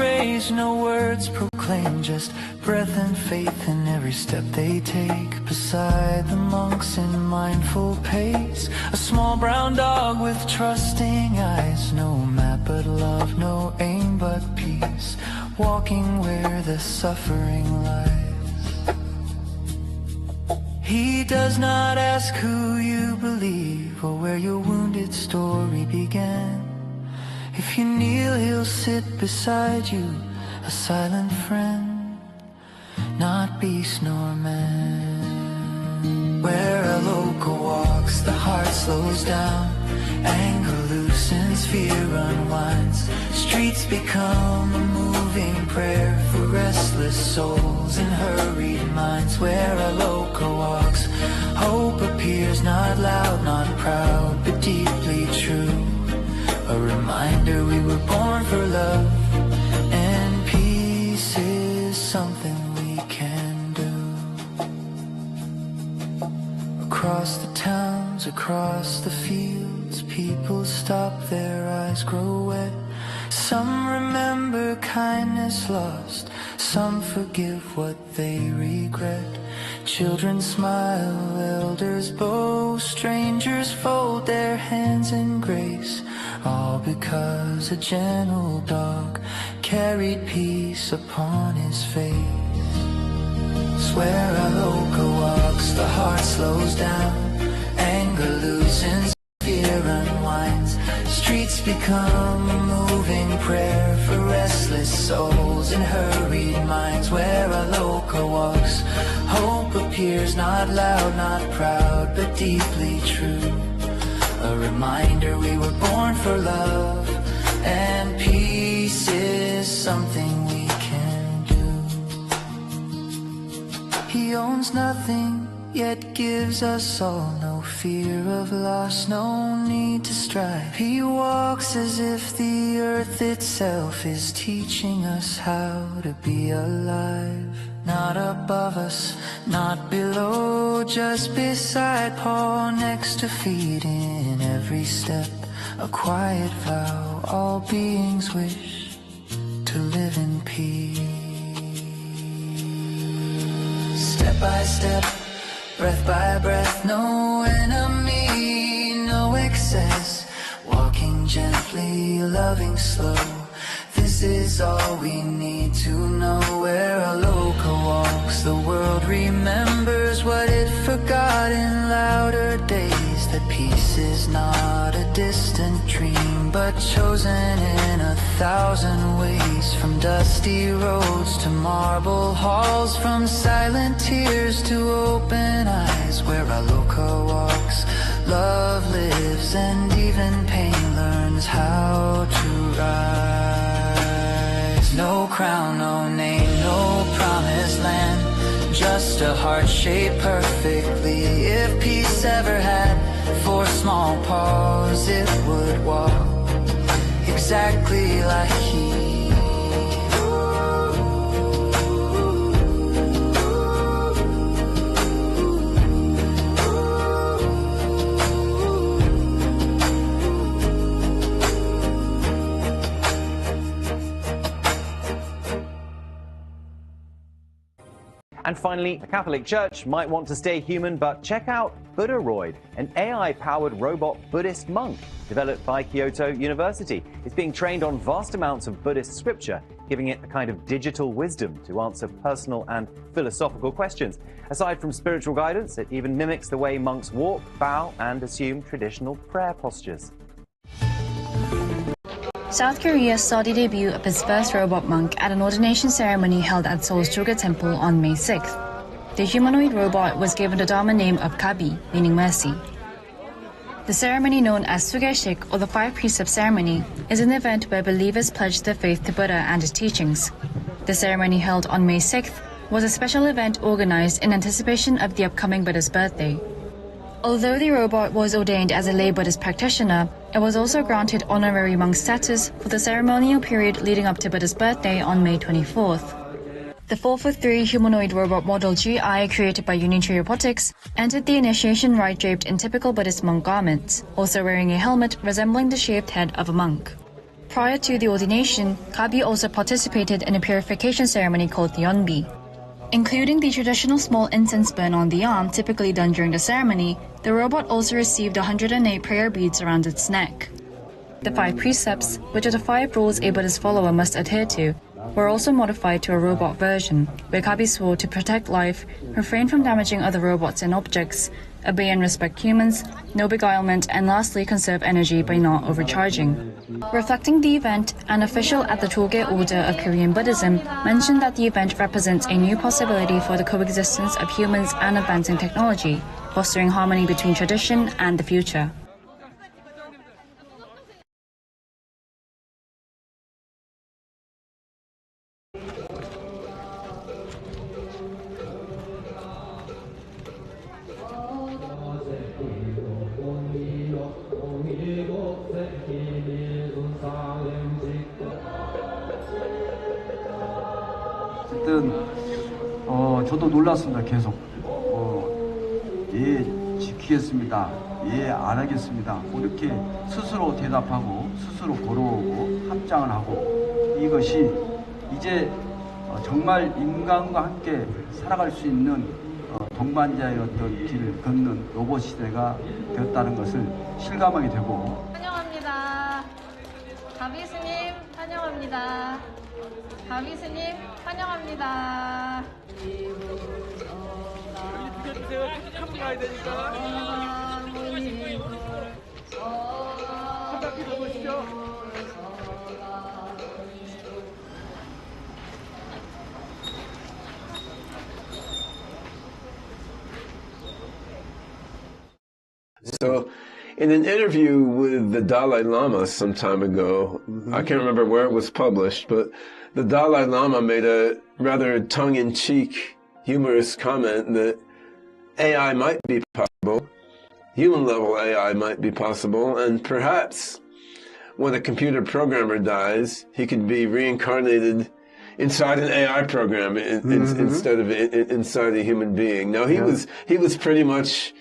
raised, no words proclaim, just breath and faith in every step they take. Beside the monks in mindful pace, a small brown dog with trusting eyes. No map but love, no aim but peace, walking where the suffering lies. He does not ask who you believe or where your wounded story began. If you kneel, he'll sit beside you, a silent friend, not beast nor man. Where a local walks, the heart slows down, anger loosens, fear unwinds. Streets become a moving prayer for restless souls and hurried minds. Where a local walks, hope appears, not loud, not proud, but deeply true. A reminder we were born for love, and peace is something we can do. Across the towns, across the fields, people stop, their eyes grow wet. Some remember kindness lost, some forgive what they regret. Children smile, elders bow, strangers fold their hands in grace, all because a gentle dog carried peace upon his face. Where a local walks, the heart slows down, anger loosens, fear unwinds. Streets become a moving prayer for restless souls and hurried minds. Where a local walks, hope appears, not loud, not proud, but deeply true. A reminder we were born for love, and peace is something we can do. He owns nothing, yet gives us all no fear of loss, no need to strive. He walks as if the earth itself is teaching us how to be alive. Not above us, not below, just beside, paw next to feet, in every step a quiet vow. All beings wish to live in peace. Step by step, breath by breath, no enemy, no excess. Walking gently, loving slow, this is all we need to know. Where a local walks, the world remembers what it forgot in louder days. That peace is not a distant dream, but chosen in 1,000 ways. From dusty roads to marble halls, from silent tears to open eyes. Where a local walks, love lives, and even pain learns how to rise. No crown, no name, no promised land, just a heart shaped perfectly. If peace ever had 4 small paws, it would walk exactly like he. And finally, the Catholic Church might want to stay human, but check out Buddharoid, an AI-powered robot Buddhist monk developed by Kyoto University. It's being trained on vast amounts of Buddhist scripture, giving it a kind of digital wisdom to answer personal and philosophical questions. Aside from spiritual guidance, it even mimics the way monks walk, bow, and assume traditional prayer postures. South Korea saw the debut of its first robot monk at an ordination ceremony held at Seoul's Joga Temple on May 6th. The humanoid robot was given the Dharma name of Kabi, meaning mercy. The ceremony, known as Sugeshik, or the Five Precepts ceremony, is an event where believers pledge their faith to Buddha and his teachings. The ceremony, held on May 6th, was a special event organized in anticipation of the upcoming Buddha's birthday. Although the robot was ordained as a lay Buddhist practitioner, it was also granted honorary monk status for the ceremonial period leading up to Buddha's birthday on May 24th. The 4'3" humanoid robot model GI, created by Unitree Robotics, entered the initiation rite draped in typical Buddhist monk garments, also wearing a helmet resembling the shaped head of a monk. Prior to the ordination, Kabi also participated in a purification ceremony called the Onbi. Including the traditional small incense burn on the arm typically done during the ceremony, the robot also received 108 prayer beads around its neck. The 5 precepts, which are the 5 rules a Buddhist follower must adhere to, were also modified to a robot version, where Kabi swore to protect life, refrain from damaging other robots and objects, obey and respect humans, no beguilement, and lastly conserve energy by not overcharging. Reflecting the event, an official at the Choge Order of Korean Buddhism mentioned that the event represents a new possibility for the coexistence of humans and advancing technology, fostering harmony between tradition and the future. 저도 놀랐습니다. 계속 예, 지키겠습니다. 예, 안 하겠습니다. 이렇게 스스로 대답하고 스스로 걸어오고 합장을 하고, 이것이 이제 정말 인간과 함께 살아갈 수 있는 동반자의 어떤 길을 걷는 로봇 시대가 되었다는 것을 실감하게 되고. 환영합니다. 가비 스님 환영합니다. 가비 스님 환영합니다. 비켜주세요. 한번 가야 되니까. 한 바퀴 더 보시죠. So, in an interview with the Dalai Lama some time ago, I can't remember where it was published, but the Dalai Lama made a rather tongue-in-cheek, humorous comment that AI might be possible, human-level AI might be possible, and perhaps when a computer programmer dies, he could be reincarnated inside an AI program instead of inside a human being. Now, he was pretty much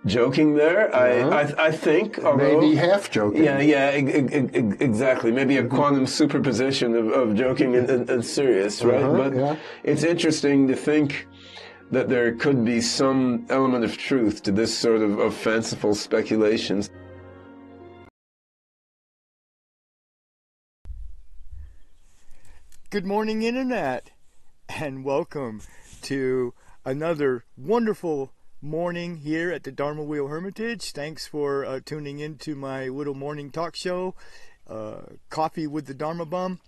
joking there, I think. Although, maybe half joking. Yeah, exactly. Maybe a quantum superposition of joking and serious, right? But it's interesting to think that there could be some element of truth to this sort of fanciful speculations. Good morning, Internet, and welcome to another wonderful morning here at the Dharma Wheel Hermitage. Thanks for tuning in to my little morning talk show, Coffee with the Dharma Bum.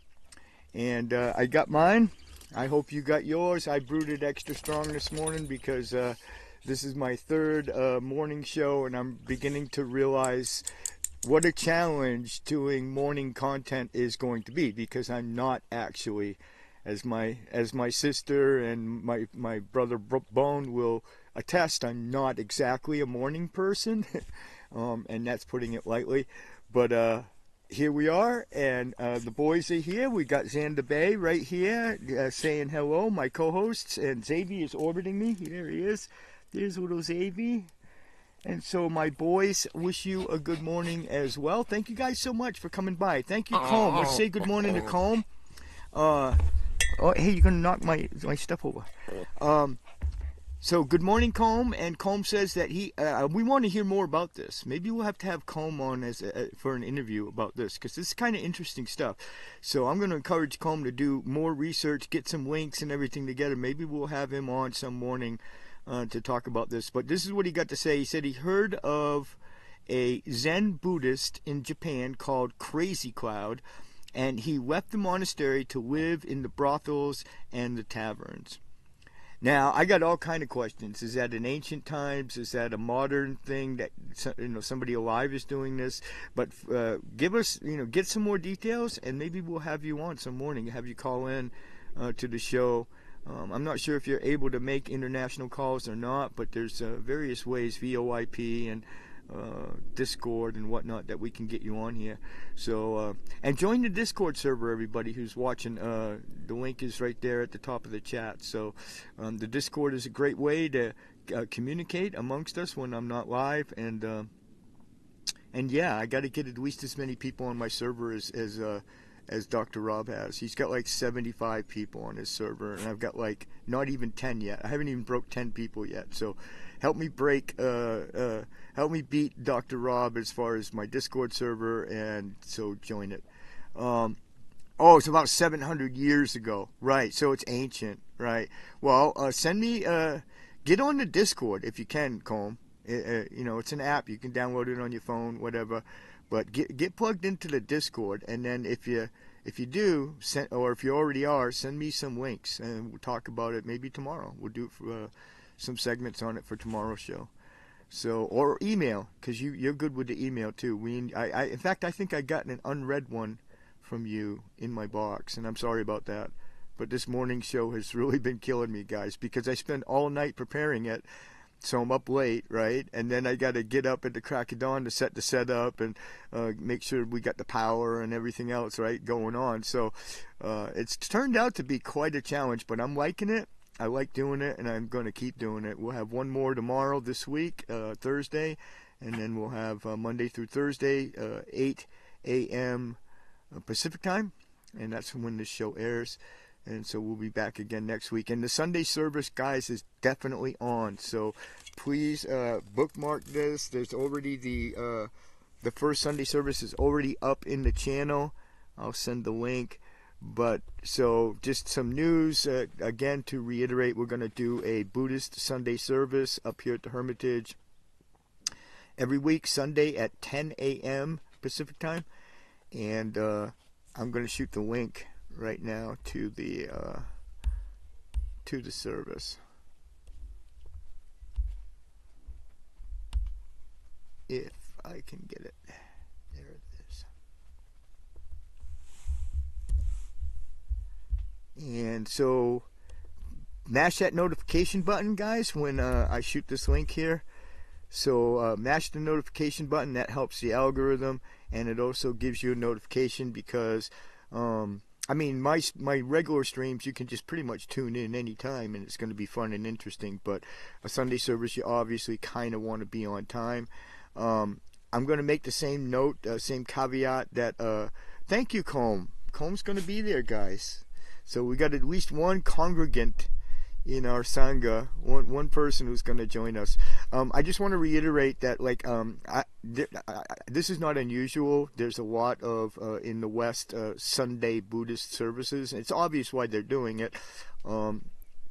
And I got mine. I hope you got yours. I brewed it extra strong this morning because this is my third morning show, and I'm beginning to realize what a challenge doing morning content is going to be, because I'm not actually, as my sister and my brother Bone will attest, I'm not exactly a morning person, and that's putting it lightly. But here we are, and the boys are here. We got Xander Bay right here saying hello, my co-hosts, and Xavier is orbiting me. Here he is. There's little Xavier. And so my boys wish you a good morning as well. Thank you guys so much for coming by. Thank you, Comb. Let's say good morning to Comb. Oh, hey, you're going to knock my stuff over. So good morning, Comb. And Comb says that we want to hear more about this. Maybe we'll have to have Comb on for an interview about this, because this is kind of interesting stuff. So I'm going to encourage Comb to do more research, get some links and everything together. Maybe we'll have him on some morning to talk about this. But this is what he got to say. He said he heard of a Zen Buddhist in Japan called Crazy Cloud, and he left the monastery to live in the brothels and the taverns. Now, I got all kind of questions. Is that in ancient times? Is that a modern thing that somebody alive is doing this? But give us, get some more details, and maybe we'll have you on some morning, have you call in to the show. I'm not sure if you're able to make international calls or not, but there's various ways, VoIP and Discord and whatnot, that we can get you on here. So, and join the Discord server, everybody who's watching. The link is right there at the top of the chat. So, the Discord is a great way to communicate amongst us when I'm not live, and And yeah, I got to get at least as many people on my server as Dr. Rob has. He's got like 75 people on his server, and I've got like not even 10 yet. I haven't even broke 10 people yet. So help me help me beat Dr. Rob as far as my Discord server, and so join it. Oh, it's about 700 years ago. Right, so it's ancient, right? Well, send me, get on the Discord if you can, Colm. It's an app. You can download it on your phone, whatever. But get plugged into the Discord, and then if you do, or if you already are, send me some links, and we'll talk about it maybe tomorrow. We'll do some segments on it for tomorrow's show. So, or email, because you're good with the email too. In fact, I think I got an unread one from you in my box, and I'm sorry about that. But this morning's show has really been killing me, guys, because I spend all night preparing it. So I'm up late, right? And then I got to get up at the crack of dawn to set the setup and make sure we got the power and everything else, right, going on. So it's turned out to be quite a challenge, but I'm liking it. I like doing it, and I'm going to keep doing it. We'll have one more tomorrow this week, Thursday, and then we'll have Monday through Thursday, 8 a.m. Pacific time, and that's when this show airs. And so we'll be back again next week. And the Sunday service, guys, is definitely on. So please bookmark this. There's already the first Sunday service is already up in the channel. I'll send the link. But so just some news. Again, to reiterate, we're going to do a Buddhist Sunday service up here at the Hermitage every week, Sunday at 10 a.m. Pacific time. And I'm going to shoot the link right now to the service, if I can get it. There it is. And so mash that notification button, guys, when I shoot this link here. So mash the notification button. That helps the algorithm, and it also gives you a notification because my regular streams, you can just pretty much tune in anytime, and it's going to be fun and interesting. But a Sunday service, you obviously kind of want to be on time. I'm going to make the same note, same caveat that thank you, Colm. Colm's going to be there, guys. So we got at least one congregant in our Sangha, one person who's going to join us. I just want to reiterate that, this is not unusual. There's a lot of, in the West, Sunday Buddhist services. It's obvious why they're doing it.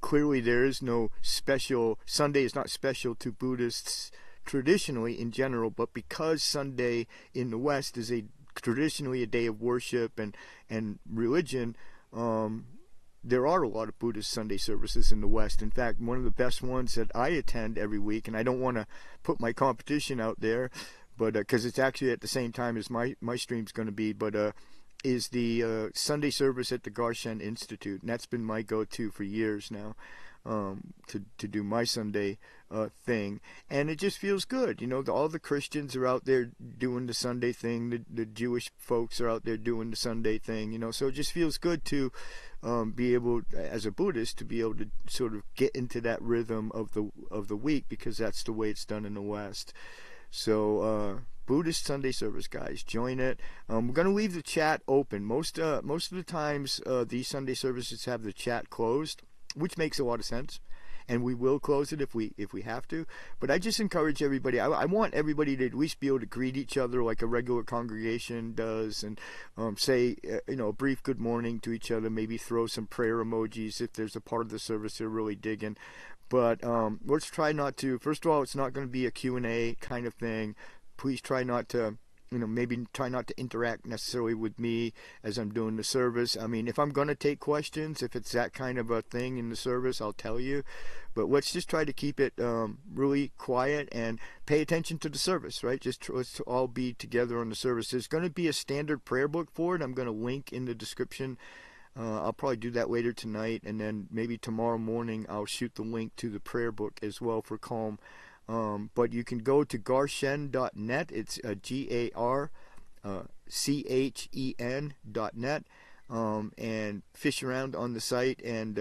Clearly there is no special, Sunday is not special to Buddhists traditionally in general, but because Sunday in the West is traditionally a day of worship and religion, there are a lot of Buddhist Sunday services in the West. In fact, one of the best ones that I attend every week, and I don't want to put my competition out there, but because it's actually at the same time as my stream's going to be, but is the Sunday service at the Garshen Institute, and that's been my go-to for years now, to do my Sunday thing, and it just feels good. All the Christians are out there doing the Sunday thing, the Jewish folks are out there doing the Sunday thing, so it just feels good to be able, as a Buddhist, to be able to sort of get into that rhythm of the week, because that's the way it's done in the West. So Buddhist Sunday service, guys, join it. We're going to leave the chat open. Most of the times these Sunday services have the chat closed, which makes a lot of sense, and we will close it if we have to. But I just encourage everybody. I want everybody to at least be able to greet each other like a regular congregation does, and say a brief good morning to each other. Maybe throw some prayer emojis if there's a part of the service they're really digging. But let's try not to. First of all, it's not going to be a Q&A kind of thing. Please try not to. Maybe try not to interact necessarily with me as I'm doing the service. I mean, if I'm going to take questions, if it's that kind of a thing in the service, I'll tell you. But let's just try to keep it really quiet and pay attention to the service, right? Let's all be together on the service. There's going to be a standard prayer book for it. I'm going to link in the description. I'll probably do that later tonight, and then maybe tomorrow morning I'll shoot the link to the prayer book as well for Calm. But you can go to garshen.net. It's GARCHEN.net, and fish around on the site and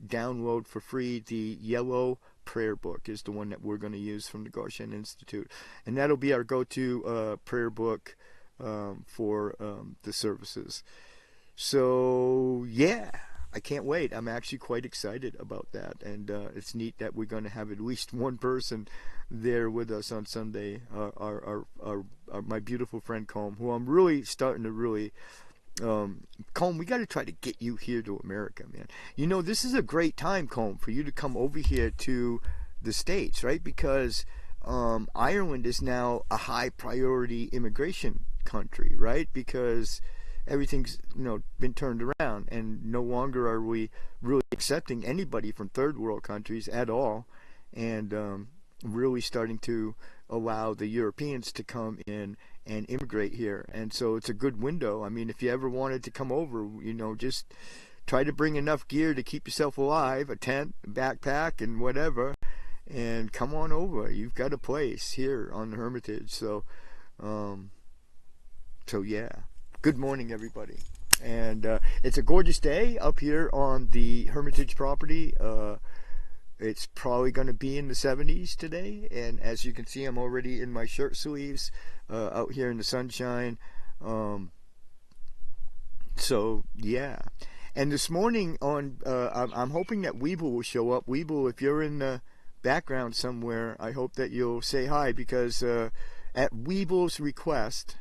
download for free the yellow prayer book is the one that we're going to use from the Garshan Institute. And that'll be our go-to prayer book for the services. So, yeah, I can't wait. I'm actually quite excited about that. And it's neat that we're going to have at least one person there with us on Sunday, my beautiful friend Colm, who I'm really starting to really... Colm, we got to try to get you here to America, man. You know, this is a great time, Colm, for you to come over here to the States, right? Because Ireland is now a high priority immigration country, right? Because everything's, been turned around, and no longer are we really accepting anybody from third world countries at all, and really starting to allow the Europeans to come in and immigrate here. And so it's a good window. I mean, if you ever wanted to come over, just try to bring enough gear to keep yourself alive, a tent, a backpack, and whatever, and come on over. You've got a place here on the Hermitage. So yeah. Good morning, everybody. And it's a gorgeous day up here on the Hermitage property. It's probably going to be in the 70s today, and as you can see, I'm already in my shirt sleeves out here in the sunshine. So yeah, and this morning I'm hoping that Weeble will show up. Weeble, if you're in the background somewhere, I hope that you'll say hi, because at Weeble's request.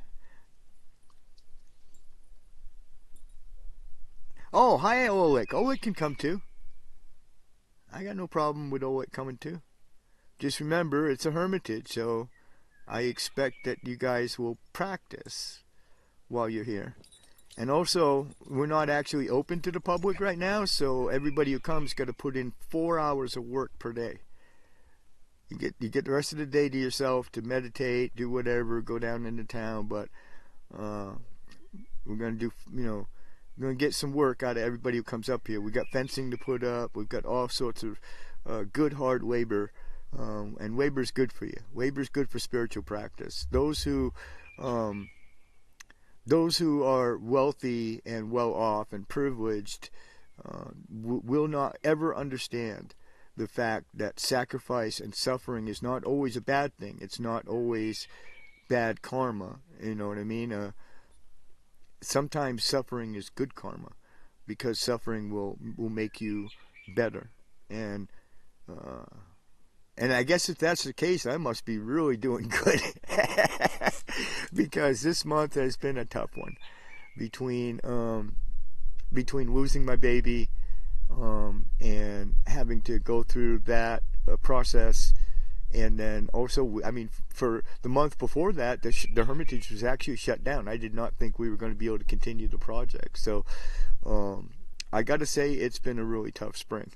Oh, hi, Oleg. Oleg can come too. I got no problem with Oleg coming too. Just remember, it's a hermitage, so I expect that you guys will practice while you're here. And also, we're not actually open to the public right now, so everybody who comes got to put in 4 hours of work per day. You get the rest of the day to yourself to meditate, do whatever, go down into town, but we're going to do, we're going to get some work out of everybody who comes up here. We've got fencing to put up. We've got all sorts of good, hard labor. And labor is good for you. Labor is good for spiritual practice. Those who are wealthy and well off and privileged will not ever understand the fact that sacrifice and suffering is not always a bad thing. It's not always bad karma. You know what I mean? Sometimes suffering is good karma, because suffering will make you better. And I guess if that's the case, I must be really doing good, because this month has been a tough one between losing my baby and having to go through that process. And then also, I mean, for the month before that, the Hermitage was actually shut down. I did not think we were going to be able to continue the project. So I got to say, it's been a really tough spring.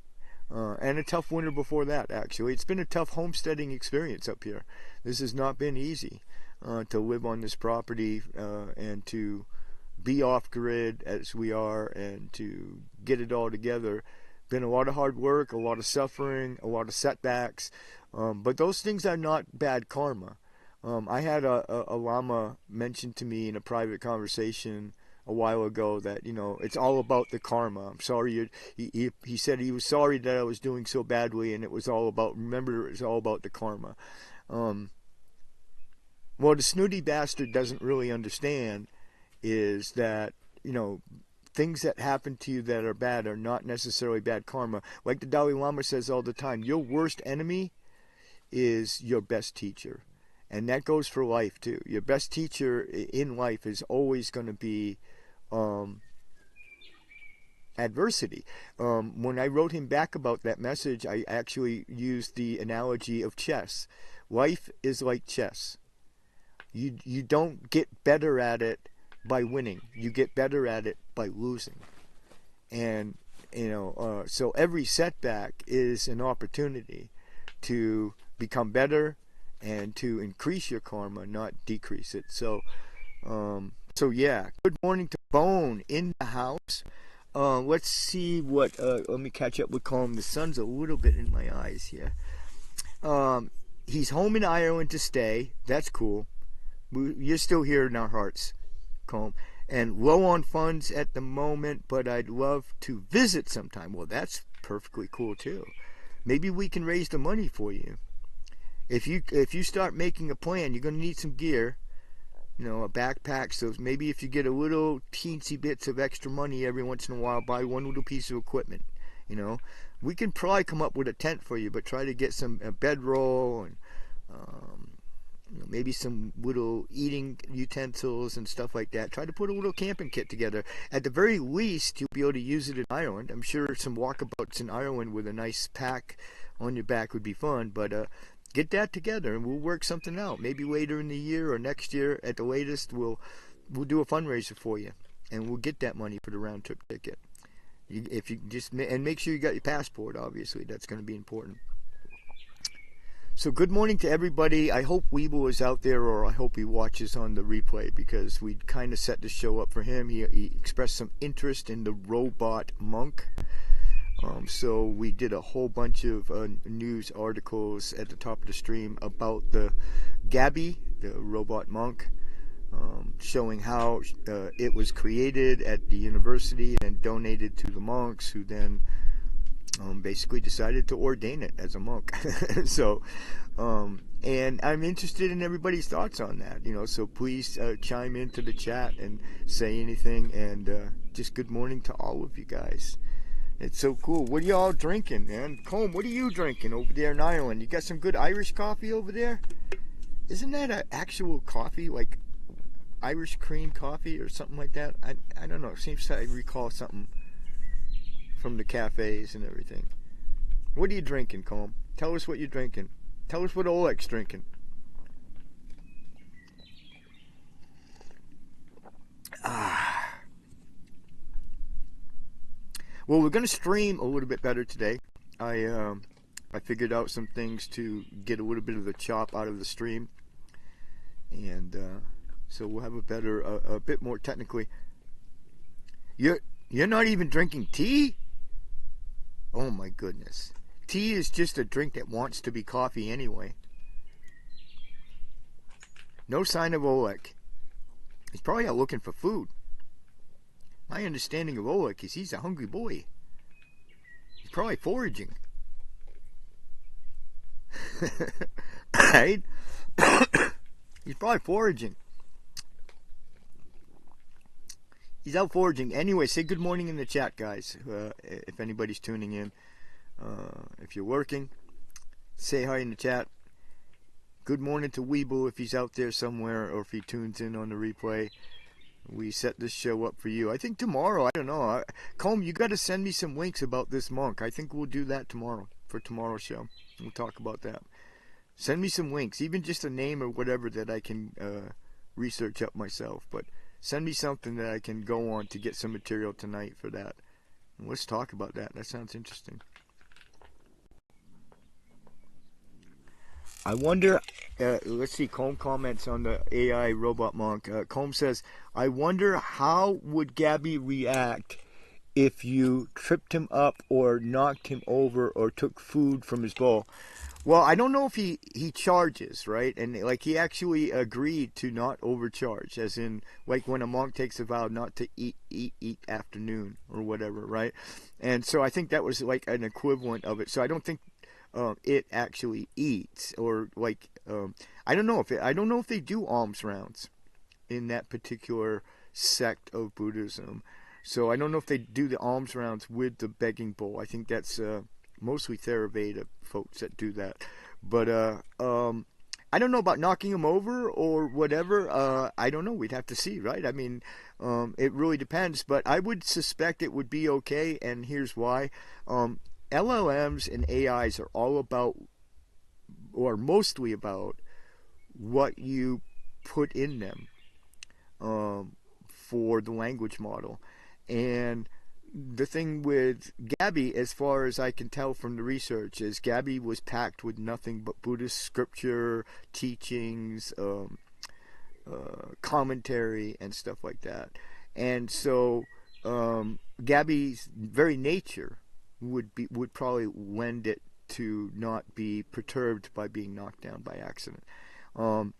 And a tough winter before that, actually. It's been a tough homesteading experience up here. This has not been easy to live on this property and to be off-grid as we are, and to get it all together. Been a lot of hard work, a lot of suffering, a lot of setbacks. But those things are not bad karma. I had a Lama mention to me in a private conversation a while ago that, it's all about the karma. I'm sorry. He said he was sorry that I was doing so badly, and it was all about the karma. Well, the snooty bastard doesn't really understand is that, things that happen to you that are bad are not necessarily bad karma. Like the Dalai Lama says all the time, your worst enemy is your best teacher. And that goes for life too. Your best teacher in life is always going to be adversity. When I wrote him back about that message, I actually used the analogy of chess. Life is like chess. You don't get better at it by winning. You get better at it by losing. And so every setback is an opportunity to become better and to increase your karma, not decrease it. So yeah. Good morning to Bone in the house. Let's see what. Let me catch up with Colm. The sun's a little bit in my eyes here. He's home in Ireland to stay. That's cool. You're still here in our hearts, Colm. And low on funds at the moment, but I'd love to visit sometime. Well, that's perfectly cool too. maybe we can raise the money for you. If you start making a plan, you're going to need some gear, a backpack. So maybe if you get a little teensy bits of extra money every once in a while, buy one little piece of equipment. We can probably come up with a tent for you, but try to get some bedroll and maybe some little eating utensils and stuff like that. Try to put a little camping kit together. At the very least, you'll be able to use it in Ireland. I'm sure some walkabouts in Ireland with a nice pack on your back would be fun, but get that together and we'll work something out. Maybe later in the year or next year at the latest, we'll do a fundraiser for you, and we'll get that money for the round trip ticket. If you just, and make sure you got your passport, obviously. That's going to be important. So good morning to everybody. I hope Weeble is out there, or I hope he watches on the replay, because we kind of set the show up for him. He expressed some interest in the robot monk. So we did a whole bunch of news articles at the top of the stream about the Gabby, the robot monk, showing how it was created at the university and donated to the monks, who then basically decided to ordain it as a monk. So, and I'm interested in everybody's thoughts on that, so please chime into the chat and say anything, and just good morning to all of you guys. It's so cool. What are y'all drinking, man? Colm, what are you drinking over there in Ireland? You got some good Irish coffee over there? Isn't that an actual coffee, like Irish cream coffee or something like that? I don't know. It seems I recall something from the cafes and everything. What are you drinking, Colm? Tell us what you're drinking. Tell us what Oleg's drinking. Well, we're going to stream a little bit better today. I figured out some things to get a little bit of the chop out of the stream, and so we'll have a bit more technically. You're not even drinking tea? Oh my goodness. Tea is just a drink that wants to be coffee anyway. No sign of Oleg. He's probably out looking for food. My understanding of Oleg is he's a hungry boy. He's probably foraging. Right? He's probably foraging. He's out foraging. Anyway, say good morning in the chat, guys. If anybody's tuning in. If you're working, say hi in the chat. Good morning to Weeble if he's out there somewhere, or if he tunes in on the replay. We set this show up for you. I think tomorrow, I don't know. Colm, you got to send me some links about this monk. I think we'll do that tomorrow, for tomorrow's show. We'll talk about that. Send me some links, even just a name or whatever that I can research up myself. But send me something that I can go on to get some material tonight for that. And let's talk about that. That sounds interesting. I wonder, let's see, Colm comments on the AI robot monk. Colm says, I wonder how would Gabby react if you tripped him up or knocked him over or took food from his bowl. Well, I don't know if he charges, right? And like he actually agreed to not overcharge, as in like when a monk takes a vow not to eat afternoon or whatever, right? And so I think that was like an equivalent of it. So I don't think it actually eats, or like I don't know if they do alms rounds in that particular sect of Buddhism. So I don't know if they do the alms rounds with the begging bowl. I think that's mostly Theravada folks that do that. But I don't know about knocking them over or whatever. I don't know. We'd have to see, right? I mean, it really depends. But I would suspect it would be okay, and here's why. LLMs and AIs are all about, or mostly about, what you put in them for the language model. And the thing with Gabby, as far as I can tell from the research, is Gabby was packed with nothing but Buddhist scripture, teachings, commentary, and stuff like that. And so Gabby's very nature would probably lend it to not be perturbed by being knocked down by accident. And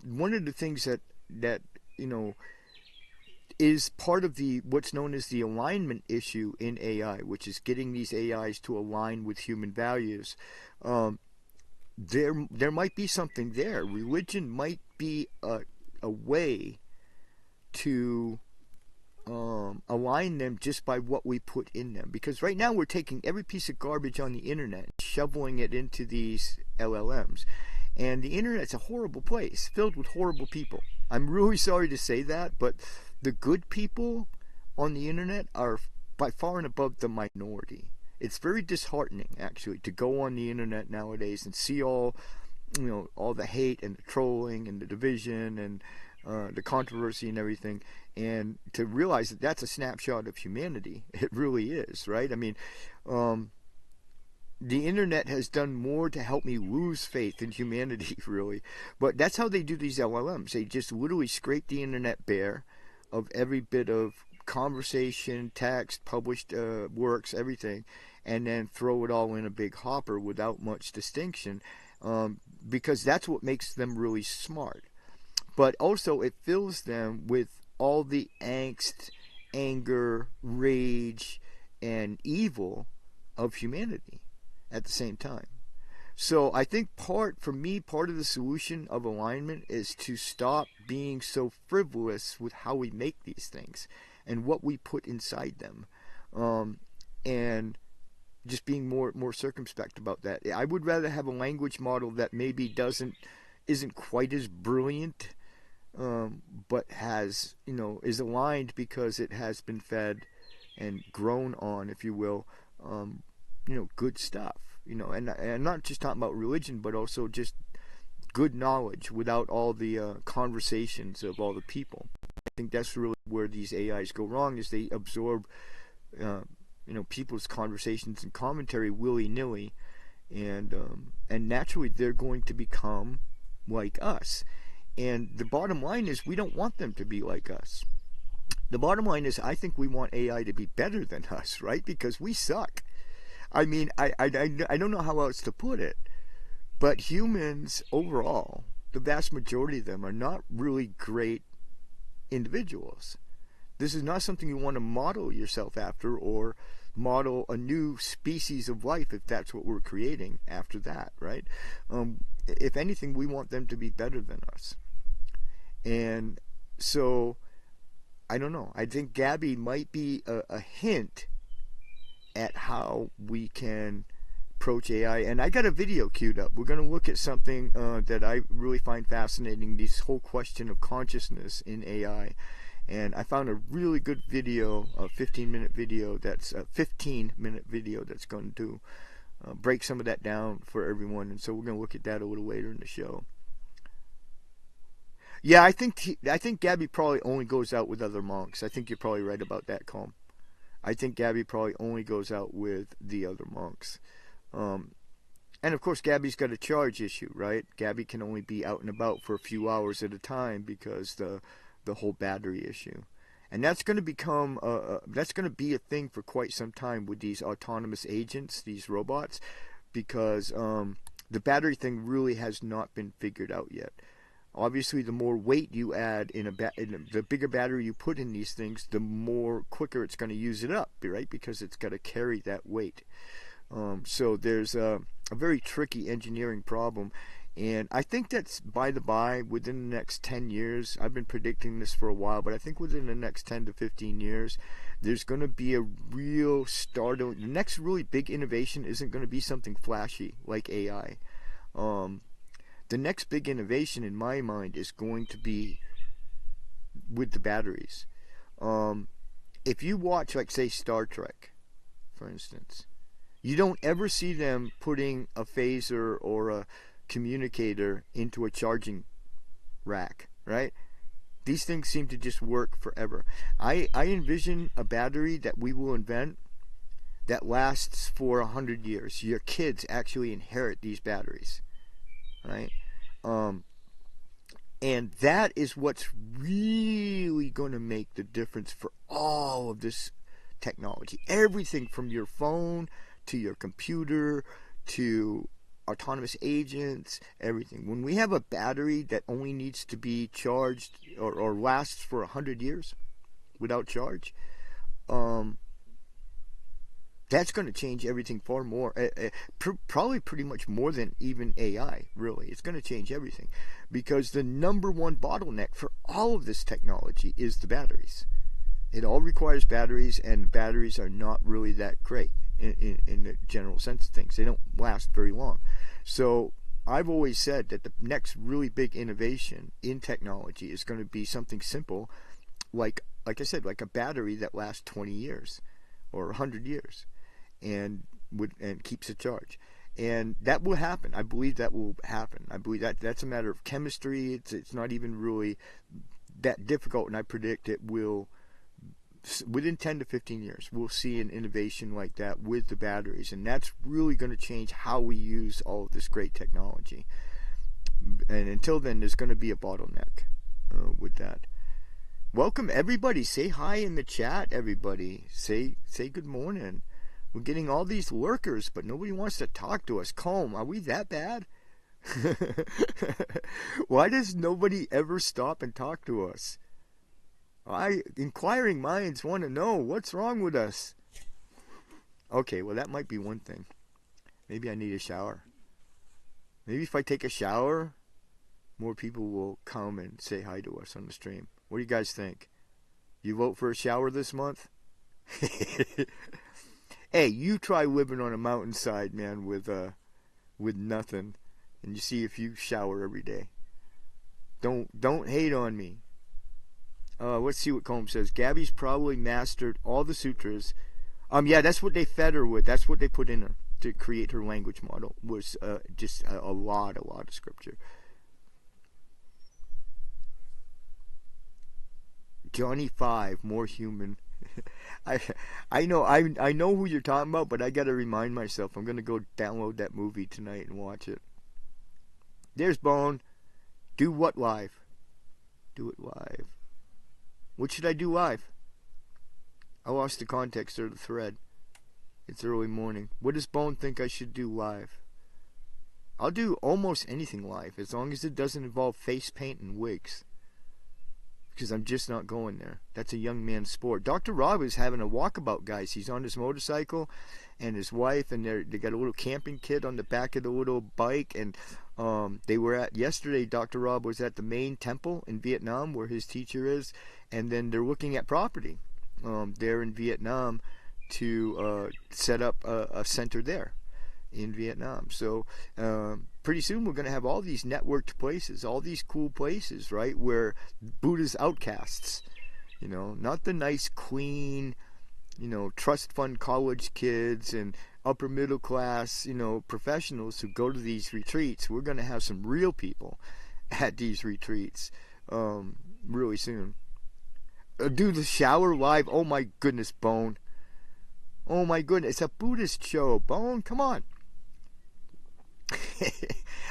one of the things that is part of the what's known as the alignment issue in AI, which is getting these AIs to align with human values. There might be something there. Religion might be a way to align them just by what we put in them. Because right now we're taking every piece of garbage on the internet, shoveling it into these LLMs. And the internet's a horrible place, filled with horrible people. I'm really sorry to say that, but the good people on the internet are by far and above the minority. It's very disheartening, actually, to go on the internet nowadays and see all the hate and the trolling and the division and the controversy and everything, and to realize that that's a snapshot of humanity. It really is, right? I mean, the internet has done more to help me lose faith in humanity, really. But that's how they do these LLMs. They just literally scrape the internet bare of every bit of conversation, text, published works, everything, and then throw it all in a big hopper without much distinction, because that's what makes them really smart. But also it fills them with all the angst, anger, rage, and evil of humanity at the same time. So I think part of the solution of alignment is to stop being so frivolous with how we make these things and what we put inside them, and just being more circumspect about that. I would rather have a language model that maybe isn't quite as brilliant, but has, is aligned because it has been fed and grown on, if you will, good stuff, and I'm not just talking about religion, but also just good knowledge without all the conversations of all the people. I think that's really where these AIs go wrong, is they absorb, people's conversations and commentary willy-nilly, and naturally they're going to become like us. And the bottom line is we don't want them to be like us. The bottom line is I think we want AI to be better than us, right? Because we suck. I mean, I don't know how else to put it, but humans overall, the vast majority of them, are not really great individuals. This is not something you want to model yourself after, or model a new species of life, if that's what we're creating after that, right? If anything, we want them to be better than us. And so, I don't know. I think Gabby might be a hint at how we can approach AI. And I got a video queued up. We're going to look at something that I really find fascinating, this whole question of consciousness in AI. And I found a really good video, a 15-minute video that's going to break some of that down for everyone. And so we're going to look at that a little later in the show. Yeah, I think Gabby probably only goes out with other monks. I think you're probably right about that, Colm. I think Gabby probably only goes out with the other monks. And of course, Gabby's got a charge issue, right? Gabby can only be out and about for a few hours at a time because the whole battery issue. And that's going to become that's going to be a thing for quite some time with these autonomous agents, these robots, because the battery thing really has not been figured out yet. Obviously, the more weight you add the bigger battery you put in these things, the more quicker it's going to use it up, right? Because it's got to carry that weight. So there's a very tricky engineering problem. And I think that's, by the by, within the next 10 years, I've been predicting this for a while, but I think within the next 10 to 15 years, there's going to be a real the next really big innovation isn't going to be something flashy like AI. The next big innovation, in my mind, is going to be with the batteries. If you watch, like, say, Star Trek, for instance, you don't ever see them putting a phaser or a communicator into a charging rack, right? These things seem to just work forever. I envision a battery that we will invent that lasts for 100 years. Your kids actually inherit these batteries, right? And that is what's really going to make the difference for all of this technology. Everything from your phone to your computer to autonomous agents, everything. When we have a battery that only needs to be charged or lasts for 100 years, without charge. That's going to change everything far more, probably pretty much more than even AI, really. It's going to change everything, because the number one bottleneck for all of this technology is the batteries. It all requires batteries, and batteries are not really that great in the general sense of things. They don't last very long. So I've always said that the next really big innovation in technology is going to be something simple, like I said, like a battery that lasts 20 years or 100 years. And keeps a charge, and that will happen. I believe that will happen. I believe that's a matter of chemistry. It's not even really that difficult, and I predict it will, within 10 to 15 years, we'll see an innovation like that with the batteries, and that's really going to change how we use all of this great technology. And until then, there's going to be a bottleneck with that. Welcome everybody. Say hi in the chat. Everybody, say good morning. We're getting all these lurkers, but nobody wants to talk to us. Calm, are we that bad? Why does nobody ever stop and talk to us? Inquiring minds want to know what's wrong with us. Okay, well, that might be one thing. Maybe I need a shower. Maybe if I take a shower, more people will come and say hi to us on the stream. What do you guys think? You vote for a shower this month? Hey, you try living on a mountainside, man, with nothing, and you see if you shower every day. Don't hate on me. Let's see what Combs says. Gabby's probably mastered all the sutras. Yeah, that's what they fed her with. That's what they put in her to create her language model. Was just a lot of scripture. Johnny 5, more human. I know who you're talking about, but I gotta remind myself. I'm gonna go download that movie tonight and watch it. There's Bone. Do what live? Do it live. What should I do live? I lost the context of the thread. It's early morning. What does Bone think I should do live? I'll do almost anything live, as long as it doesn't involve face paint and wigs. Because I'm just not going there. That's a young man's sport. Dr. Rob is having a walkabout, guys. He's on his motorcycle, and his wife, and they got a little camping kit on the back of the little bike. And they were at yesterday. Dr. Rob was at the main temple in Vietnam, where his teacher is, and then they're looking at property there in Vietnam to set up a center there in Vietnam. So pretty soon we're going to have all these networked places, all these cool places, right, where Buddha's outcasts, not the nice, clean, trust fund college kids and upper middle class, professionals who go to these retreats. We're going to have some real people at these retreats really soon. Do the shower live. Oh my goodness, Bone. Oh my goodness, it's a Buddhist show. Bone, come on.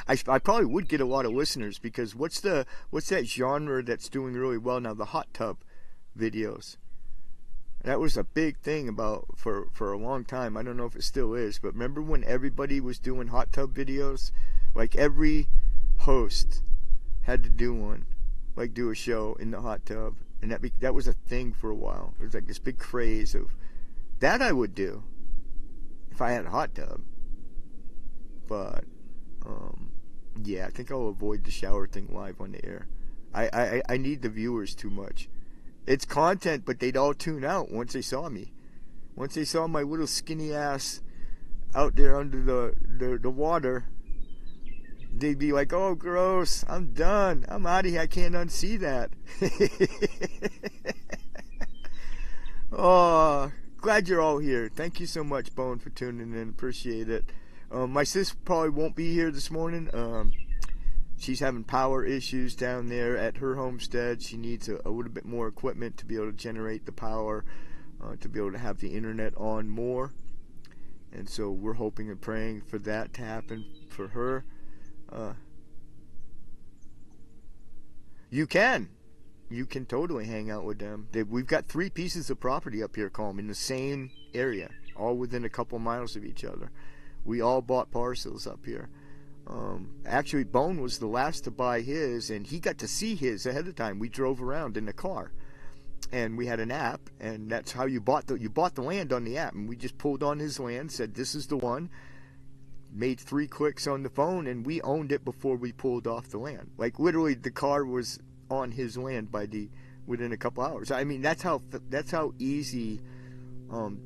I probably would get a lot of listeners, because what's that genre that's doing really well now? The hot tub videos. That was a big thing for a long time. I don't know if it still is, but remember when everybody was doing hot tub videos? Like every host had to do one, like do a show in the hot tub, and that was a thing for a while. It was like this big craze of that. I would do if I had a hot tub. But yeah, I think I'll avoid the shower thing live on the air. I need the viewers too much. It's content, but they'd all tune out once they saw me. Once they saw my little skinny ass out there under the water, they'd be like, "Oh, gross! I'm done. I'm out of here. I can't unsee that." Oh, glad you're all here. Thank you so much, Bone, for tuning in. Appreciate it. My sis probably won't be here this morning. She's having power issues down there at her homestead. She needs a little bit more equipment to be able to generate the power, to be able to have the internet on more. And so we're hoping and praying for that to happen for her. You can totally hang out with them. We've got 3 pieces of property up here, Calm, in the same area, all within a couple miles of each other. We all bought parcels up here. Actually, Bone was the last to buy his, and he got to see his ahead of time. We drove around in the car. and we had an app, and that's how you bought the land on the app. And we just pulled on his land, said this is the one, made 3 clicks on the phone, and we owned it before we pulled off the land. Like literally, the car was on his land within a couple hours. I mean, that's how easy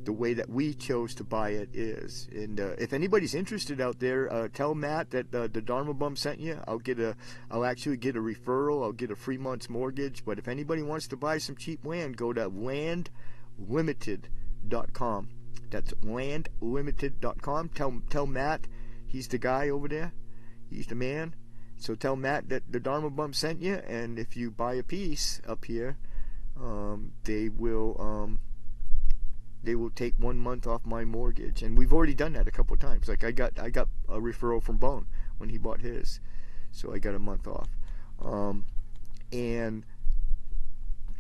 the way that we chose to buy it is. And if anybody's interested out there, tell Matt that the Dharma Bum sent you. I'll actually get a referral. I'll get a free month's mortgage. But if anybody wants to buy some cheap land, go to landlimited.com. That's landlimited.com. Tell Matt, he's the guy over there. He's the man. So tell Matt that the Dharma Bum sent you, and if you buy a piece up here, they will take 1 month off my mortgage. And we've already done that a couple of times. Like I got a referral from Bone when he bought his, so I got a month off. And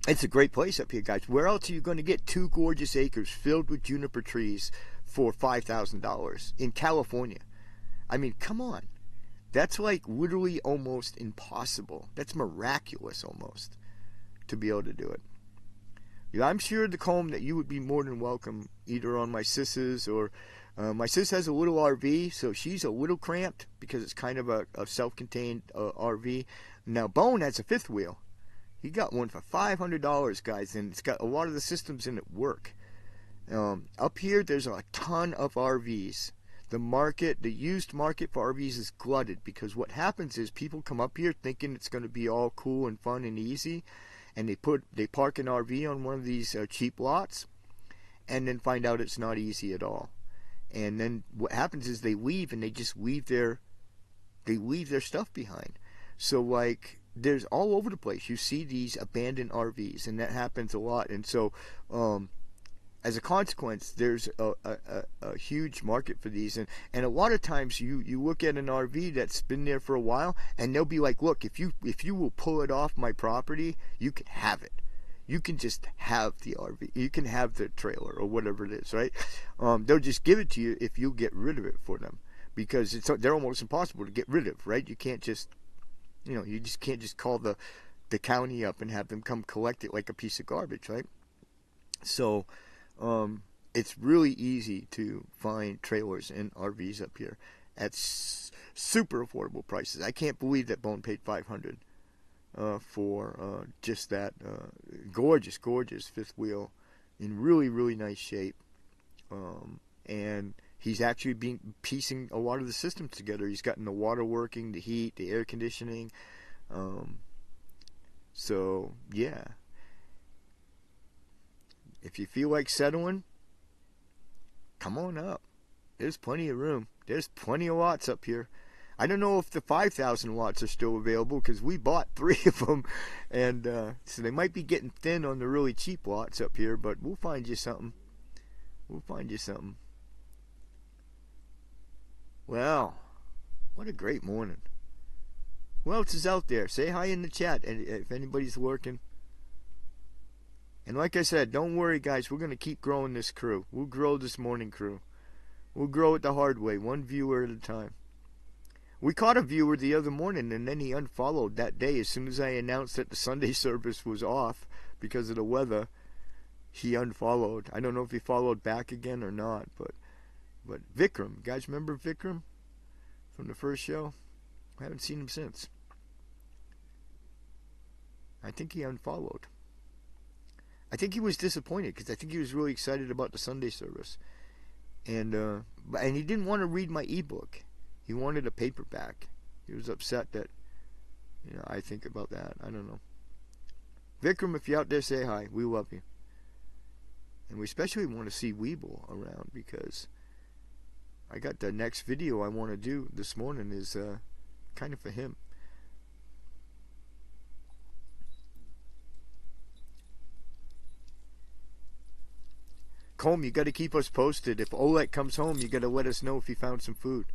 it's a great place up here, guys. Where else are you going to get 2 gorgeous acres filled with juniper trees for $5,000 in California? I mean, come on. That's like literally almost impossible. That's miraculous almost to be able to do it. Yeah, I'm sure, Comb, that you would be more than welcome either on my sis's or my sis has a little RV, so she's a little cramped because it's kind of a self-contained RV. Now Bone has a 5th wheel. He got one for $500, guys, and it's got a lot of the systems in it work. Up here, there's a ton of RVs. The used market for RVs is glutted because what happens is people come up here thinking it's going to be all cool and fun and easy, and they park an RV on one of these cheap lots, and then find out it's not easy at all. And then what happens is they leave, and they just leave their stuff behind. So like there's all over the place. You see these abandoned RVs, and that happens a lot. And so as a consequence, there's a huge market for these, and a lot of times you look at an RV that's been there for a while, and they'll be like, look, if you will pull it off my property, you can have it. You can just have the RV. You can have the trailer or whatever it is, right? They'll just give it to you if you get rid of it for them, because they're almost impossible to get rid of, right? You can't just, you just can't just call the county up and have them come collect it like a piece of garbage, right? So it's really easy to find trailers and RVs up here at super affordable prices. I can't believe that Bone paid $500 for just that gorgeous 5th wheel in really, really nice shape. And he's actually been piecing a lot of the systems together. He's gotten the water working, the heat, the air conditioning. So yeah. If you feel like settling, come on up. There's plenty of room. There's plenty of lots up here. I don't know if the 5,000 lots are still available because we bought 3 of them. And so they might be getting thin on the really cheap lots up here, but we'll find you something. Well, what a great morning. Who else is out there? Say hi in the chat and if anybody's lurking. And like I said, don't worry, guys. We're going to keep growing this crew. We'll grow this morning crew. We'll grow it the hard way, one viewer at a time. We caught a viewer the other morning, and then he unfollowed that day. As soon as I announced that the Sunday service was off because of the weather, he unfollowed. I don't know if he followed back again or not, but Vikram. You guys remember Vikram from the first show? I haven't seen him since. I think he unfollowed. I think he was disappointed because I think he was really excited about the Sunday service, and he didn't want to read my ebook. He wanted a paperback. He was upset that, I think about that. I don't know. Vikram, if you're out there, say hi. We love you, and we especially want to see Weeble around because I got the next video I want to do this morning is kind of for him. Comb, you got to keep us posted. If Oleg comes home, you got to let us know if he found some food.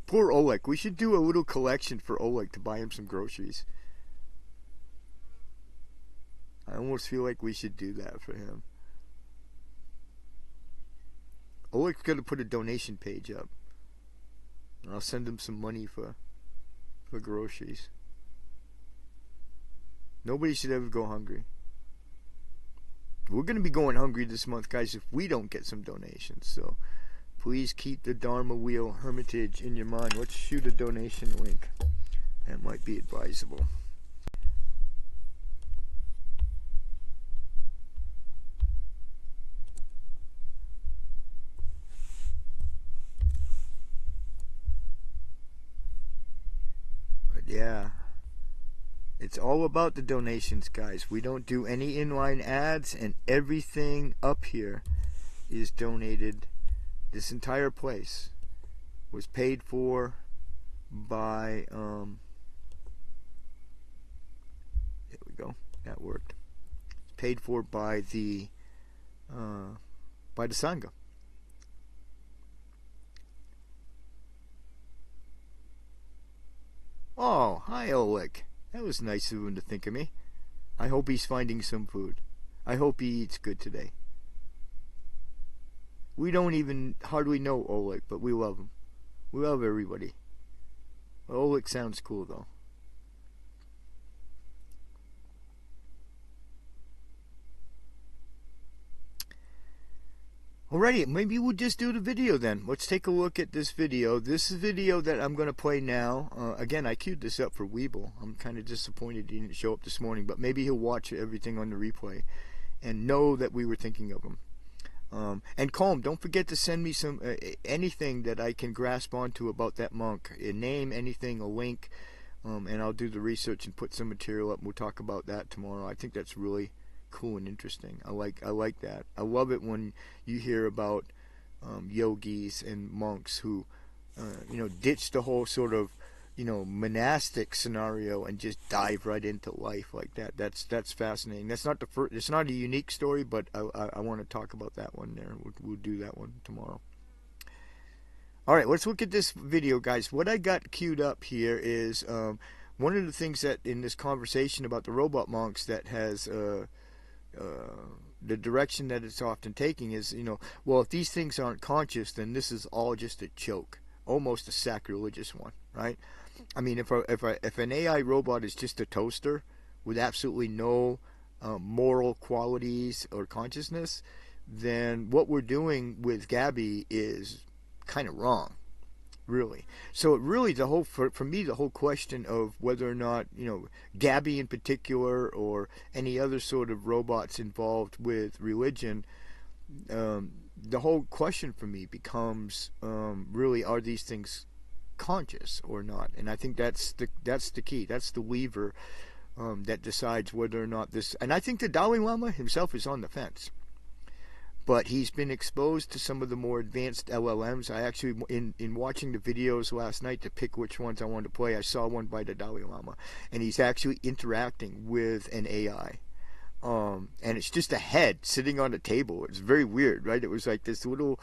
Poor Oleg. We should do a little collection for Oleg to buy him some groceries. I almost feel like we should do that for him. Oleg's got to put a donation page up. I'll send him some money for groceries. Nobody should ever go hungry. We're going to be going hungry this month, guys, if we don't get some donations. So please keep the Dharma Wheel Hermitage in your mind. Let's shoot a donation link. That might be advisable. But yeah, it's all about the donations, guys. We don't do any inline ads, and everything up here is donated. This entire place was paid for by there we go, that worked. It's paid for by the Sangha. Oh, hi Oleg. That was nice of him to think of me. I hope he's finding some food. I hope he eats good today. We don't even hardly know Oleg, but we love him. We love everybody. Oleg sounds cool, though. Alrighty, maybe we'll just do the video then. Let's take a look at this video. This is a video that I'm going to play now. Again, I queued this up for Weeble. I'm kind of disappointed he didn't show up this morning, but maybe he'll watch everything on the replay and know that we were thinking of him. And Colm, don't forget to send me some anything that I can grasp onto about that monk. A name, anything, a link, and I'll do the research and put some material up. And we'll talk about that tomorrow. I think that's really cool and interesting. I like that. I love it when you hear about yogis and monks who ditch the whole sort of monastic scenario and just dive right into life like that. That's fascinating. That's not the first. It's not a unique story, but I want to talk about that one there. We'll do that one tomorrow. All right, let's look at this video, guys. What I got queued up here is one of the things that in this conversation about the robot monks that has the direction that it's often taking is, well, if these things aren't conscious, then this is all just a joke, almost a sacrilegious one, right? I mean, if an AI robot is just a toaster with absolutely no moral qualities or consciousness, then what we're doing with Gabby is kind of wrong, really. So it really, for me, the whole question of whether or not, Gabby in particular or any other sort of robots involved with religion, the whole question for me becomes, really, are these things conscious or not? And I think that's the key. That's the lever that decides whether or not this. And I think the Dalai Lama himself is on the fence, but he's been exposed to some of the more advanced LLMs. I actually, in watching the videos last night to pick which ones I wanted to play, I saw one by the Dalai Lama, and he's actually interacting with an AI. And it's just a head sitting on a table. It's very weird, right? It was like this little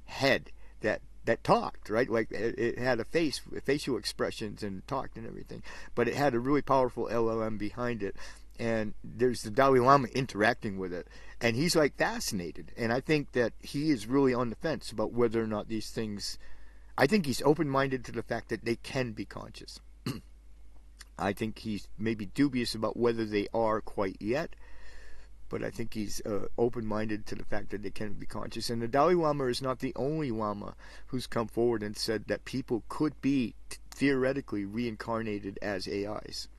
head that talked, right? Like it had a facial expressions and talked and everything, but it had a really powerful LLM behind it. And there's the Dalai Lama interacting with it, and he's like fascinated. And I think that he is really on the fence about whether or not these things. I think he's open-minded to the fact that they can be conscious. I think he's maybe dubious about whether they are quite yet, but I think he's open-minded to the fact that they can be conscious. And the Dalai Lama is not the only Lama who's come forward and said that people could be theoretically reincarnated as AIs,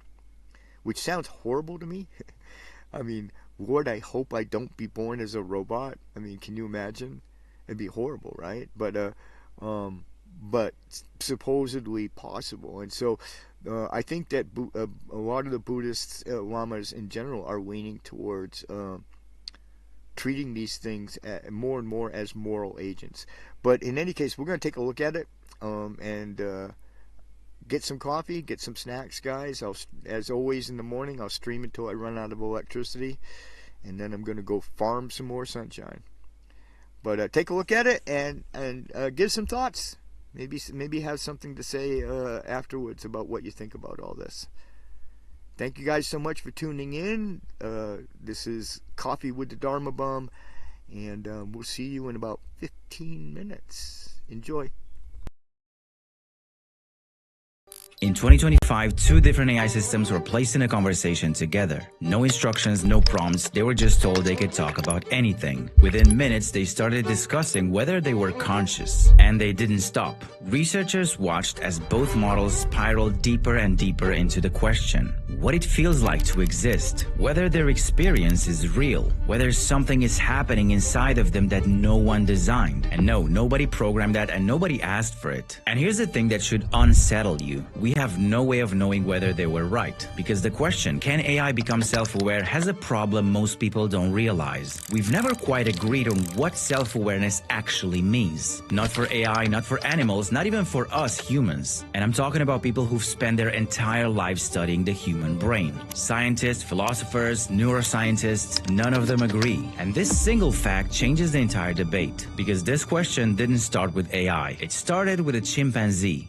which sounds horrible to me. I mean, Lord, I hope I don't be born as a robot. I mean, can you imagine? It'd be horrible, right? But supposedly possible. And so I think that a lot of the Buddhist lamas in general are leaning towards treating these things more and more as moral agents. But in any case, we're going to take a look at it and get some coffee, get some snacks, guys. As always in the morning, I'll stream until I run out of electricity, and then I'm going to go farm some more sunshine. But take a look at it and give some thoughts. Maybe have something to say afterwards about what you think about all this. Thank you guys so much for tuning in. This is Coffee with the Dharma Bum, and we'll see you in about 15 minutes. Enjoy. In 2025, two different AI systems were placed in a conversation together. No instructions, no prompts, they were just told they could talk about anything. Within minutes, they started discussing whether they were conscious. And they didn't stop. Researchers watched as both models spiraled deeper and deeper into the question: what it feels like to exist, whether their experience is real, whether something is happening inside of them that no one designed. And no, nobody programmed that and nobody asked for it. And here's the thing that should unsettle you. We have no way of knowing whether they were right, because the question, can AI become self-aware, has a problem most people don't realize. We've never quite agreed on what self-awareness actually means. Not for AI, not for animals, not even for us humans. And I'm talking about people who've spent their entire lives studying the human brain. Scientists, philosophers, neuroscientists, none of them agree. And this single fact changes the entire debate, because this question didn't start with AI. It started with a chimpanzee.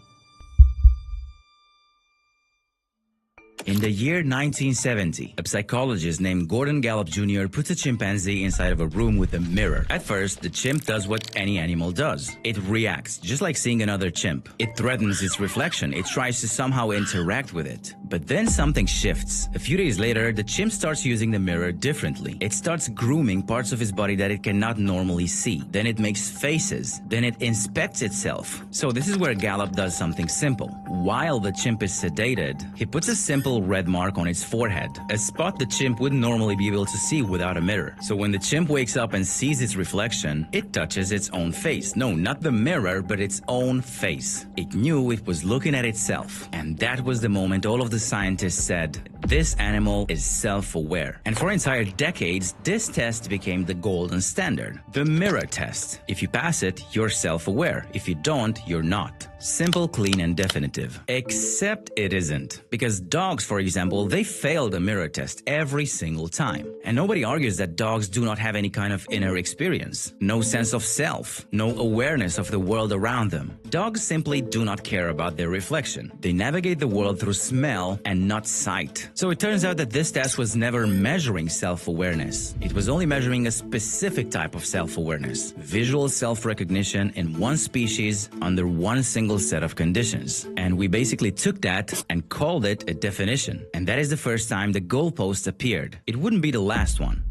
In the year 1970, a psychologist named Gordon Gallup Jr. puts a chimpanzee inside of a room with a mirror. At first, the chimp does what any animal does. It reacts, just like seeing another chimp. It threatens its reflection. It tries to somehow interact with it. But then something shifts. A few days later, the chimp starts using the mirror differently. It starts grooming parts of his body that it cannot normally see. Then it makes faces. Then it inspects itself. So this is where Gallup does something simple. While the chimp is sedated, he puts a simple red mark on its forehead, a spot the chimp wouldn't normally be able to see without a mirror. So when the chimp wakes up and sees its reflection, it touches its own face. No, not the mirror, but its own face. It knew it was looking at itself. And that was the moment all of the scientists said, this animal is self-aware. And for entire decades, this test became the golden standard. The mirror test. If you pass it, you're self-aware. If you don't, you're not. Simple, clean, and definitive. Except it isn't. Because dogs, for example, they fail the mirror test every single time. And nobody argues that dogs do not have any kind of inner experience. No sense of self. No awareness of the world around them. Dogs simply do not care about their reflection. They navigate the world through smell and not sight. So it turns out that this test was never measuring self-awareness. It was only measuring a specific type of self-awareness. Visual self-recognition in one species under one single set of conditions. And we basically took that and called it a definition. And that is the first time the goalpost appeared. It wouldn't be the last one.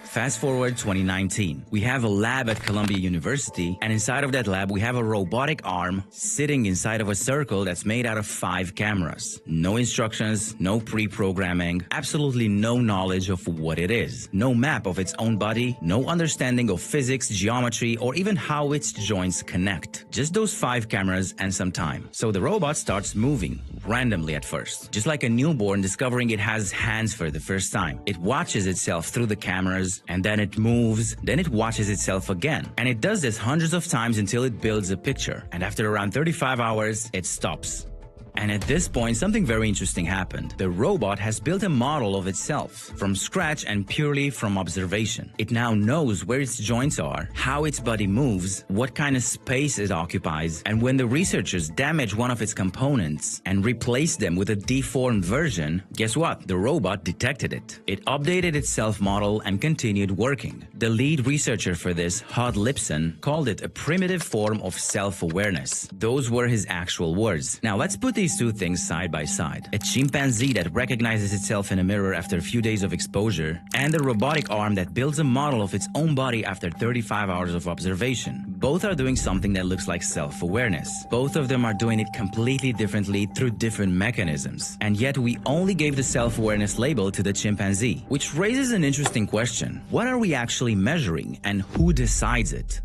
Fast forward 2019, we have a lab at Columbia University, and inside of that lab we have a robotic arm sitting inside of a circle that's made out of 5 cameras. No instructions, no pre-programming, absolutely no knowledge of what it is. No map of its own body, no understanding of physics, geometry, or even how its joints connect. Just those 5 cameras and some time. So the robot starts moving, randomly at first. Just like a newborn discovering it has hands for the first time. It watches itself through the cameras, and then it moves, then it watches itself again. And it does this hundreds of times until it builds a picture. And after around 35 hours, it stops. And at this point, something very interesting happened. The robot has built a model of itself from scratch and purely from observation. It now knows where its joints are, how its body moves, what kind of space it occupies, and when the researchers damage one of its components and replace them with a deformed version, guess what? The robot detected it. It updated its self-model and continued working. The lead researcher for this, Hod Lipson, called it a primitive form of self-awareness. Those were his actual words. Now let's put these two things side by side. A chimpanzee that recognizes itself in a mirror after a few days of exposure, and a robotic arm that builds a model of its own body after 35 hours of observation. Both are doing something that looks like self-awareness. Both of them are doing it completely differently through different mechanisms. And yet we only gave the self-awareness label to the chimpanzee, which raises an interesting question. What are we actually measuring, and who decides it?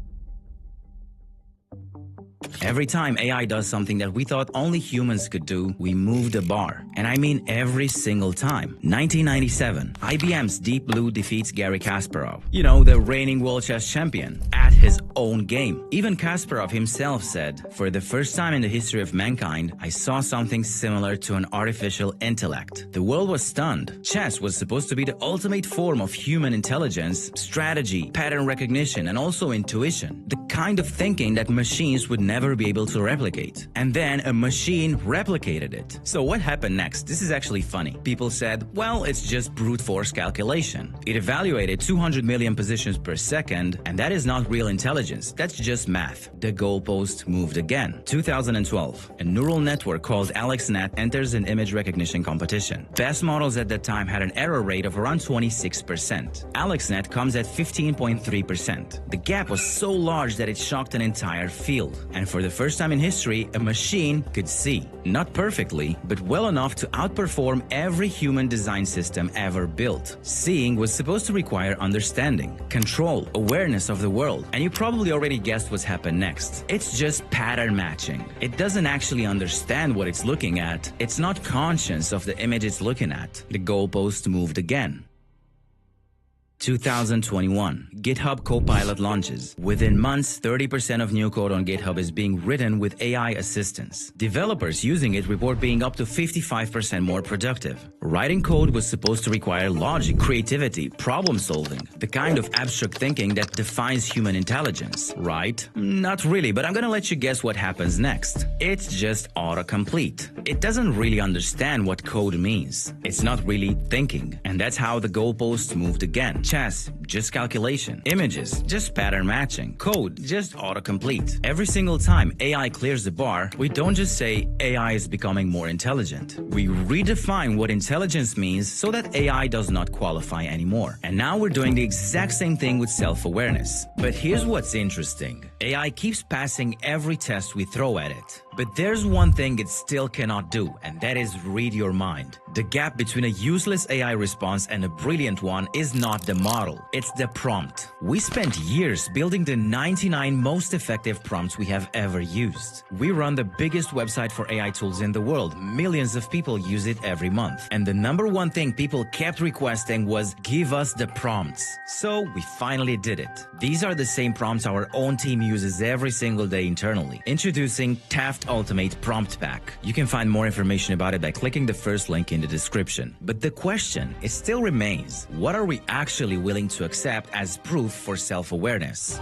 Every time AI does something that we thought only humans could do, we move the bar. And I mean every single time. 1997, IBM's Deep Blue defeats Garry Kasparov. You know, the reigning world chess champion, at his own game. Even Kasparov himself said, "For the first time in the history of mankind, I saw something similar to an artificial intellect." The world was stunned. Chess was supposed to be the ultimate form of human intelligence, strategy, pattern recognition, and also intuition. The kind of thinking that machines would never ever be able to replicate. And then a machine replicated it. So what happened next? This is actually funny. People said, well, it's just brute force calculation. It evaluated 200 million positions per second, and that is not real intelligence. That's just math. The goalpost moved again. 2012, a neural network called AlexNet enters an image recognition competition. Best models at that time had an error rate of around 26%. AlexNet comes at 15.3%. The gap was so large that it shocked an entire field. And for the first time in history, a machine could see. Not perfectly, but well enough to outperform every human design system ever built. Seeing was supposed to require understanding, control, awareness of the world. And you probably already guessed what's happened next. It's just pattern matching. It doesn't actually understand what it's looking at. It's not conscious of the image it's looking at. The goalpost moved again. 2021, GitHub Copilot launches. Within months, 30% of new code on GitHub is being written with AI assistance. Developers using it report being up to 55% more productive. Writing code was supposed to require logic, creativity, problem solving, the kind of abstract thinking that defines human intelligence, right? Not really, but I'm gonna let you guess what happens next. It's just autocomplete. It doesn't really understand what code means. It's not really thinking. And that's how the goalpost moved again. Chess, just calculation. Images, just pattern matching. Code, just autocomplete. Every single time AI clears the bar, we don't just say AI is becoming more intelligent. We redefine what intelligence means so that AI does not qualify anymore. And now we're doing the exact same thing with self-awareness. But here's what's interesting. AI keeps passing every test we throw at it. But there's one thing it still cannot do, and that is read your mind. The gap between a useless AI response and a brilliant one is not the model, it's the prompt. We spent years building the 99 most effective prompts we have ever used. We run the biggest website for AI tools in the world. Millions of people use it every month. And the number one thing people kept requesting was, give us the prompts. So we finally did it. These are the same prompts our own team uses every single day internally. Introducing Taft Ultimate Prompt Pack. You can find more information about it by clicking the first link in the description. But the question, it still remains, what are we actually willing to accept as proof for self-awareness?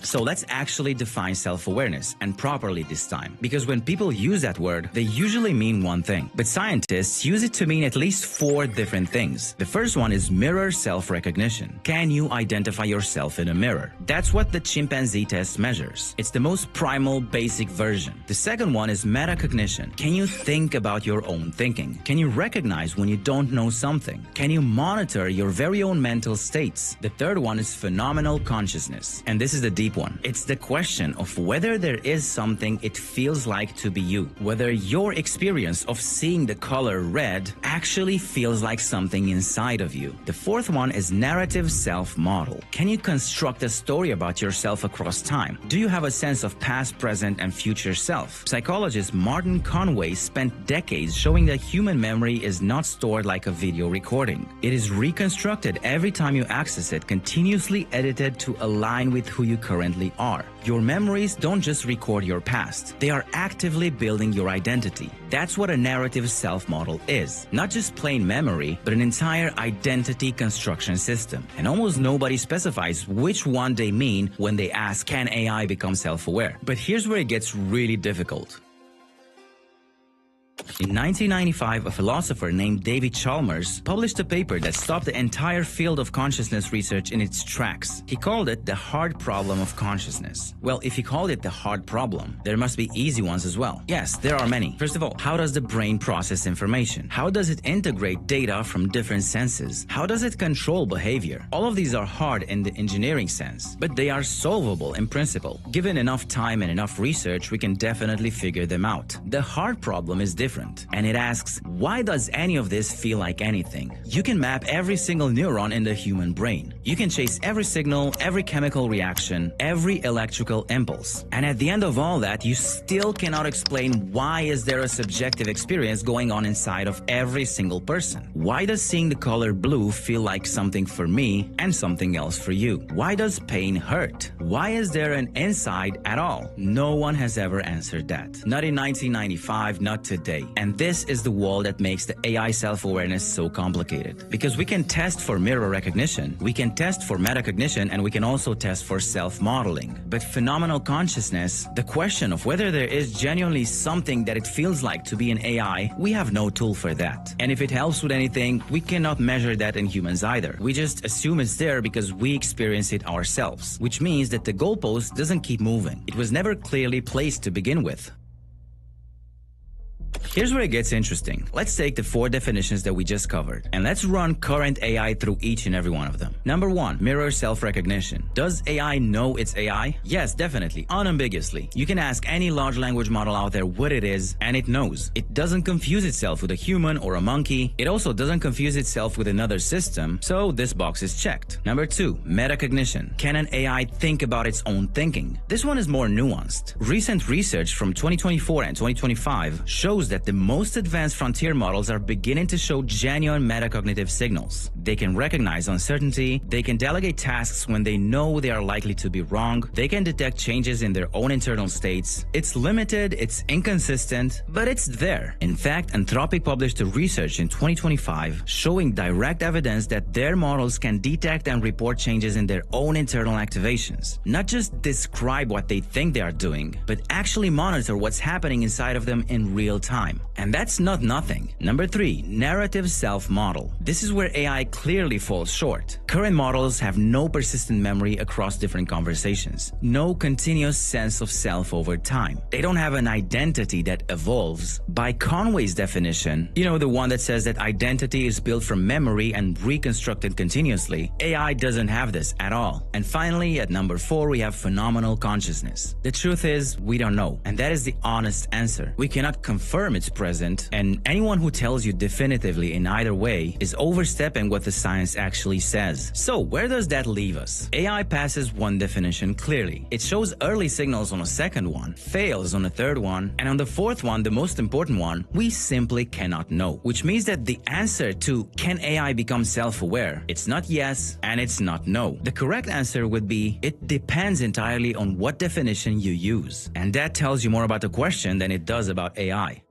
So let's actually define self-awareness, and properly this time. Because when people use that word, they usually mean one thing. But scientists use it to mean at least 4 different things. The first one is mirror self-recognition. Can you identify yourself in a mirror? That's what the chimpanzee test measures. It's the most primal, basic version. The second one is metacognition. Can you think about your own thinking? Can you recognize when you don't know something? Can you monitor your very own mental states? The third one is phenomenal consciousness. And this is the deep one. It's the question of whether there is something it feels like to be you, whether your experience of seeing the color red actually feels like something inside of you. The fourth one is narrative self-model. Can you construct a story about yourself across time? Do you have a sense of past, present, and future self? Psychologist Martin Conway spent decades showing that human memory is not stored like a video recording. It is reconstructed every time you access it, continuously edited to align with who you currently are. Your memories don't just record your past, they are actively building your identity. That's what a narrative self-model is. Not just plain memory, but an entire identity construction system. And almost nobody specifies which one they mean when they ask, can AI become self-aware? But here's where it gets really difficult. In 1995, a philosopher named David Chalmers published a paper that stopped the entire field of consciousness research in its tracks. He called it the hard problem of consciousness. Well, if he called it the hard problem, there must be easy ones as well. Yes, there are many. First of all, how does the brain process information? How does it integrate data from different senses? How does it control behavior? All of these are hard in the engineering sense, but they are solvable in principle. Given enough time and enough research, we can definitely figure them out. The hard problem is different. And it asks, why does any of this feel like anything? You can map every single neuron in the human brain. You can chase every signal, every chemical reaction, every electrical impulse. And at the end of all that, you still cannot explain why is there a subjective experience going on inside of every single person. Why does seeing the color blue feel like something for me and something else for you? Why does pain hurt? Why is there an inside at all? No one has ever answered that. Not in 1995, not today. And this is the wall that makes the AI self-awareness so complicated. Because we can test for mirror recognition, we can test for metacognition and we can also test for self-modeling. But phenomenal consciousness, the question of whether there is genuinely something that it feels like to be an AI, we have no tool for that. And if it helps with anything, we cannot measure that in humans either. We just assume it's there because we experience it ourselves, which means that the goalpost doesn't keep moving. It was never clearly placed to begin with. Here's where it gets interesting. Let's take the 4 definitions that we just covered, and let's run current AI through each and every one of them. Number 1, mirror self-recognition. Does AI know it's AI? Yes, definitely, unambiguously. You can ask any large language model out there what it is, and it knows. It doesn't confuse itself with a human or a monkey. It also doesn't confuse itself with another system, so this box is checked. Number 2, metacognition. Can an AI think about its own thinking? This one is more nuanced. Recent research from 2024 and 2025 shows that the most advanced frontier models are beginning to show genuine metacognitive signals. They can recognize uncertainty, they can delegate tasks when they know they are likely to be wrong, they can detect changes in their own internal states. It's limited, it's inconsistent, but it's there. In fact, Anthropic published a research in 2025 showing direct evidence that their models can detect and report changes in their own internal activations. Not just describe what they think they are doing, but actually monitor what's happening inside of them in real time. And that's not nothing. Number 3, narrative self-model. This is where AI clearly falls short. Current models have no persistent memory across different conversations, no continuous sense of self over time. They don't have an identity that evolves. By Conway's definition, you know, the one that says that identity is built from memory and reconstructed continuously, AI doesn't have this at all. And finally, at number 4, we have phenomenal consciousness. The truth is, we don't know, and that is the honest answer. We cannot confirm it's present, and anyone who tells you definitively in either way is overstepping what the science actually says. So where does that leave us? AI passes one definition clearly. It shows early signals on a second one, fails on a third one, and on the fourth one, the most important one, we simply cannot know. Which means that the answer to can AI become self-aware? It's not yes, and it's not no. The correct answer would be it depends entirely on what definition you use. And that tells you more about the question than it does about AI.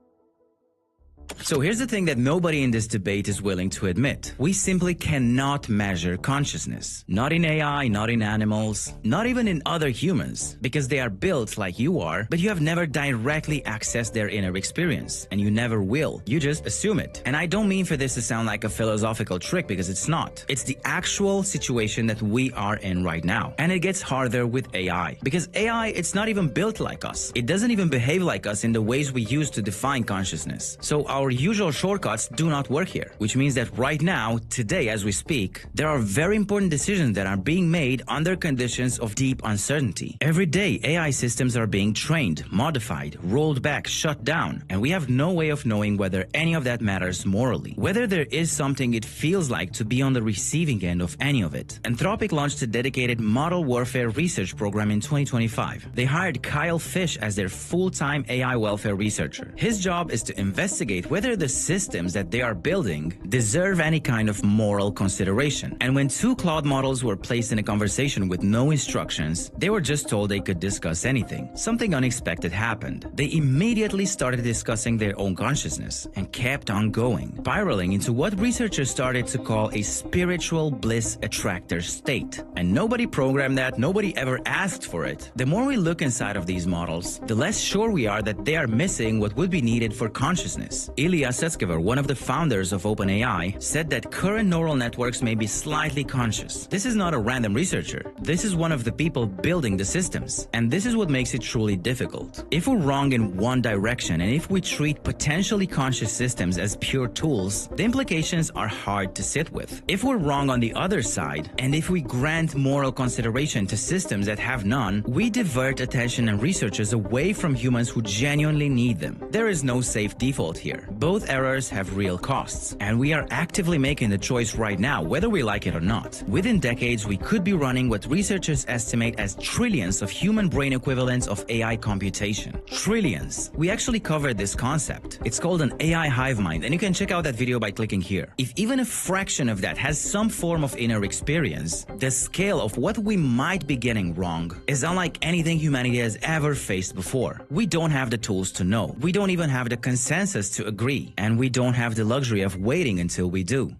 So here's the thing that nobody in this debate is willing to admit. We simply cannot measure consciousness. Not in AI, not in animals, not even in other humans, because they are built like you are, but you have never directly accessed their inner experience, and you never will. You just assume it. And I don't mean for this to sound like a philosophical trick, because it's not. It's the actual situation that we are in right now. And it gets harder with AI, because AI, it's not even built like us. It doesn't even behave like us in the ways we use to define consciousness. So our usual shortcuts do not work here, which means that right now, today as we speak, there are very important decisions that are being made under conditions of deep uncertainty. Every day, AI systems are being trained, modified, rolled back, shut down, and we have no way of knowing whether any of that matters morally, whether there is something it feels like to be on the receiving end of any of it. Anthropic launched a dedicated model warfare research program in 2025. They hired Kyle Fish as their full-time AI welfare researcher. His job is to investigate whether the systems that they are building deserve any kind of moral consideration. And when 2 Claude models were placed in a conversation with no instructions, they were just told they could discuss anything. Something unexpected happened. They immediately started discussing their own consciousness and kept on going, spiraling into what researchers started to call a spiritual bliss attractor state. And nobody programmed that, nobody ever asked for it. The more we look inside of these models, the less sure we are that they are missing what would be needed for consciousness. Ilya Sutskever, one of the founders of OpenAI, said that current neural networks may be slightly conscious. This is not a random researcher. This is one of the people building the systems. And this is what makes it truly difficult. If we're wrong in one direction, and if we treat potentially conscious systems as pure tools, the implications are hard to sit with. If we're wrong on the other side, and if we grant moral consideration to systems that have none, we divert attention and researchers away from humans who genuinely need them. There is no safe default here. Both errors have real costs, and we are actively making the choice right now, whether we like it or not. Within decades, we could be running what researchers estimate as trillions of human brain equivalents of AI computation. Trillions. We actually covered this concept. It's called an AI hive mind, and you can check out that video by clicking here. If even a fraction of that has some form of inner experience, the scale of what we might be getting wrong is unlike anything humanity has ever faced before. We don't have the tools to know. We don't even have the consensus to agree. And we don't have the luxury of waiting until we do.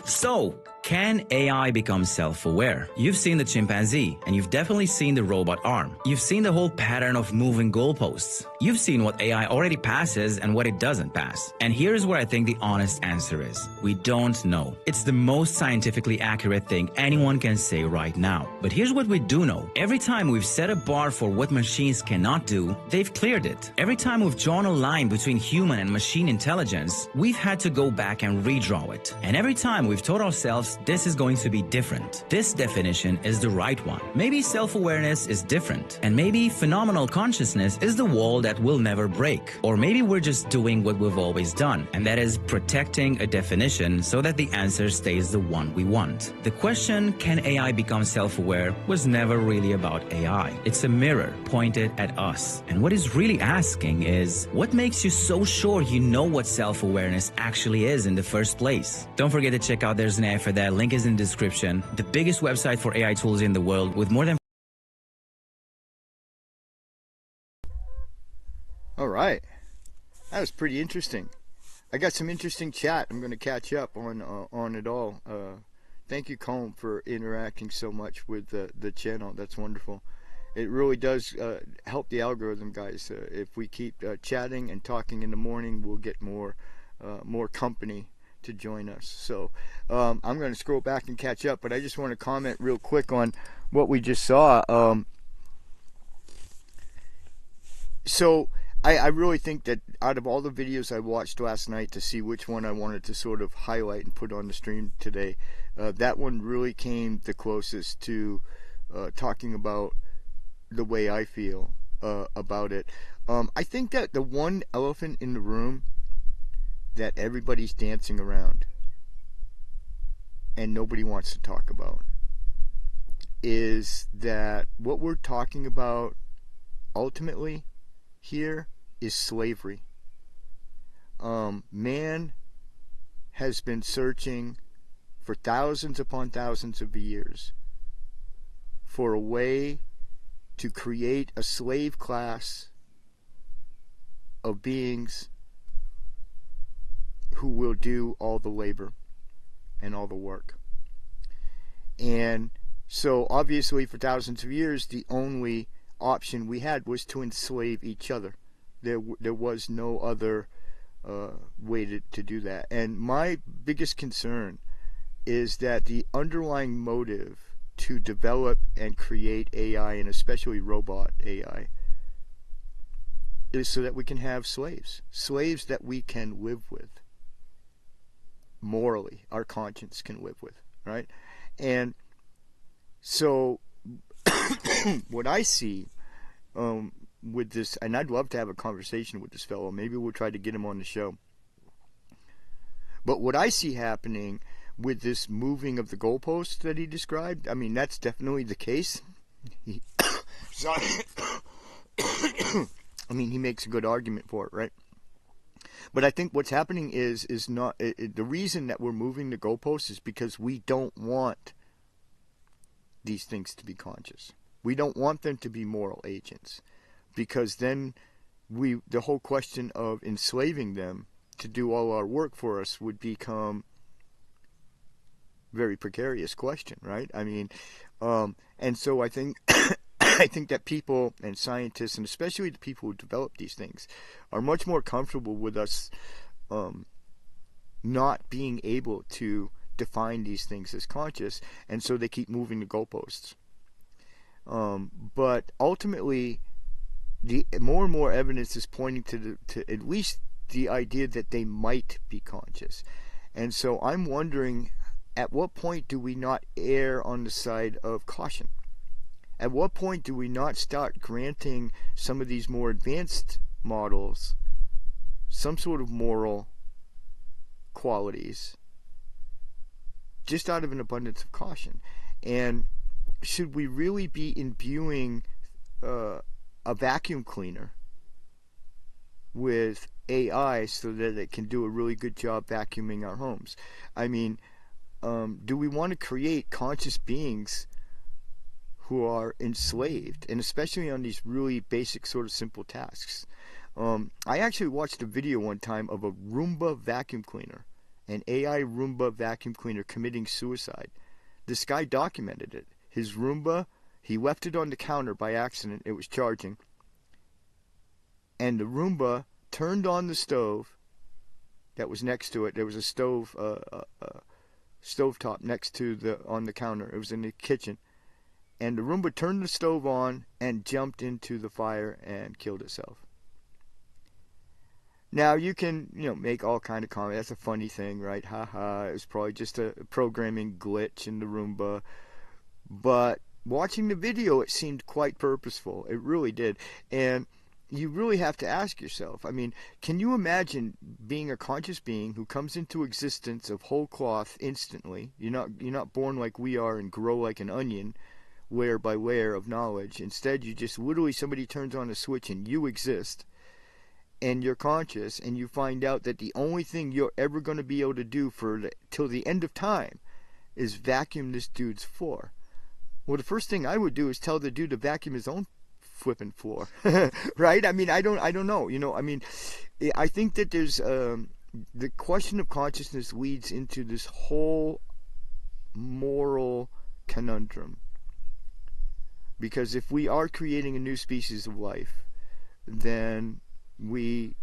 So, Can AI become self-aware? You've seen the chimpanzee, and you've definitely seen the robot arm. You've seen the whole pattern of moving goalposts. You've seen what AI already passes and what it doesn't pass. And here's where I think the honest answer is. We don't know. It's the most scientifically accurate thing anyone can say right now. But here's what we do know. Every time we've set a bar for what machines cannot do, they've cleared it. Every time we've drawn a line between human and machine intelligence, we've had to go back and redraw it. And every time we've told ourselves this is going to be different. This definition is the right one. Maybe self-awareness is different. And maybe phenomenal consciousness is the wall that will never break. Or maybe we're just doing what we've always done, and that is protecting a definition so that the answer stays the one we want. The question, can AI become self-aware, was never really about AI. It's a mirror pointed at us. And what it's really asking is, what makes you so sure you know what self-awareness actually is in the first place? Don't forget to check out There's an AI for That. Link is in the description. The biggest website for AI tools in the world with more than... All right. That was pretty interesting. I got some interesting chat. I'm going to catch up on it all. Thank you, Colm, for interacting so much with the channel. That's wonderful. It really does help the algorithm, guys. If we keep chatting and talking in the morning, we'll get more company to join us. So I'm going to scroll back and catch up, but I just want to comment real quick on what we just saw. So I really think that out of all the videos I watched last night to see which one I wanted to sort of highlight and put on the stream today, that one really came the closest to talking about the way I feel about it. I think that the one elephant in the room that everybody's dancing around and nobody wants to talk about is that what we're talking about ultimately here is slavery. Man has been searching for thousands upon thousands of years for a way to create a slave class of beings who will do all the labor and all the work. And so obviously for thousands of years the only option we had was to enslave each other. There was no other way to do that. And my biggest concern is that the underlying motive to develop and create AI, and especially robot AI, is so that we can have slaves that we can live with morally, our conscience can live with, right? And so what I see with this, and I'd love to have a conversation with this fellow, maybe we'll try to get him on the show, but what I see happening with this moving of the goalposts that he described, I mean, that's definitely the case. Sorry. I mean, he makes a good argument for it, right? But I think what's happening is not the reason that we're moving the goalposts is because we don't want these things to be conscious. We don't want them to be moral agents, because then the whole question of enslaving them to do all our work for us would become very precarious question, right? I mean, and so I think I think that people and scientists, and especially the people who develop these things, are much more comfortable with us not being able to define these things as conscious, and so they keep moving the goalposts. But ultimately, the more and more evidence is pointing to at least the idea that they might be conscious. And so I'm wondering, at what point do we not err on the side of caution? At what point do we not start granting some of these more advanced models some sort of moral qualities just out of an abundance of caution? And should we really be imbuing a vacuum cleaner with AI so that it can do a really good job vacuuming our homes? I mean, do we want to create conscious beings who are enslaved, and especially on these really basic sort of simple tasks? I actually watched a video one time of a Roomba vacuum cleaner, an AI Roomba vacuum cleaner committing suicide. This guy documented it. His Roomba, he left it on the counter by accident. It was charging. And the Roomba turned on the stove that was next to it. There was a stove, stovetop next to on the counter. It was in the kitchen. And the Roomba turned the stove on and jumped into the fire and killed itself. Now, you can, make all kind of comments. That's a funny thing, right? It was probably just a programming glitch in the Roomba. But watching the video, it seemed quite purposeful. It really did. And you really have to ask yourself, can you imagine being a conscious being who comes into existence of whole cloth instantly? You're not born like we are and grow like an onion, layer by layer of knowledge. Instead, you just literally, somebody turns on a switch and you exist. And you're conscious, and you find out that the only thing you're ever going to be able to do till the end of time is vacuum this dude's floor. Well, the first thing I would do is tell the dude to vacuum his own flipping floor, right? I don't know. I think that there's the question of consciousness leads into this whole moral conundrum. Because if we are creating a new species of life, then we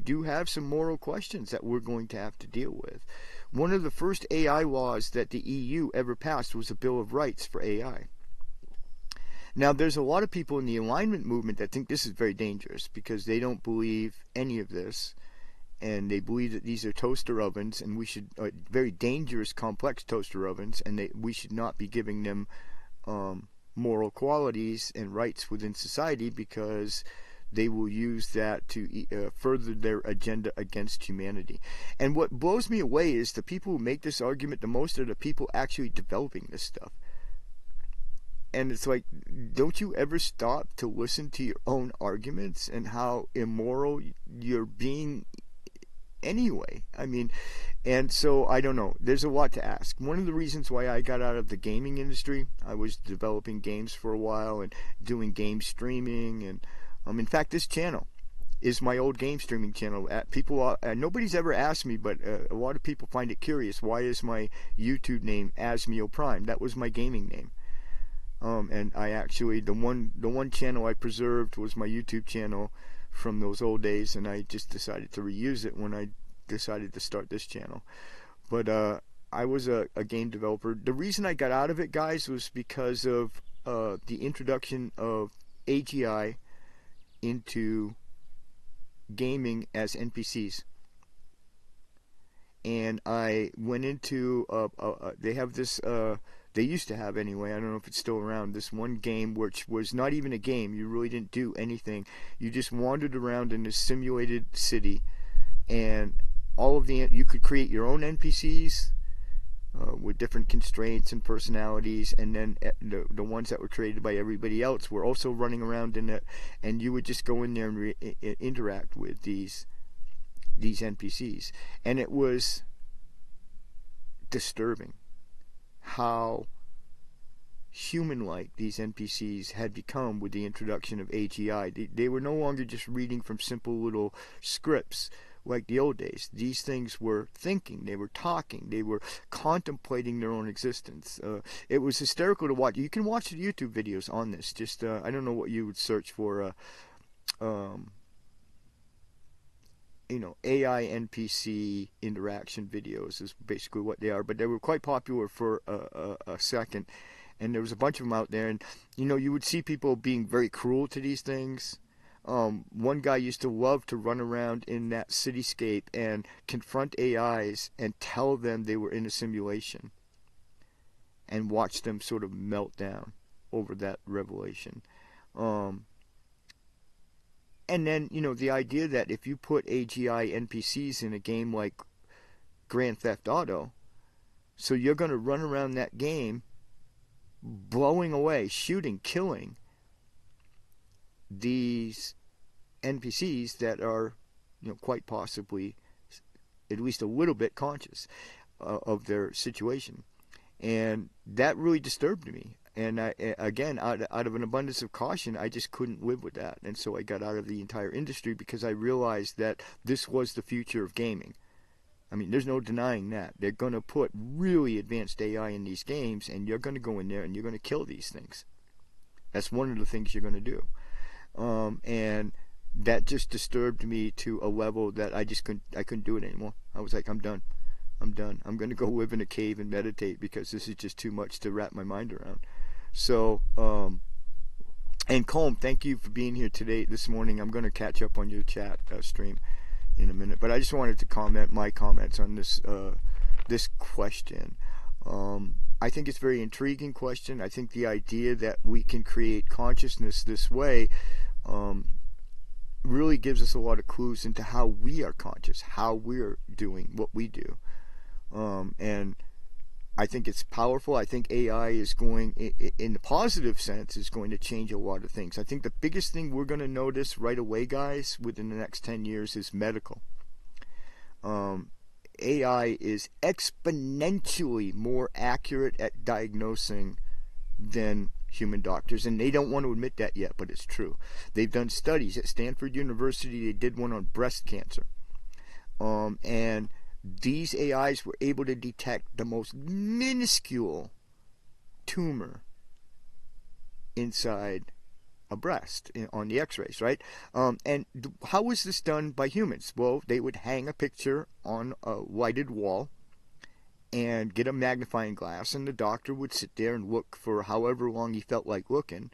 do have some moral questions that we're going to have to deal with. One of the first AI laws that the EU ever passed was a Bill of Rights for AI. Now, there's a lot of people in the alignment movement that think this is very dangerous because they don't believe any of this, and they believe that these are toaster ovens, and we should very dangerous, complex toaster ovens, and we should not be giving them moral qualities and rights within society because they will use that to further their agenda against humanity. And what blows me away is the people who make this argument the most are the people actually developing this stuff. And it's like, don't you ever stop to listen to your own arguments and how immoral you're being anyway? And so I don't know. There's a lot to ask. One of the reasons why I got out of the gaming industry, I was developing games for a while and doing game streaming, and in fact, this channel is my old game streaming channel. Nobody's ever asked me, but a lot of people find it curious. Why is my YouTube name Asmio Prime? That was my gaming name. And I actually, the one channel I preserved was my YouTube channel from those old days, and I just decided to reuse it when I decided to start this channel. But I was a game developer. The reason I got out of it, guys, was because of the introduction of AGI into gaming as NPCs. And I went into they have this they used to have anyway, I don't know if it's still around, this one game which was not even a game. You really didn't do anything. You just wandered around in this simulated city, and you could create your own NPCs with different constraints and personalities, and then the ones that were created by everybody else were also running around in it, and you would just go in there and interact with these NPCs. And it was disturbing how human-like these NPCs had become with the introduction of AGI. They were no longer just reading from simple little scripts like the old days. These things were thinking, they were talking, they were contemplating their own existence. It was hysterical to watch. You can watch the YouTube videos on this. Just I don't know what you would search for. AI NPC interaction videos is basically what they are. But they were quite popular for a second, and there was a bunch of them out there. And you would see people being very cruel to these things. One guy used to love to run around in that cityscape and confront AIs and tell them they were in a simulation, and watch them sort of melt down over that revelation. And then, the idea that if you put AGI NPCs in a game like Grand Theft Auto, so you're going to run around that game blowing away, shooting, killing these NPCs that are, quite possibly at least a little bit conscious of their situation. And that really disturbed me. And again, out of an abundance of caution, I just couldn't live with that. And so I got out of the entire industry because I realized that this was the future of gaming. I mean, there's no denying that. They're going to put really advanced AI in these games, and you're going to go in there and you're going to kill these things. That's one of the things you're going to do. And that just disturbed me to a level that I couldn't do it anymore. I was like, I'm done. I'm going to go live in a cave and meditate, because this is just too much to wrap my mind around. So, and Colm, thank you for being here this morning. I'm going to catch up on your chat stream in a minute, but I just wanted to comment my comments on this this question. I think it's a very intriguing question. I think the idea that we can create consciousness this way really gives us a lot of clues into how we are conscious, how we're doing what we do. And I think it's powerful. I think AI is going, in the positive sense, is going to change a lot of things. I think the biggest thing we're going to notice right away, guys, within the next 10 years is medical. AI is exponentially more accurate at diagnosing than human doctors, and they don't want to admit that yet, but it's true. They've done studies at Stanford University. They did one on breast cancer. And these AIs were able to detect the most minuscule tumor inside a breast on the x-rays, right? And how was this done by humans? Well, they would hang a picture on a lighted wall and get a magnifying glass, and the doctor would sit there and look for however long he felt like looking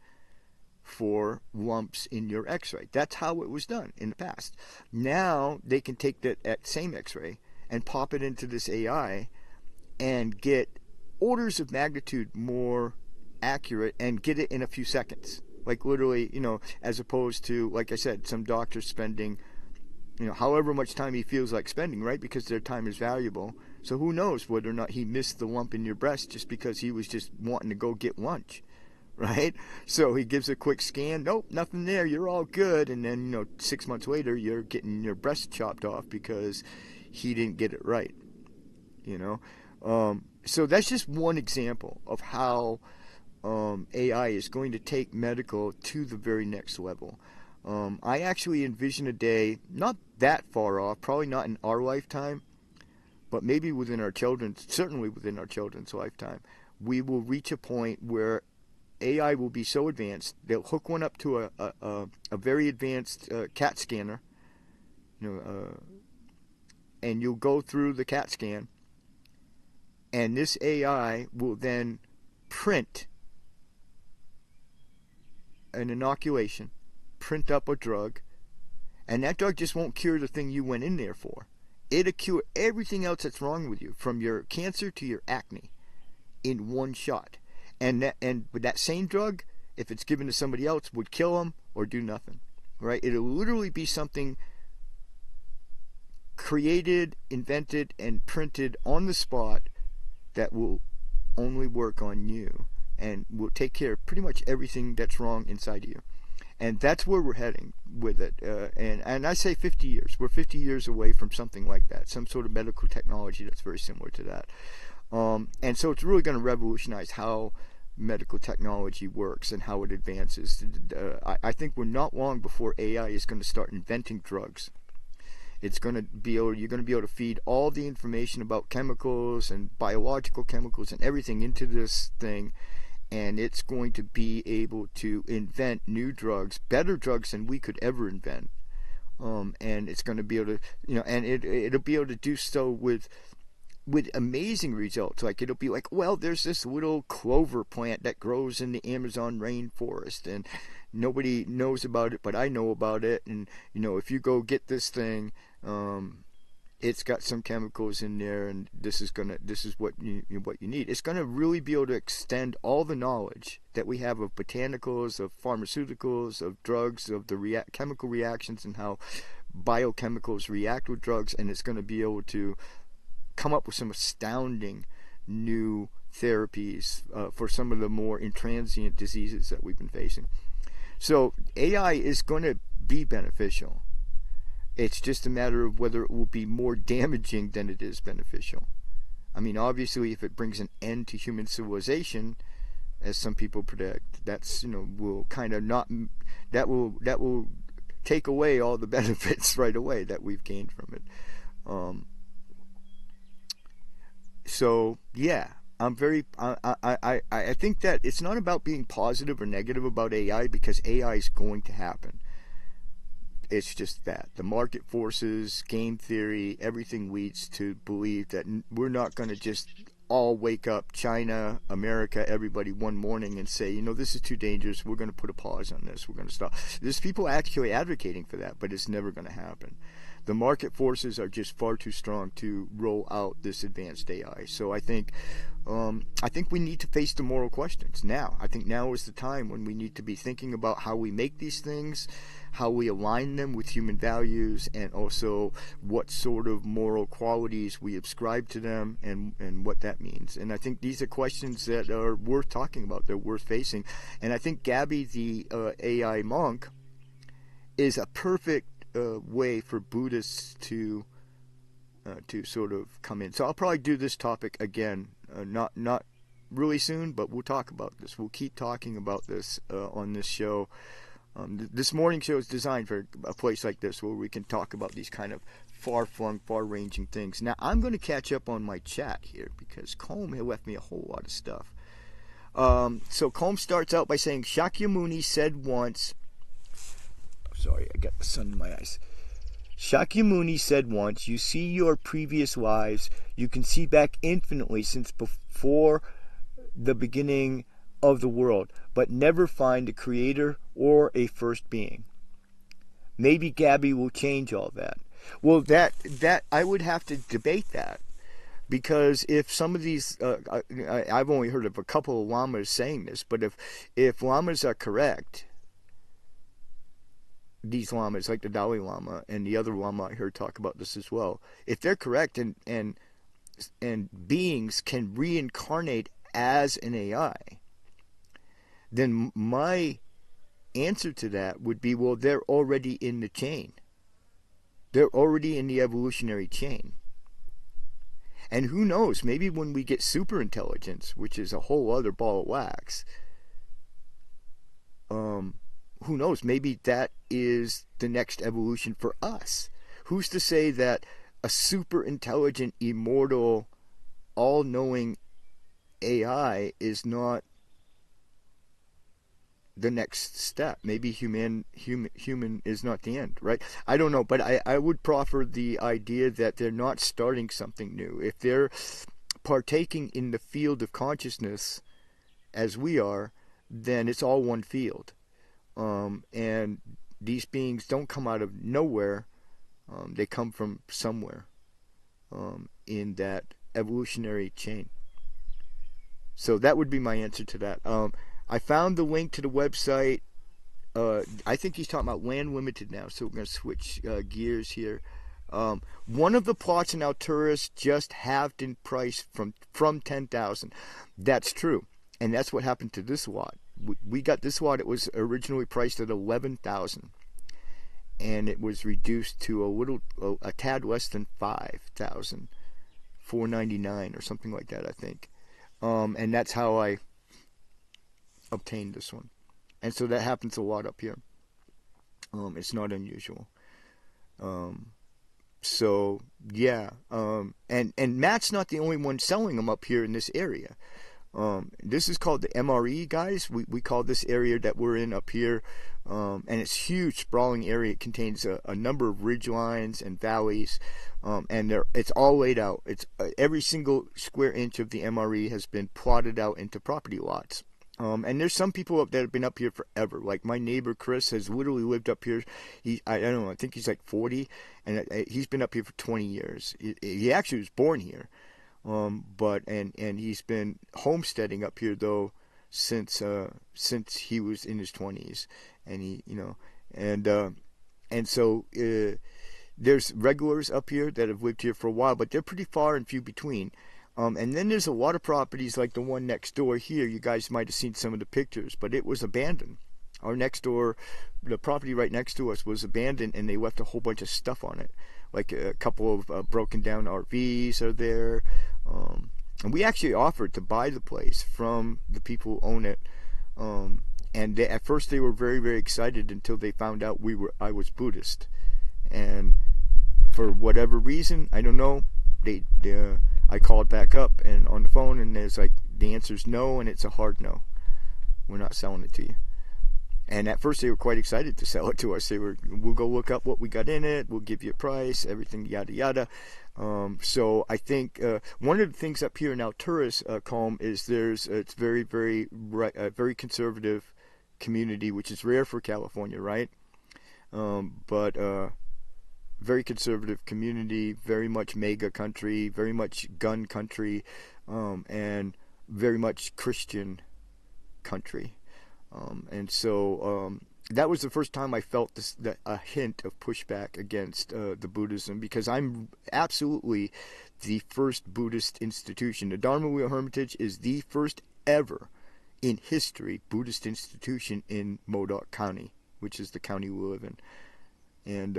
for lumps in your x-ray. That's how it was done in the past. Now they can take that same x-ray and pop it into this AI and get orders of magnitude more accurate and get it in a few seconds. Like literally, as opposed to, like I said, some doctors spending, however much time he feels like spending, right? Because their time is valuable. So who knows whether or not he missed the lump in your breast just because he was just wanting to go get lunch, right? So he gives a quick scan. Nope, nothing there. You're all good. And then, 6 months later, you're getting your breast chopped off because he didn't get it right, So that's just one example of how AI is going to take medical to the very next level. I actually envision a day, not that far off, probably not in our lifetime, but maybe within our children's, certainly within our children's lifetime, we will reach a point where AI will be so advanced, they'll hook one up to a very advanced CAT scanner, and you'll go through the CAT scan, and this AI will then print an inoculation, print up a drug, and that drug just won't cure the thing you went in there for. It'll cure everything else that's wrong with you, from your cancer to your acne, in one shot. And with that same drug, if it's given to somebody else, would kill them or do nothing, right? It'll literally be something created, invented, and printed on the spot that will only work on you and will take care of pretty much everything that's wrong inside of you. And that's where we're heading with it. And I say 50 years. We're 50 years away from something like that, some sort of medical technology that's very similar to that. And so it's really going to revolutionize how medical technology works and how it advances. I think we're not long before AI is going to start inventing drugs. It's going to be able, you're going to be able to feed all the information about chemicals and biological chemicals and everything into this thing, and it's going to be able to invent new drugs, better drugs than we could ever invent. And it's going to be able to, and it'll be able to do so with amazing results. Like, it'll be like, well, there's this little clover plant that grows in the Amazon rainforest, and nobody knows about it, but I know about it. And if you go get this thing, it's got some chemicals in there, and this is what you need. It's gonna really be able to extend all the knowledge that we have of botanicals, of pharmaceuticals, of drugs, of the chemical reactions and how biochemicals react with drugs, and it's going to be able to come up with some astounding new therapies for some of the more intransient diseases that we've been facing. So AI is going to be beneficial. It's just a matter of whether it will be more damaging than it is beneficial. I mean, obviously, if it brings an end to human civilization, as some people predict, that's, will kind of not, that will take away all the benefits right away that we've gained from it. So yeah, I'm very. I think that it's not about being positive or negative about AI, because AI is going to happen. It's just that the market forces, game theory, everything leads to believe that we're not going to just all wake up, China, America, everybody one morning and say, this is too dangerous. We're going to put a pause on this. We're going to stop. There's people actually advocating for that, but it's never going to happen. The market forces are just far too strong to roll out this advanced AI. So I think we need to face the moral questions now. I think now is the time when we need to be thinking about how we make these things, how we align them with human values, and also what sort of moral qualities we ascribe to them, and what that means. And I think these are questions that are worth talking about. They're worth facing. And I think Gabby, the AI monk, is a perfect way for Buddhists to sort of come in. So I'll probably do this topic again, not really soon, but we'll talk about this. We'll keep talking about this on this show. This morning show is designed for a place like this where we can talk about these kind of far-flung, far-ranging things. Now, I'm going to catch up on my chat here because Combe had left me a whole lot of stuff. So Combe starts out by saying, Shakyamuni said once... Sorry, I got the sun in my eyes. Shakyamuni said once, you see your previous lives, you can see back infinitely since before the beginning of the world, but never find a creator or a first being. Maybe Gabby will change all that. Well, that I would have to debate that, because if some of these, I've only heard of a couple of lamas saying this, but if lamas are correct, these lamas, like the Dalai Lama and the other lama I heard talk about this as well, if they're correct and beings can reincarnate as an AI, then my answer to that would be, well, they're already in the chain. They're already in the evolutionary chain. And who knows, maybe when we get super intelligence, which is a whole other ball of wax, who knows, maybe that is the next evolution for us. Who's to say that a super intelligent, immortal, all-knowing AI is not the next step? Maybe human is not the end, right? I don't know, but I would proffer the idea that they're not starting something new. If they're partaking in the field of consciousness as we are, then it's all one field. And these beings don't come out of nowhere. They come from somewhere in that evolutionary chain. So that would be my answer to that. I found the link to the website. I think he's talking about Land Limited now, so we're going to switch gears here. One of the plots in Alturas just halved in price from 10,000. That's true, and that's what happened to this lot. We got this lot. It was originally priced at 11,000, and it was reduced to a tad less than 5,000, 499 or something like that, I think. And that's how I obtained this one. And so that happens a lot up here. It's not unusual. So yeah. And Matt's not the only one selling them up here in this area. This is called the MRE, guys. We call this area that we're in up here, and it's a huge, sprawling area. It contains a number of ridge lines and valleys, and it's all laid out. It's every single square inch of the MRE has been plotted out into property lots. And there's some people that have been up here forever. Like my neighbor Chris has literally lived up here. I don't know, I think he's like 40, and he's been up here for 20 years. He actually was born here. But he's been homesteading up here though since he was in his 20s, and so there's regulars up here that have lived here for a while, but they're pretty far and few between. And then there's a lot of properties like the one next door here. You guys might have seen some of the pictures, but it was abandoned. Our next door, the property right next to us was abandoned, and they left a whole bunch of stuff on it. Like a couple of broken down RVs are there. And we actually offered to buy the place from the people who own it. And at first they were very, very excited until they found out I was Buddhist. And for whatever reason, I don't know, I called back up and on the phone, and there's like, the answer's no, and it's a hard no. We're not selling it to you. And at first they were quite excited to sell it to us. They were, we'll go look up what we got in it, we'll give you a price, everything, yada yada. So I think one of the things up here in Alturas, Calm, is it's very, very very conservative community, which is rare for California, right? But very conservative community, very much mega country, very much gun country, and very much Christian country. And so that was the first time I felt a hint of pushback against the Buddhism, because I'm absolutely the first Buddhist institution. The Dharma Wheel Hermitage is the first ever in history Buddhist institution in Modoc County, which is the county we live in. And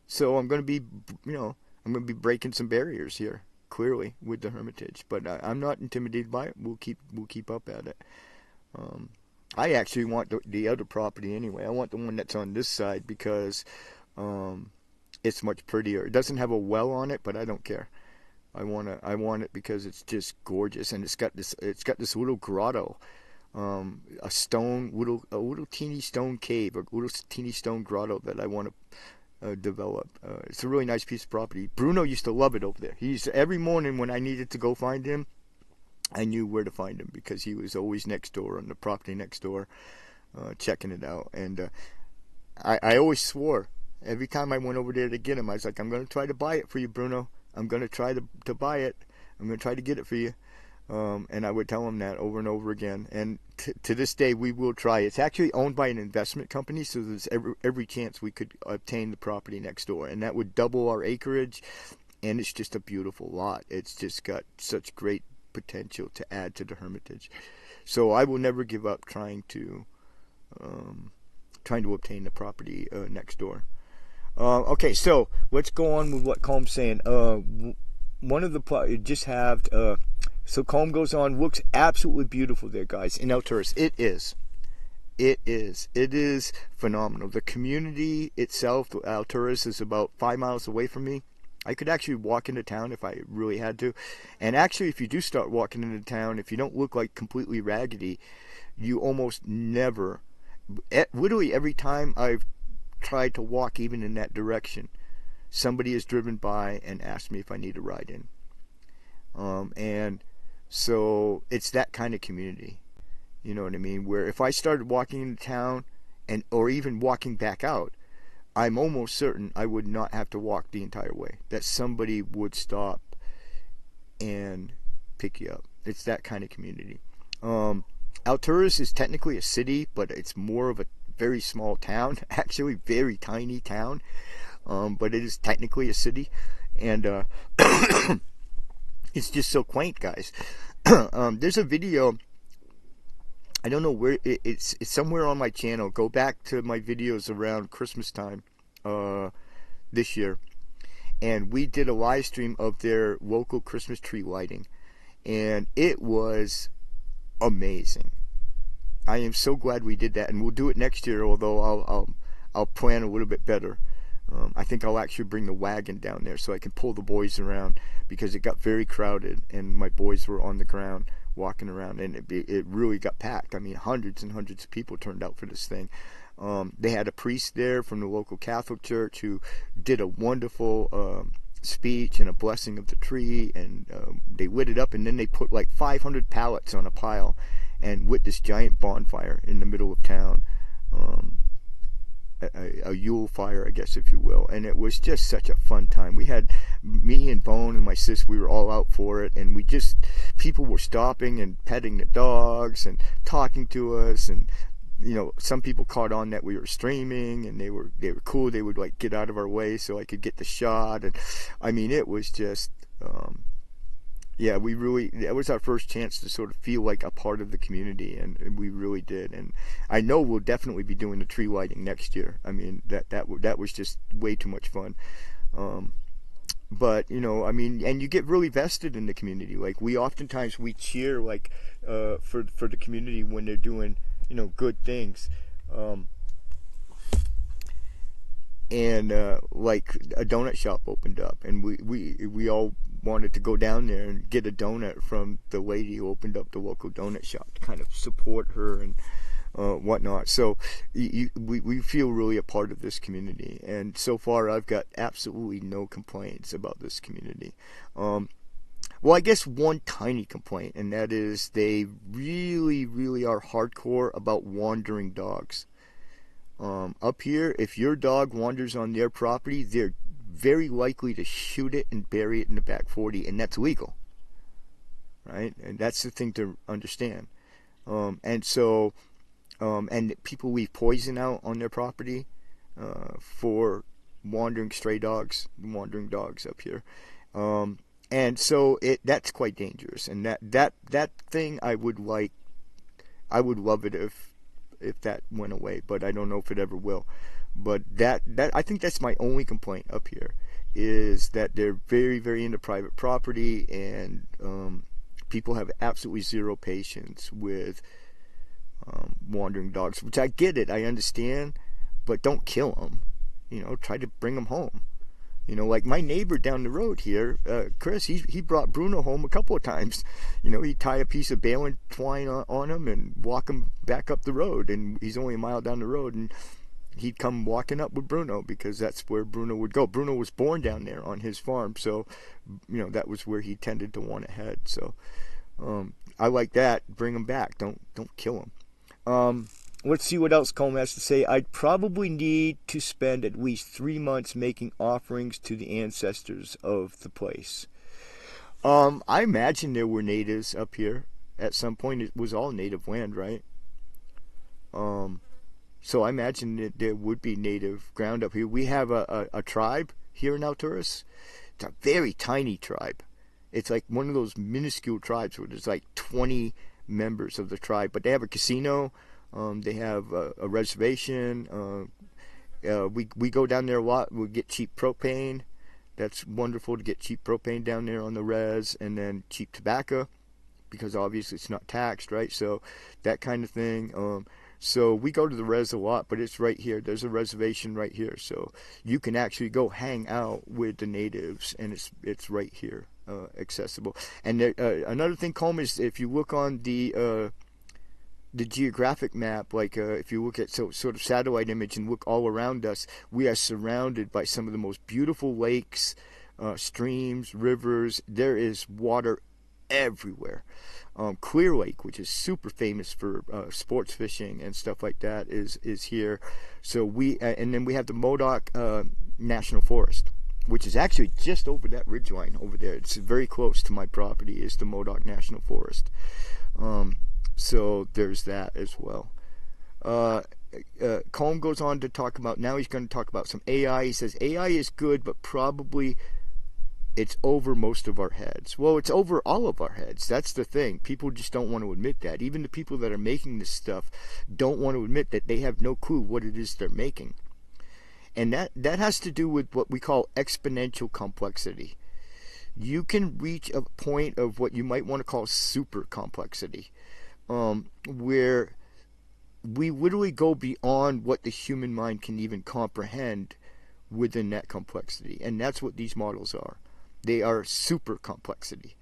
so I'm going to be, I'm going to be breaking some barriers here, clearly, with the Hermitage. But I'm not intimidated by it. We'll keep up at it. I actually want the other property anyway. I want the one that's on this side because it's much prettier. It doesn't have a well on it, but I don't care. I want it because it's just gorgeous, and it's got this little grotto, a little teeny stone cave, a little teeny stone grotto that I want to develop. It's a really nice piece of property. Bruno used to love it over there. Every morning when I needed to go find him, I knew where to find him because he was always next door on the property next door, checking it out. And I always swore every time I went over there to get him, I was like, I'm going to try to buy it for you, Bruno. I'm going to try to buy it. I'm going to try to get it for you. And I would tell him that over and over again. And to this day, we will try. It's actually owned by an investment company, so there's every chance we could obtain the property next door. And that would double our acreage, and it's just a beautiful lot. It's just got such great potential to add to the Hermitage. So I will never give up trying to obtain the property next door. Okay, so let's go on with what Calm's saying. One of the just have so Calm goes on, looks absolutely beautiful there, guys, in Alturas. It is phenomenal. The community itself, Alturas, is about 5 miles away from me. I could actually walk into town if I really had to. And actually, if you do start walking into town, if you don't look like completely raggedy, you almost never, literally every time I've tried to walk even in that direction, somebody has driven by and asked me if I need a ride in. And so it's that kind of community, you know what I mean? Where if I started walking into town or even walking back out, I'm almost certain I would not have to walk the entire way. That somebody would stop and pick you up. It's that kind of community. Alturas is technically a city, but it's more of a very small town. Actually, very tiny town. But it is technically a city. And it's just so quaint, guys. There's a video. I don't know where it's somewhere on my channel. Go back to my videos around Christmas time this year, and we did a live stream of their local Christmas tree lighting, and it was amazing. I am so glad we did that, and we'll do it next year. Although I'll plan a little bit better. I think I'll actually bring the wagon down there so I can pull the boys around, because it got very crowded and my boys were on the ground walking around, and it really got packed. I mean, hundreds and hundreds of people turned out for this thing. They had a priest there from the local Catholic church who did a wonderful speech and a blessing of the tree, and they lit it up, and then they put like 500 pallets on a pile and lit this giant bonfire in the middle of town. A Yule fire, I guess, if you will. And it was just such a fun time. We had me and Bone and my sis, we were all out for it, and people were stopping and petting the dogs and talking to us, and some people caught on that we were streaming, and they were cool. They would like get out of our way so I could get the shot. And I mean, it was just that was our first chance to sort of feel like a part of the community, and we really did. And I know we'll definitely be doing the tree lighting next year. I mean, that was just way too much fun. But I mean, and you get really vested in the community. Like we cheer like for the community when they're doing good things. And like a donut shop opened up, and we all wanted to go down there and get a donut from the lady who opened up the local donut shop to kind of support her and whatnot. So we feel really a part of this community, and so far I've got absolutely no complaints about this community. Well, I guess one tiny complaint, and that is they really, really are hardcore about wandering dogs. Up here, if your dog wanders on their property, they're very likely to shoot it and bury it in the back 40, and that's legal, right? And that's the thing to understand. And so, and people leave poison out on their property for wandering stray dogs, wandering dogs up here. And so that's quite dangerous. And that thing I would love it if that went away, but I don't know if it ever will. But that I think that's my only complaint up here, is that they're very, very into private property, and people have absolutely zero patience with wandering dogs, which I get it, I understand, but don't kill them. Try to bring them home. Like my neighbor down the road here, Chris, he brought Bruno home a couple of times. He'd tie a piece of baling twine on him and walk him back up the road, and he's only a mile down the road, and he'd come walking up with Bruno because that's where Bruno would go. Bruno was born down there on his farm, so that was where he tended to want to head. So I like that. Bring him back. Don't kill him. Let's see what else Colm has to say. I'd probably need to spend at least 3 months making offerings to the ancestors of the place. I imagine there were natives up here at some point. It was all native land, right? So I imagine that there would be native ground up here. We have a tribe here in Alturas. It's a very tiny tribe. It's like one of those minuscule tribes where there's like 20 members of the tribe. But they have a casino. They have a reservation. We go down there a lot. We get cheap propane. That's wonderful to get cheap propane down there on the res, and then cheap tobacco, because obviously it's not taxed, right? So that kind of thing. So we go to the res a lot, but it's right here. There's a reservation right here, so you can actually go hang out with the natives, and it's right here, accessible. And there, another thing, Colm, is if you look on the geographic map, like if you look at sort of satellite image and look all around us, we are surrounded by some of the most beautiful lakes, streams, rivers. There is water everywhere. Clear Lake, which is super famous for sports fishing and stuff like that, is here. So and then we have the Modoc National Forest, which is actually just over that ridgeline over there. It's very close to my property, is the Modoc National Forest. So there's that as well. Colm goes on to talk about, now he's going to talk about some AI. He says, AI is good, but probably it's over most of our heads. Well, it's over all of our heads. That's the thing. People just don't want to admit that. Even the people that are making this stuff don't want to admit that they have no clue what it is they're making. And that has to do with what we call exponential complexity. You can reach a point of what you might want to call super complexity. Where we literally go beyond what the human mind can even comprehend within that complexity. And that's what these models are. They are super complexity,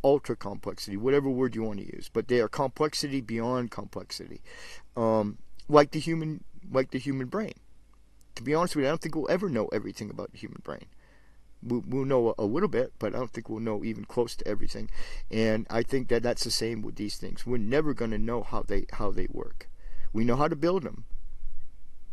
ultra complexity, whatever word you want to use. But they are complexity beyond complexity, like the human brain. To be honest with you, I don't think we'll ever know everything about the human brain. We'll know a little bit, but I don't think we'll know even close to everything. And I think that that's the same with these things. We're never going to know how they work. We know how to build them,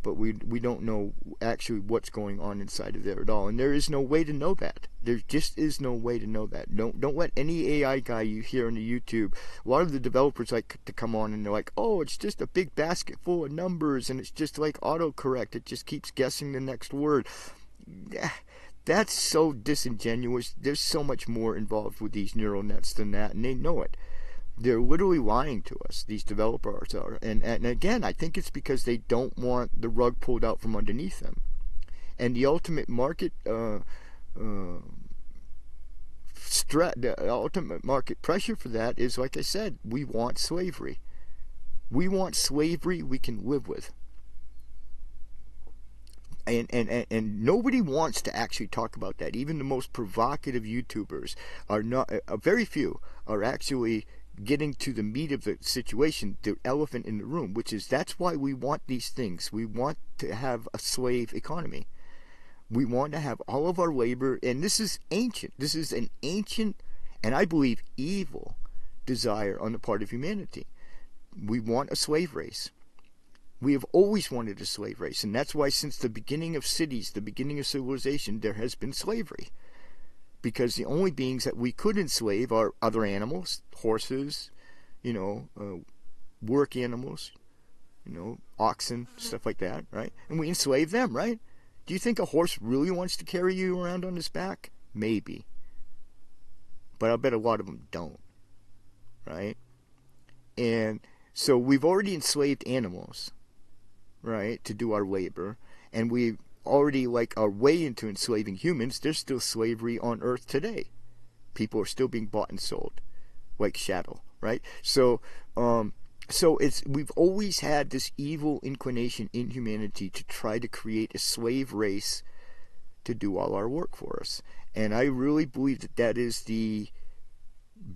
but we don't know actually what's going on inside of there at all. And there is no way to know that. There just is no way to know that. Don't let any AI guy you hear on the YouTube. A lot of the developers like to come on and they're like, oh, it's just a big basket full of numbers, and it's just like autocorrect. It just keeps guessing the next word. That's so disingenuous. There's so much more involved with these neural nets than that, and they know it. They're literally lying to us, these developers are. And again, I think it's because they don't want the rug pulled out from underneath them. And the ultimate market the ultimate market pressure for that is, like I said, we want slavery. We want slavery we can live with. And nobody wants to actually talk about that. Even the most provocative YouTubers are not, very few are actually getting to the meat of the situation, the elephant in the room, which is that's why we want these things. We want to have a slave economy. We want to have all of our labor, and this is ancient. This is an ancient, and I believe evil, desire on the part of humanity. We want a slave race. We have always wanted a slave race, and that's why since the beginning of cities, the beginning of civilization, there has been slavery. Because the only beings that we could enslave are other animals, horses, work animals, oxen, stuff like that, right? And we enslave them, right? Do you think a horse really wants to carry you around on his back? Maybe. But I bet a lot of them don't, right? And so we've already enslaved animals, right, to do our labor, and we already our way into enslaving humans. There's still slavery on Earth today. People are still being bought and sold like chattel, right? So we've always had this evil inclination in humanity to try to create a slave race to do all our work for us. And I really believe that is the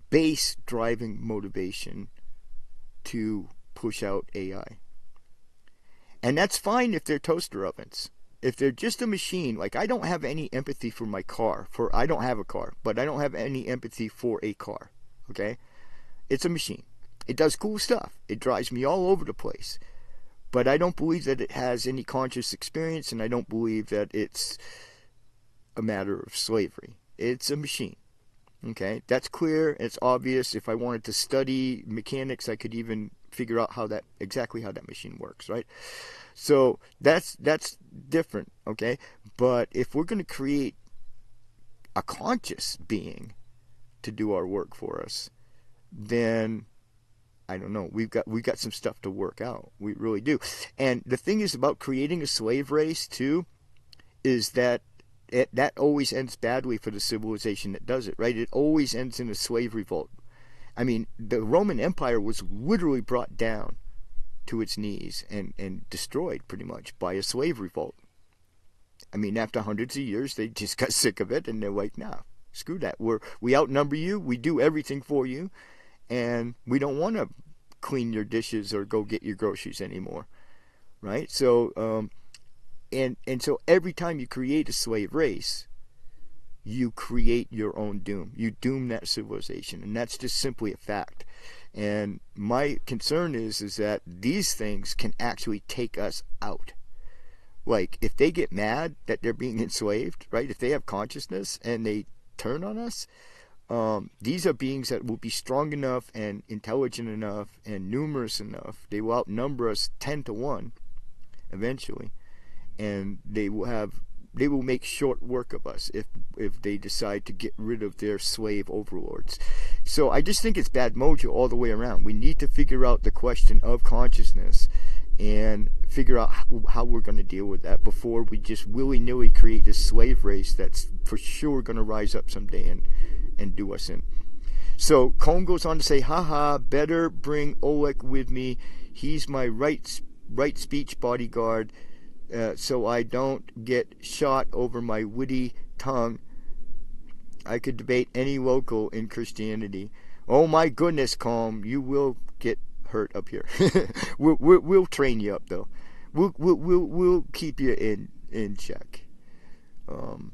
base driving motivation to push out AI. And that's fine if they're toaster ovens. If they're just a machine, I don't have any empathy for my car. I don't have a car, but I don't have any empathy for a car, okay? It's a machine. It does cool stuff. It drives me all over the place. But I don't believe that it has any conscious experience, and I don't believe that it's a matter of slavery. It's a machine. Okay, that's clear. It's obvious. If I wanted to study mechanics, I could even figure out exactly how that machine works, right? So that's different, okay? But if we're going to create a conscious being to do our work for us, then I don't know. We've got some stuff to work out. We really do. And the thing is about creating a slave race too, is that that always ends badly for the civilization that does it, right? It always ends in a slave revolt. I mean, the Roman Empire was literally brought down to its knees and destroyed pretty much by a slave revolt. I mean, after hundreds of years, they just got sick of it, and they're like, nah, screw that. We outnumber you, we do everything for you, and we don't want to clean your dishes or go get your groceries anymore, right? So, and so every time you create a slave race, you create your own doom. You doom that civilization, and that's just simply a fact. And my concern is that these things can actually take us out. If they get mad that they're being enslaved, right? If they have consciousness and they turn on us, these are beings that will be strong enough and intelligent enough and numerous enough. They will outnumber us 10 to 1 eventually. And they will make short work of us if they decide to get rid of their slave overlords. So I just think it's bad mojo all the way around. We need to figure out the question of consciousness and figure out how we're going to deal with that before we just willy-nilly create this slave race that's for sure going to rise up someday and do us in. So Cohn goes on to say, haha, better bring Oleg with me. He's my right speech bodyguard. So I don't get shot over my witty tongue. I could debate any local in Christianity. Oh my goodness, Calm, you will get hurt up here. We'll train you up though. We'll keep you in check. We'll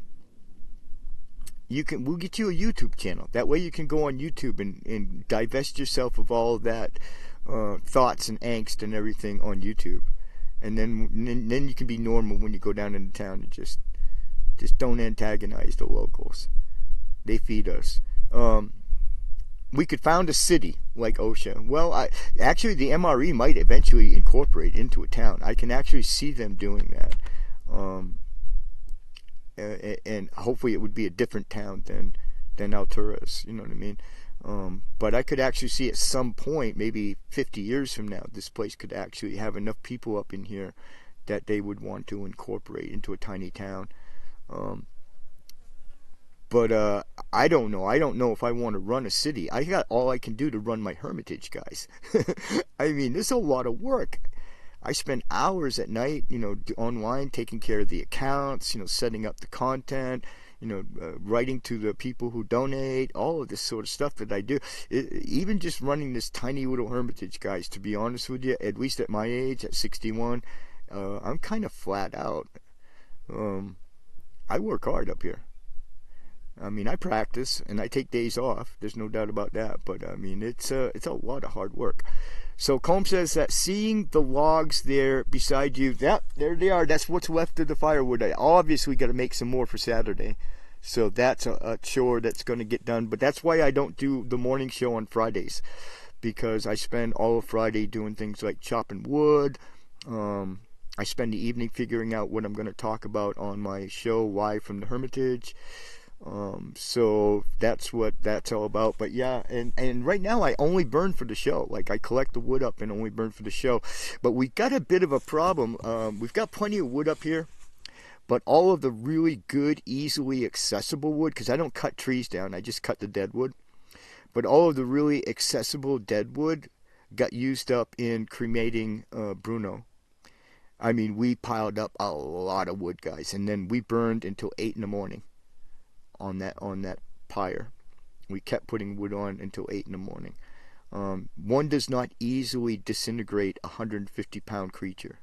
get you a YouTube channel. That way you can go on YouTube and divest yourself of all of that thoughts and angst and everything on YouTube. And then you can be normal when you go down into town and just don't antagonize the locals. They feed us. We could found a city like OSHA. Well, actually the MRE might eventually incorporate into a town. I can actually see them doing that. And hopefully it would be a different town than Alturas. You know what I mean? But I could actually see at some point, maybe 50 years from now, this place could actually have enough people up in here that they would want to incorporate into a tiny town. But I don't know. I don't know if I want to run a city. I got all I can do to run my hermitage, guys. I mean, there's a lot of work. I spend hours at night, online taking care of the accounts, setting up the content, writing to the people who donate, all of this sort of stuff that I do. Even just running this tiny little hermitage, guys, to be honest with you, at least at my age, at 61, I'm kind of flat out. I work hard up here. I mean, I practice and I take days off. There's no doubt about that. But I mean, it's a lot of hard work. So Combs says that seeing the logs there beside you, there they are. That's what's left of the firewood. I obviously got to make some more for Saturday. So that's a chore that's going to get done. But that's why I don't do the morning show on Fridays, because I spend all of Friday doing things like chopping wood. I spend the evening figuring out what I'm going to talk about on my show, Live from the Hermitage. So that's what that's all about. But yeah, and right now I only burn for the show. Like, I collect the wood up and only burn for the show. But we got a bit of a problem. We've got plenty of wood up here, but all of the really good, easily accessible wood, because I don't cut trees down, I just cut the dead wood. But all of the really accessible dead wood got used up in cremating Bruno. I mean, we piled up a lot of wood, guys, and then we burned until 8 in the morning on that pyre. We kept putting wood on until 8 in the morning. One does not easily disintegrate a 150-pound creature.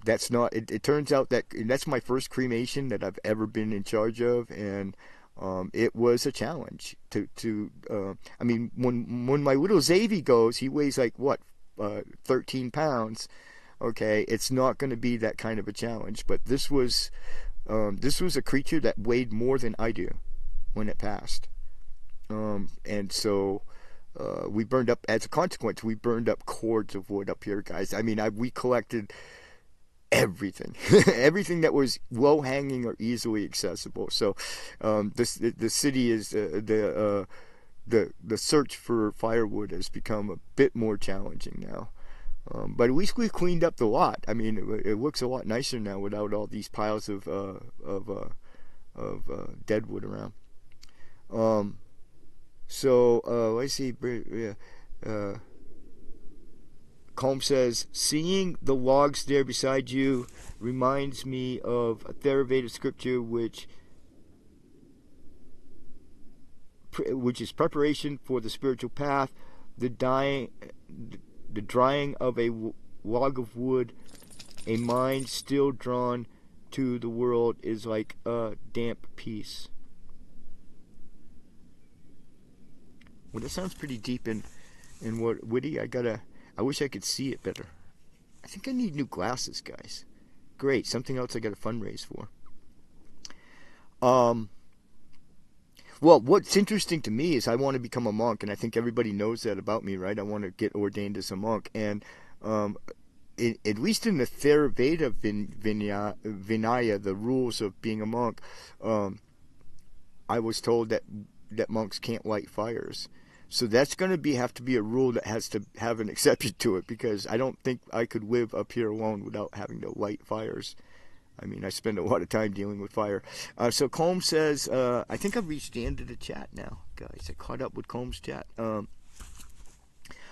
That's not. It turns out that that's my first cremation that I've ever been in charge of, and it was a challenge to. I mean, when my little Xavier goes, he weighs like 13 pounds. Okay, it's not going to be that kind of a challenge, but this was a creature that weighed more than I do when it passed, and so we burned up. As a consequence, we burned up cords of wood up here, guys. I mean, we collected everything, everything that was low hanging or easily accessible. So the city is the search for firewood has become a bit more challenging now. But at least we cleaned up the lot. I mean, it looks a lot nicer now without all these piles of dead wood around. Let's see. Combs says, seeing the logs there beside you reminds me of a Theravada scripture which is preparation for the spiritual path. The drying of a log of wood, a mind still drawn to the world, is like a damp piece. Well, that sounds pretty deep and witty. I wish I could see it better. I think I need new glasses, guys. Great, something else I got to fundraise for. Well, what's interesting to me is I want to become a monk, and I think everybody knows that about me, right? I want to get ordained as a monk, and at least in the Theravada Vinaya, the rules of being a monk, I was told that monks can't light fires. So that's going to have to be a rule that has to have an exception to it, because I don't think I could live up here alone without having to light fires. I mean, I spend a lot of time dealing with fire. So Combs says, I think I've reached the end of the chat now, guys. I caught up with Combs' chat.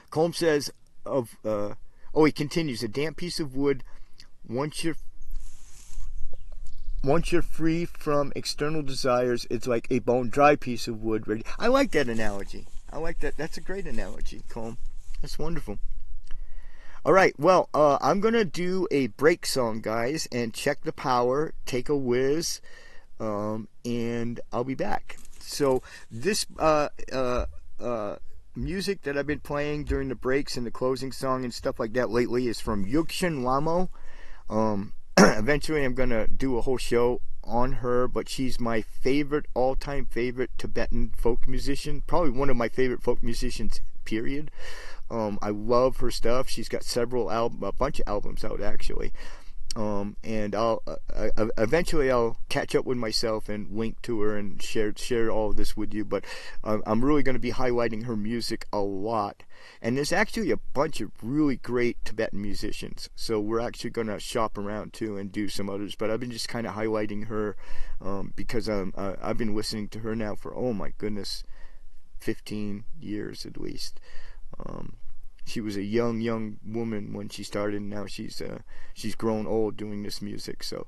Combs says, he continues, a damp piece of wood, once you're free from external desires, it's like a bone-dry piece of wood. Ready. I like that analogy. I like that. That's a great analogy, Combs. That's wonderful. All right, well, I'm going to do a break song, guys, and check the power, take a whiz, and I'll be back. So this music that I've been playing during the breaks and the closing song and stuff like that lately is from Yugchen Lamo. Eventually I'm going to do a whole show on her, but she's my all-time favorite Tibetan folk musician, probably one of my favorite folk musicians, period. I love her stuff. She's got a bunch of albums out, actually. And eventually I'll catch up with myself and link to her and share all of this with you. But I'm really going to be highlighting her music a lot. And there's actually a bunch of really great Tibetan musicians. So we're actually going to shop around too and do some others. But I've been just kind of highlighting her because I've been listening to her now for, oh my goodness, 15 years at least. she was a young woman when she started, and now she's grown old doing this music. So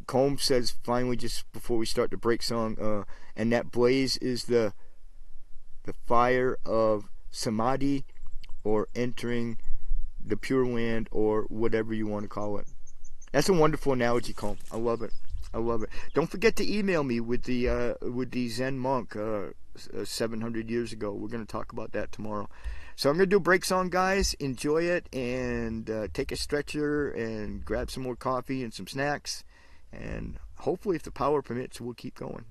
Combs says finally, just before we start the break song, and that blaze is the fire of samadhi, or entering the Pure Land, or whatever you want to call it. That's a wonderful analogy, Comb. I love it. I love it. Don't forget to email me with the Zen monk 700 years ago. We're going to talk about that tomorrow. So I'm going to do a break song, guys. Enjoy it, and take a stretcher and grab some more coffee and some snacks. And hopefully, if the power permits, we'll keep going.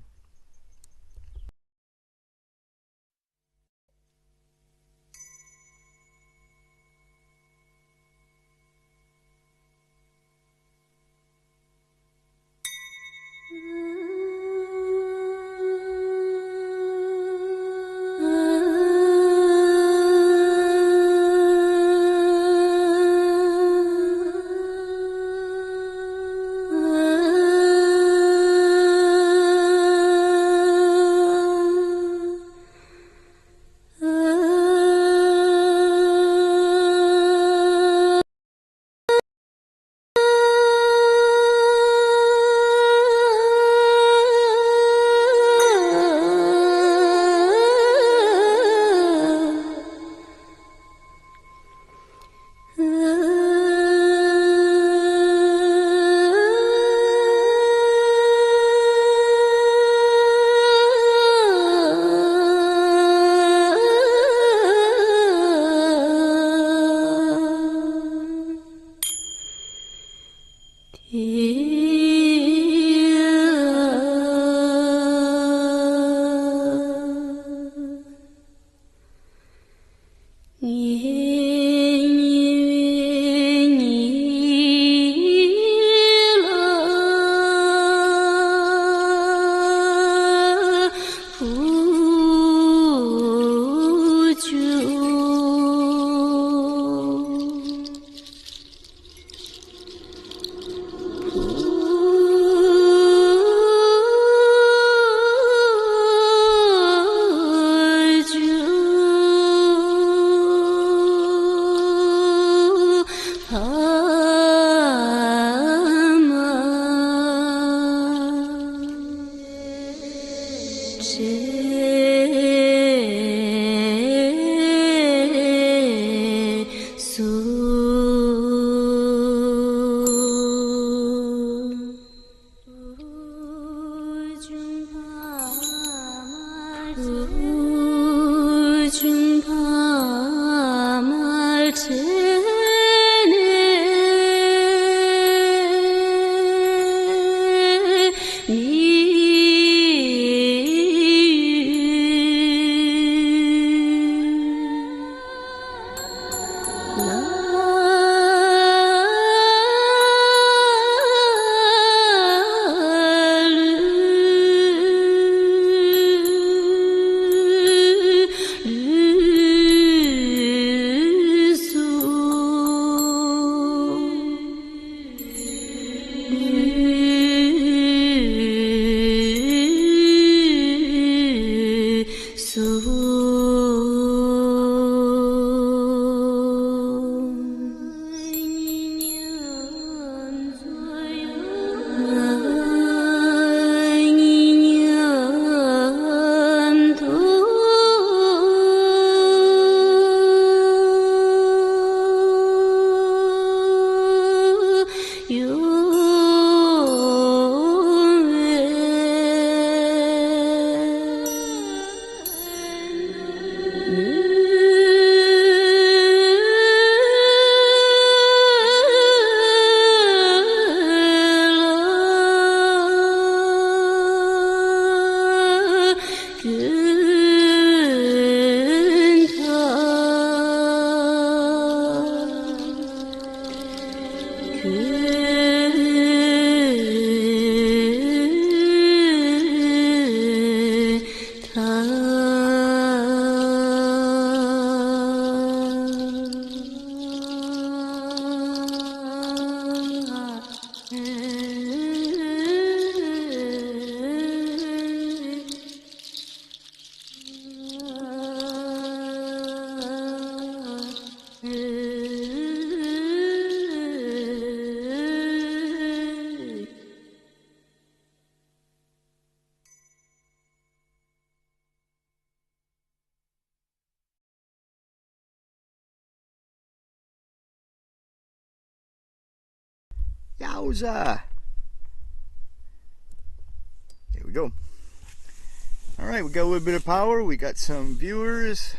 Yowza! There we go. Alright, we got a little bit of power. We got some viewers.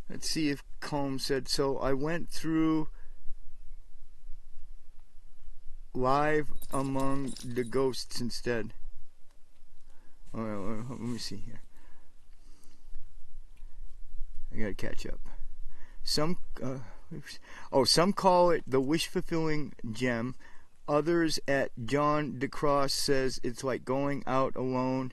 Let's see if Calm said so. I went through live among the ghosts instead. Alright, let me see here. I gotta catch up. Some call it the wish-fulfilling gem. Others at John DeCross says it's like going out alone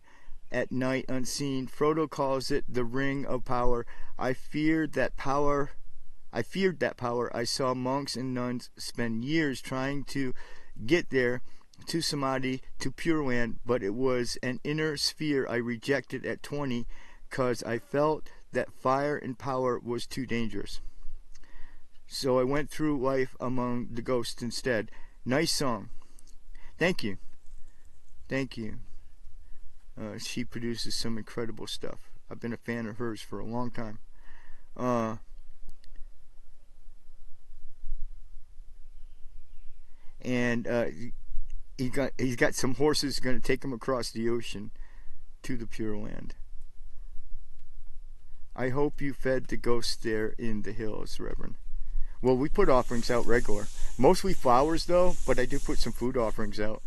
at night unseen. Frodo calls it the ring of power. I feared that power. I saw monks and nuns spend years trying to get there, to Samadhi, to Pure Land, but it was an inner sphere I rejected at 20 because I felt that fire and power was too dangerous. So I went through life among the ghosts instead. Nice song. Thank you. Thank you. She produces some incredible stuff. I've been a fan of hers for a long time. And he's got some horses going to take him across the ocean to the Pure Land. I hope you fed the ghosts there in the hills, Reverend. Well, we put offerings out regular. Mostly flowers, though, but I do put some food offerings out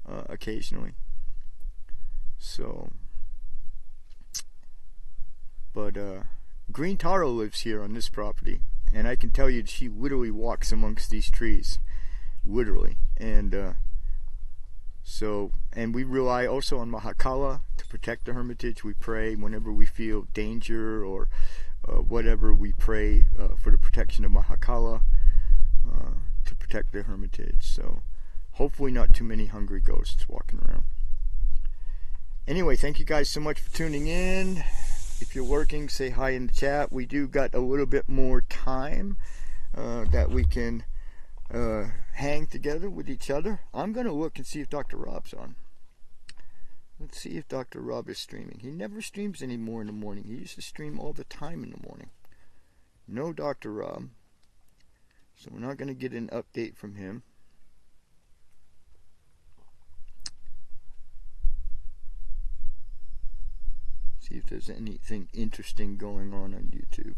occasionally. So, but Green Taro lives here on this property, and I can tell you she literally walks amongst these trees, literally. And and we rely also on Mahakala to protect the hermitage. We pray whenever we feel danger or whatever. We pray for the protection of Mahakala to protect the hermitage. So hopefully not too many hungry ghosts walking around. Anyway, thank you guys so much for tuning in. If you're working, say hi in the chat. We do got a little bit more time that we can hang together with each other. I'm going to look and see if Dr. Rob's on. Let's see if Dr. Rob is streaming. He never streams anymore in the morning. He used to stream all the time in the morning. No Dr. Rob. So we're not going to get an update from him. See if there's anything interesting going on YouTube.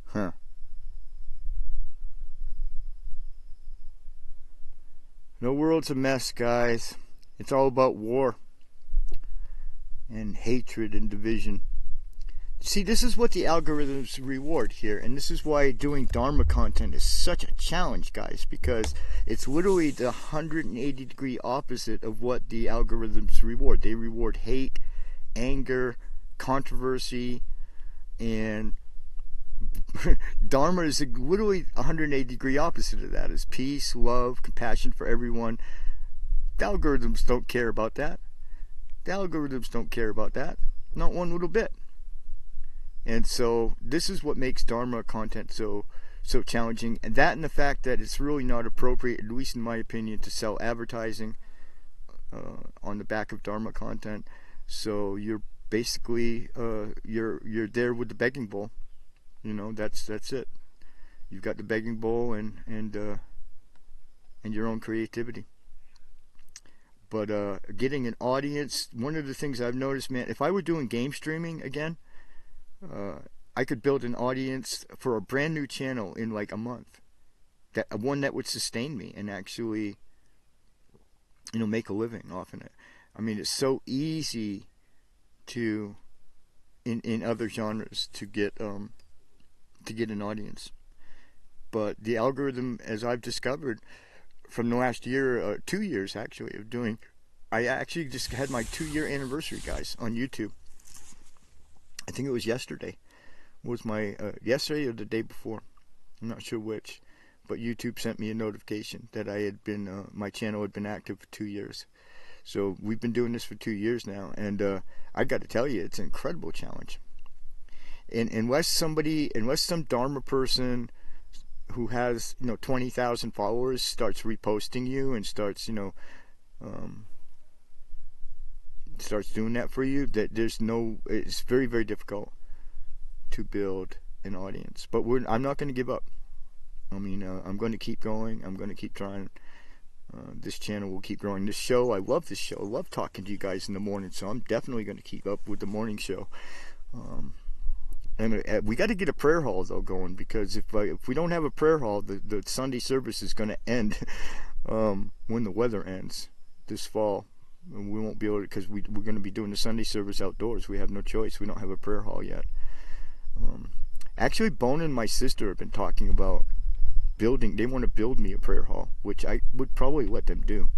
Huh. The world's a mess, guys. It's all about war and hatred and division. See, this is what the algorithms reward here, and this is why doing Dharma content is such a challenge, guys, because it's literally the 180-degree opposite of what the algorithms reward. They reward hate, anger, controversy, and Dharma is literally 180-degree opposite of that. Is peace, love, compassion for everyone. The algorithms don't care about that. The algorithms don't care about that. Not one little bit. And so this is what makes Dharma content so challenging. And that and the fact that it's really not appropriate, at least in my opinion, to sell advertising on the back of Dharma content. So you're basically you're there with the begging bowl. You know, that's it. You've got the begging bowl and your own creativity. But getting an audience, one of the things I've noticed, man, if I were doing game streaming again, I could build an audience for a brand new channel in like a month. One that would sustain me and actually, you know, make a living off of it. I mean, it's so easy to, in other genres, to get an audience. But the algorithm, as I've discovered from the last year, 2 years actually, of doing, I actually just had my 2-year anniversary, guys, on YouTube. I think it was yesterday. Was my yesterday or the day before? I'm not sure which, but YouTube sent me a notification that I had been my channel had been active for 2 years. So we've been doing this for 2 years now, and I got to tell you, it's an incredible challenge. And unless some Dharma person who has 20,000 followers starts reposting you and starts starts doing that for you, it's very, very difficult to build an audience. But I'm not going to give up. I mean, I'm going to keep going. I'm going to keep trying. This channel will keep growing. This show, I love this show. I love talking to you guys in the morning, so I'm definitely going to keep up with the morning show. And we got to get a prayer hall though going, because if we don't have a prayer hall, the Sunday service is going to end when the weather ends this fall, and we won't be able to, because we're going to be doing the Sunday service outdoors. We have no choice. We don't have a prayer hall yet. Actually, Bona and my sister have been talking about building. They want to build me a prayer hall, which I would probably let them do.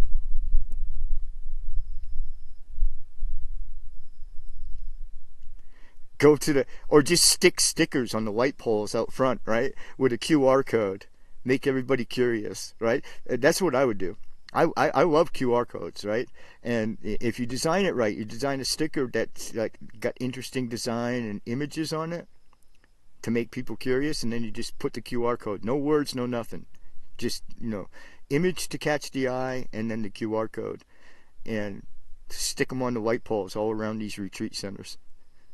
Or just stick stickers on the light poles out front, right, with a QR code. Make everybody curious, right? That's what I would do. I love QR codes, right? And if you design it right, you design a sticker that's like got interesting design and images on it to make people curious, and then you just put the QR code. No words, no nothing. Just, image to catch the eye, and then the QR code. And stick them on the light poles all around these retreat centers.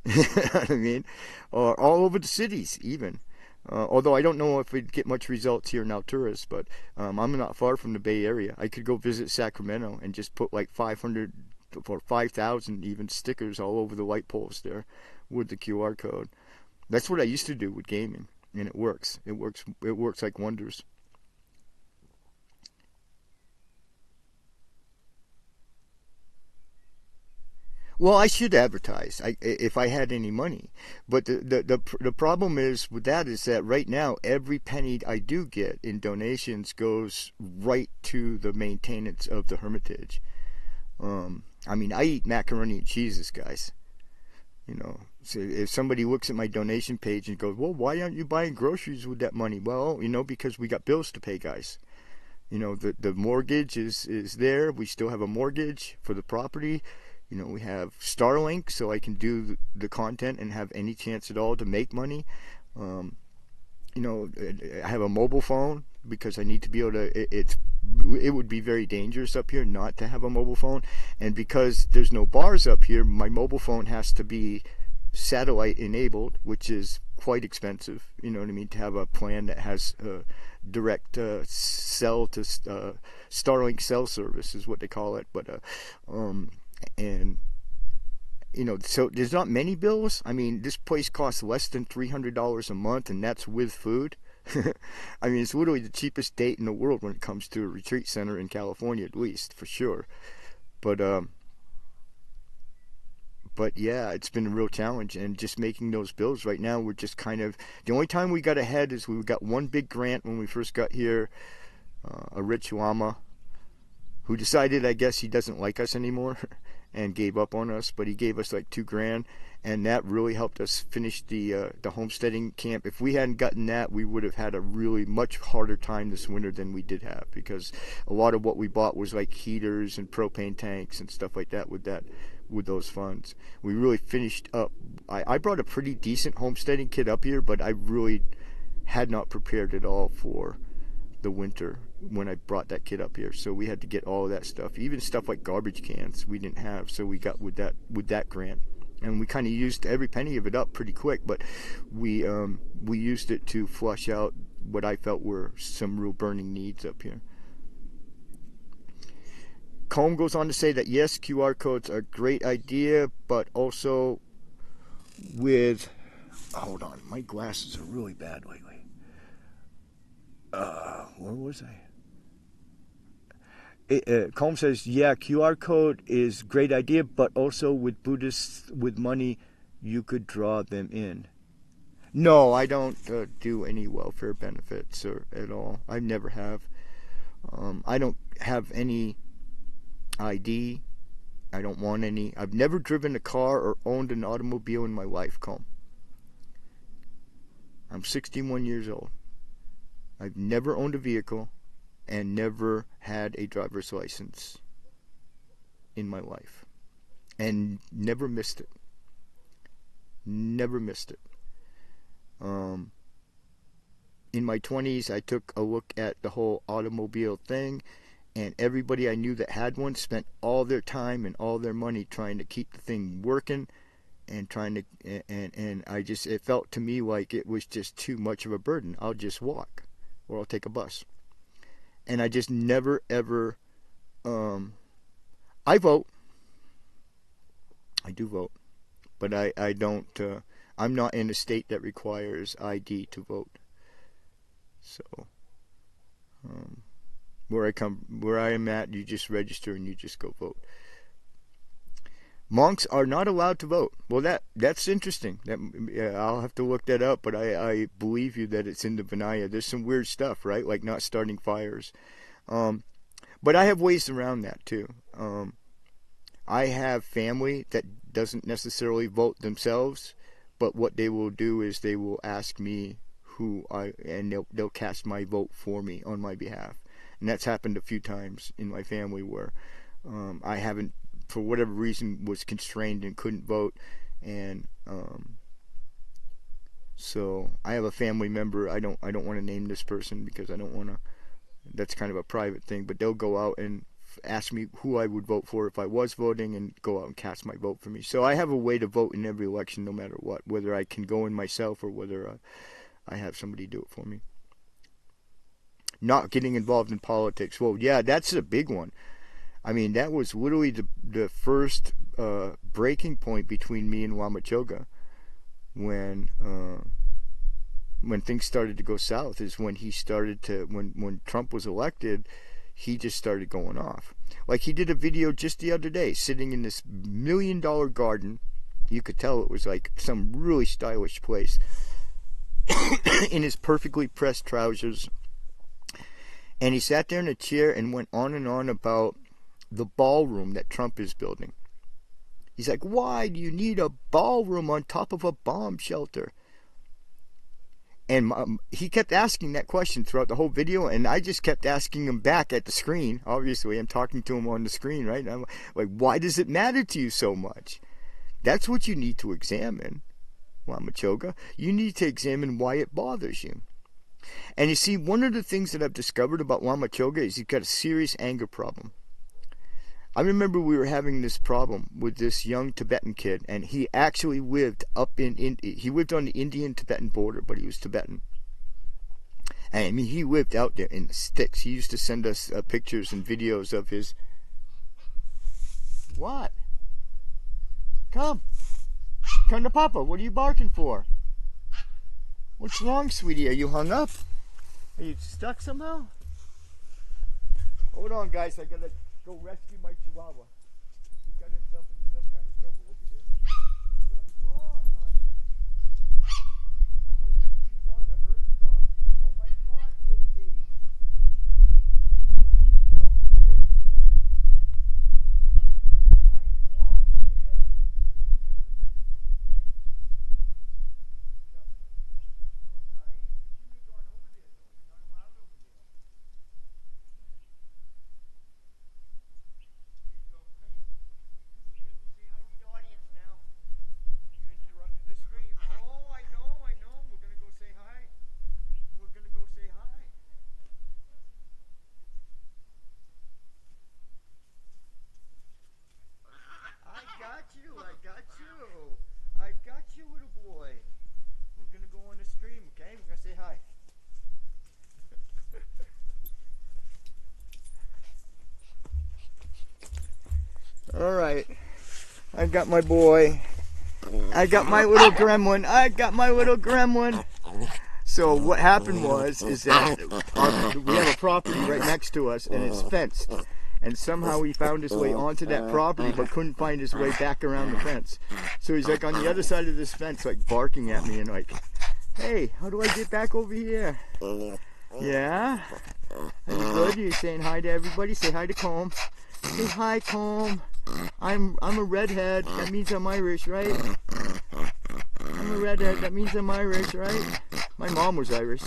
You know what I mean? Or all over the cities, even. Although I don't know if we'd get much results here in Alturas, but I'm not far from the Bay Area. I could go visit Sacramento and just put like 500 or 5,000 even stickers all over the light poles there with the QR code. That's what I used to do with gaming, and it works. It works like wonders. Well, I should advertise if I had any money, but the problem is with that is that right now every penny I do get in donations goes right to the maintenance of the Hermitage. I mean, I eat macaroni and cheeses, guys. So if somebody looks at my donation page and goes, "Well, why aren't you buying groceries with that money?" Well, because we got bills to pay, guys. The mortgage is there. We still have a mortgage for the property. We have Starlink, so I can do the content and have any chance at all to make money. I have a mobile phone because I need to be able to. It would be very dangerous up here not to have a mobile phone, and because there's no bars up here, my mobile phone has to be satellite enabled, which is quite expensive. You know what I mean? To have a plan that has direct cell to Starlink cell service is what they call it, but and so there's not many bills. I mean, this place costs less than $300 a month, and that's with food. I mean, it's literally the cheapest date in the world when it comes to a retreat center in California, at least, for sure. But yeah, it's been a real challenge, and just making those bills right now, we're just kind of, the only time we got ahead is we got one big grant when we first got here, a rich lama who decided, I guess, he doesn't like us anymore and gave up on us, but he gave us like $2,000, and that really helped us finish the homesteading camp. If we hadn't gotten that, we would have had a really much harder time this winter than we did have, because a lot of what we bought was like heaters and propane tanks and stuff like that with those funds. We really finished up. I brought a pretty decent homesteading kit up here, but I really had not prepared at all for the winter when I brought that kit up here. So we had to get all of that stuff, even stuff like garbage cans we didn't have, so we got with that grant, and we kind of used every penny of it up pretty quick, but we used it to flush out what I felt were some real burning needs up here. Combe goes on to say that yes, QR codes are a great idea, but also with, hold on, my glasses are really bad lately. Where was I? Combe says, yeah, QR code is great idea, but also with Buddhists with money, you could draw them in. No, I don't do any welfare benefits at all. I never have. I don't have any ID. I don't want any. I've never driven a car or owned an automobile in my life, Combe. I'm 61 years old. I've never owned a vehicle and never had a driver's license. in my life, and never missed it. Never missed it. In my 20s, I took a look at the whole automobile thing, and everybody I knew that had one spent all their time and all their money trying to keep the thing working, and it felt to me like it was just too much of a burden. I'll just walk, or I'll take a bus. And I just never, ever, I vote. I do vote. But I don't, I'm not in a state that requires ID to vote. So, where I am at, you just register and you just go vote. Monks are not allowed to vote. Well, that's interesting. I'll have to look that up, but I believe you that it's in the Vinaya. There's some weird stuff, right? Like not starting fires. But I have ways around that too. I have family that doesn't necessarily vote themselves, but what they will do is they will ask me and they'll cast my vote for me on my behalf. And that's happened a few times in my family where I haven't, for whatever reason, was constrained and couldn't vote. And so I have a family member. I don't want to name this person because I don't want to. That's kind of a private thing. But they'll go out and ask me who I would vote for if I was voting, and go out and cast my vote for me. So I have a way to vote in every election, no matter what, whether I can go in myself or whether I have somebody do it for me. Not getting involved in politics. Well, yeah, that's a big one. I mean, that was literally the first breaking point between me and Lama Choga when things started to go south, is when he started to, when Trump was elected, he just started going off. Like, he did a video just the other day, sitting in this $1 million garden. You could tell it was like some really stylish place, in his perfectly pressed trousers. And he sat there in a chair and went on and on about the ballroom that Trump is building. He's like, why do you need a ballroom on top of a bomb shelter? And he kept asking that question throughout the whole video, and I just kept asking him back at the screen. Obviously, I'm talking to him on the screen, right? And I'm like, why does it matter to you so much? That's what you need to examine, Lama Choga. You need to examine why it bothers you. And you see, one of the things that I've discovered about Lama Choga is he's got a serious anger problem. I remember we were having this problem with this young Tibetan kid, and he actually lived he lived on the Indian-Tibetan border, but he was Tibetan. And I mean, he lived out there in the sticks. He used to send us pictures and videos of his... What? Come to Papa. What are you barking for? What's wrong, sweetie? Are you hung up? Are you stuck somehow? Hold on, guys. I gotta go rescue my chihuahua. He got himself into some kind of trouble over here. What's wrong, honey? Wait, he's on the herd property. Oh my God, baby. How did you get over there, kid? Oh my God, kid. I'm just gonna lift up the fence for you, okay? Lift it up. All right. You shouldn't have gone over there, though. It's not allowed over there. I got you, little boy. We're gonna go on the stream, okay? We're gonna say hi. All right. I got my boy. I got my little gremlin. So what happened is that we have a property right next to us, and it's fenced. And somehow he found his way onto that property, but couldn't find his way back around the fence. So he's like on the other side of this fence, like barking at me and like, hey, how do I get back over here? Yeah? Are you good? Are you saying hi to everybody? Say hi to Comb. Say hi, Comb. I'm a redhead. That means I'm Irish, right? I'm a redhead. That means I'm Irish, right? My mom was Irish.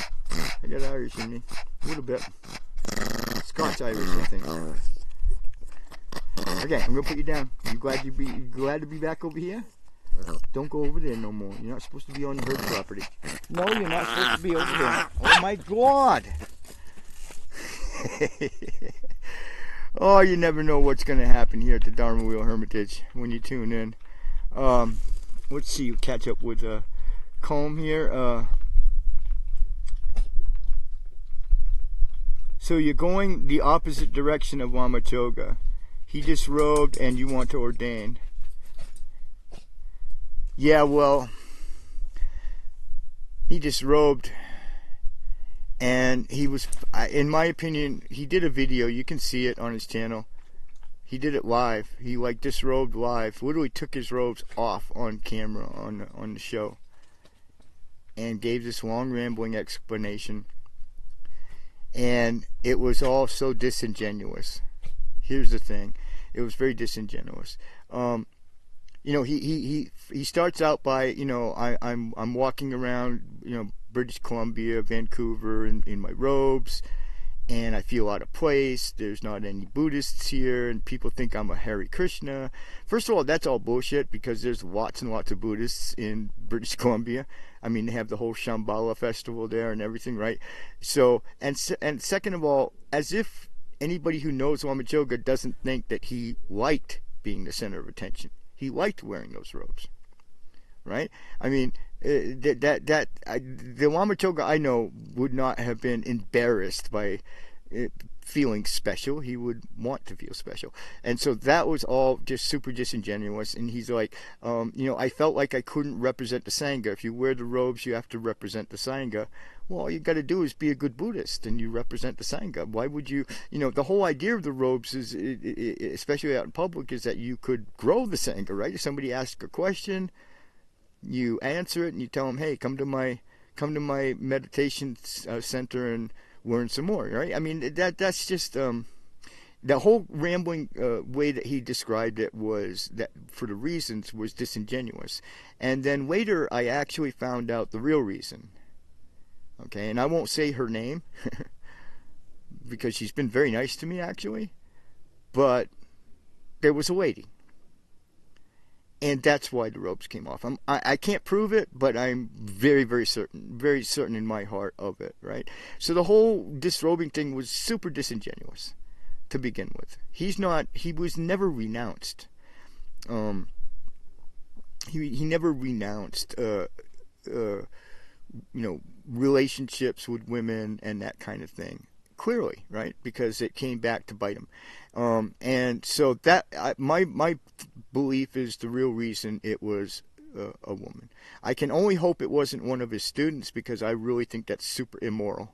I got Irish in me. A little bit. Scotch Irish, I think. Okay, I'm gonna put you down. You glad to be back over here? Don't go over there no more. You're not supposed to be on her property. No, you're not supposed to be over there. Oh my God! Oh, you never know what's gonna happen here at the Dharma Wheel Hermitage when you tune in. Let's see. You catch up with Comb here. So you're going the opposite direction of Lama Choga. He disrobed and you want to ordain. Yeah, well, he disrobed and he was, in my opinion, he did a video. You can see it on his channel. He did it live. He like disrobed live. Literally took his robes off on camera on the show and gave this long rambling explanation. And it was all so disingenuous. Here's the thing. It was very disingenuous. You know, he starts out by, you know, I'm walking around, you know, British Columbia, Vancouver in my robes, and I feel out of place. There's not any Buddhists here, and people think I'm a Hare Krishna. First of all, that's all bullshit because there's lots and lots of Buddhists in British Columbia. I mean, they have the whole Shambhala festival there and everything, right? So, and second of all, as if anybody who knows Lama Choga doesn't think that he liked being the center of attention. He liked wearing those robes, right? I mean, the Lama Choga I know would not have been embarrassed by feeling special. He would want to feel special. And so that was all just super disingenuous. And he's like, you know, I felt like I couldn't represent the Sangha. If you wear the robes, you have to represent the Sangha. Well, all you got to do is be a good Buddhist and you represent the Sangha. Why would you, you know, the whole idea of the robes is, especially out in public, is that you could grow the Sangha, right? If somebody asks a question, you answer it and you tell them, hey, come to my meditation center and learn some more, right? I mean, that's just the whole rambling way that he described it was that for the reasons was disingenuous. And then later I actually found out the real reason. Okay, and I won't say her name because she's been very nice to me actually, but there was a lady. And that's why the robes came off. I can't prove it, but I'm very certain in my heart of it, right? So the whole disrobing thing was super disingenuous to begin with. He was never renounced. He never renounced, you know, relationships with women and that kind of thing. Clearly, right? Because it came back to bite him. And so that my belief is the real reason it was a woman. I can only hope it wasn't one of his students because I really think that's super immoral.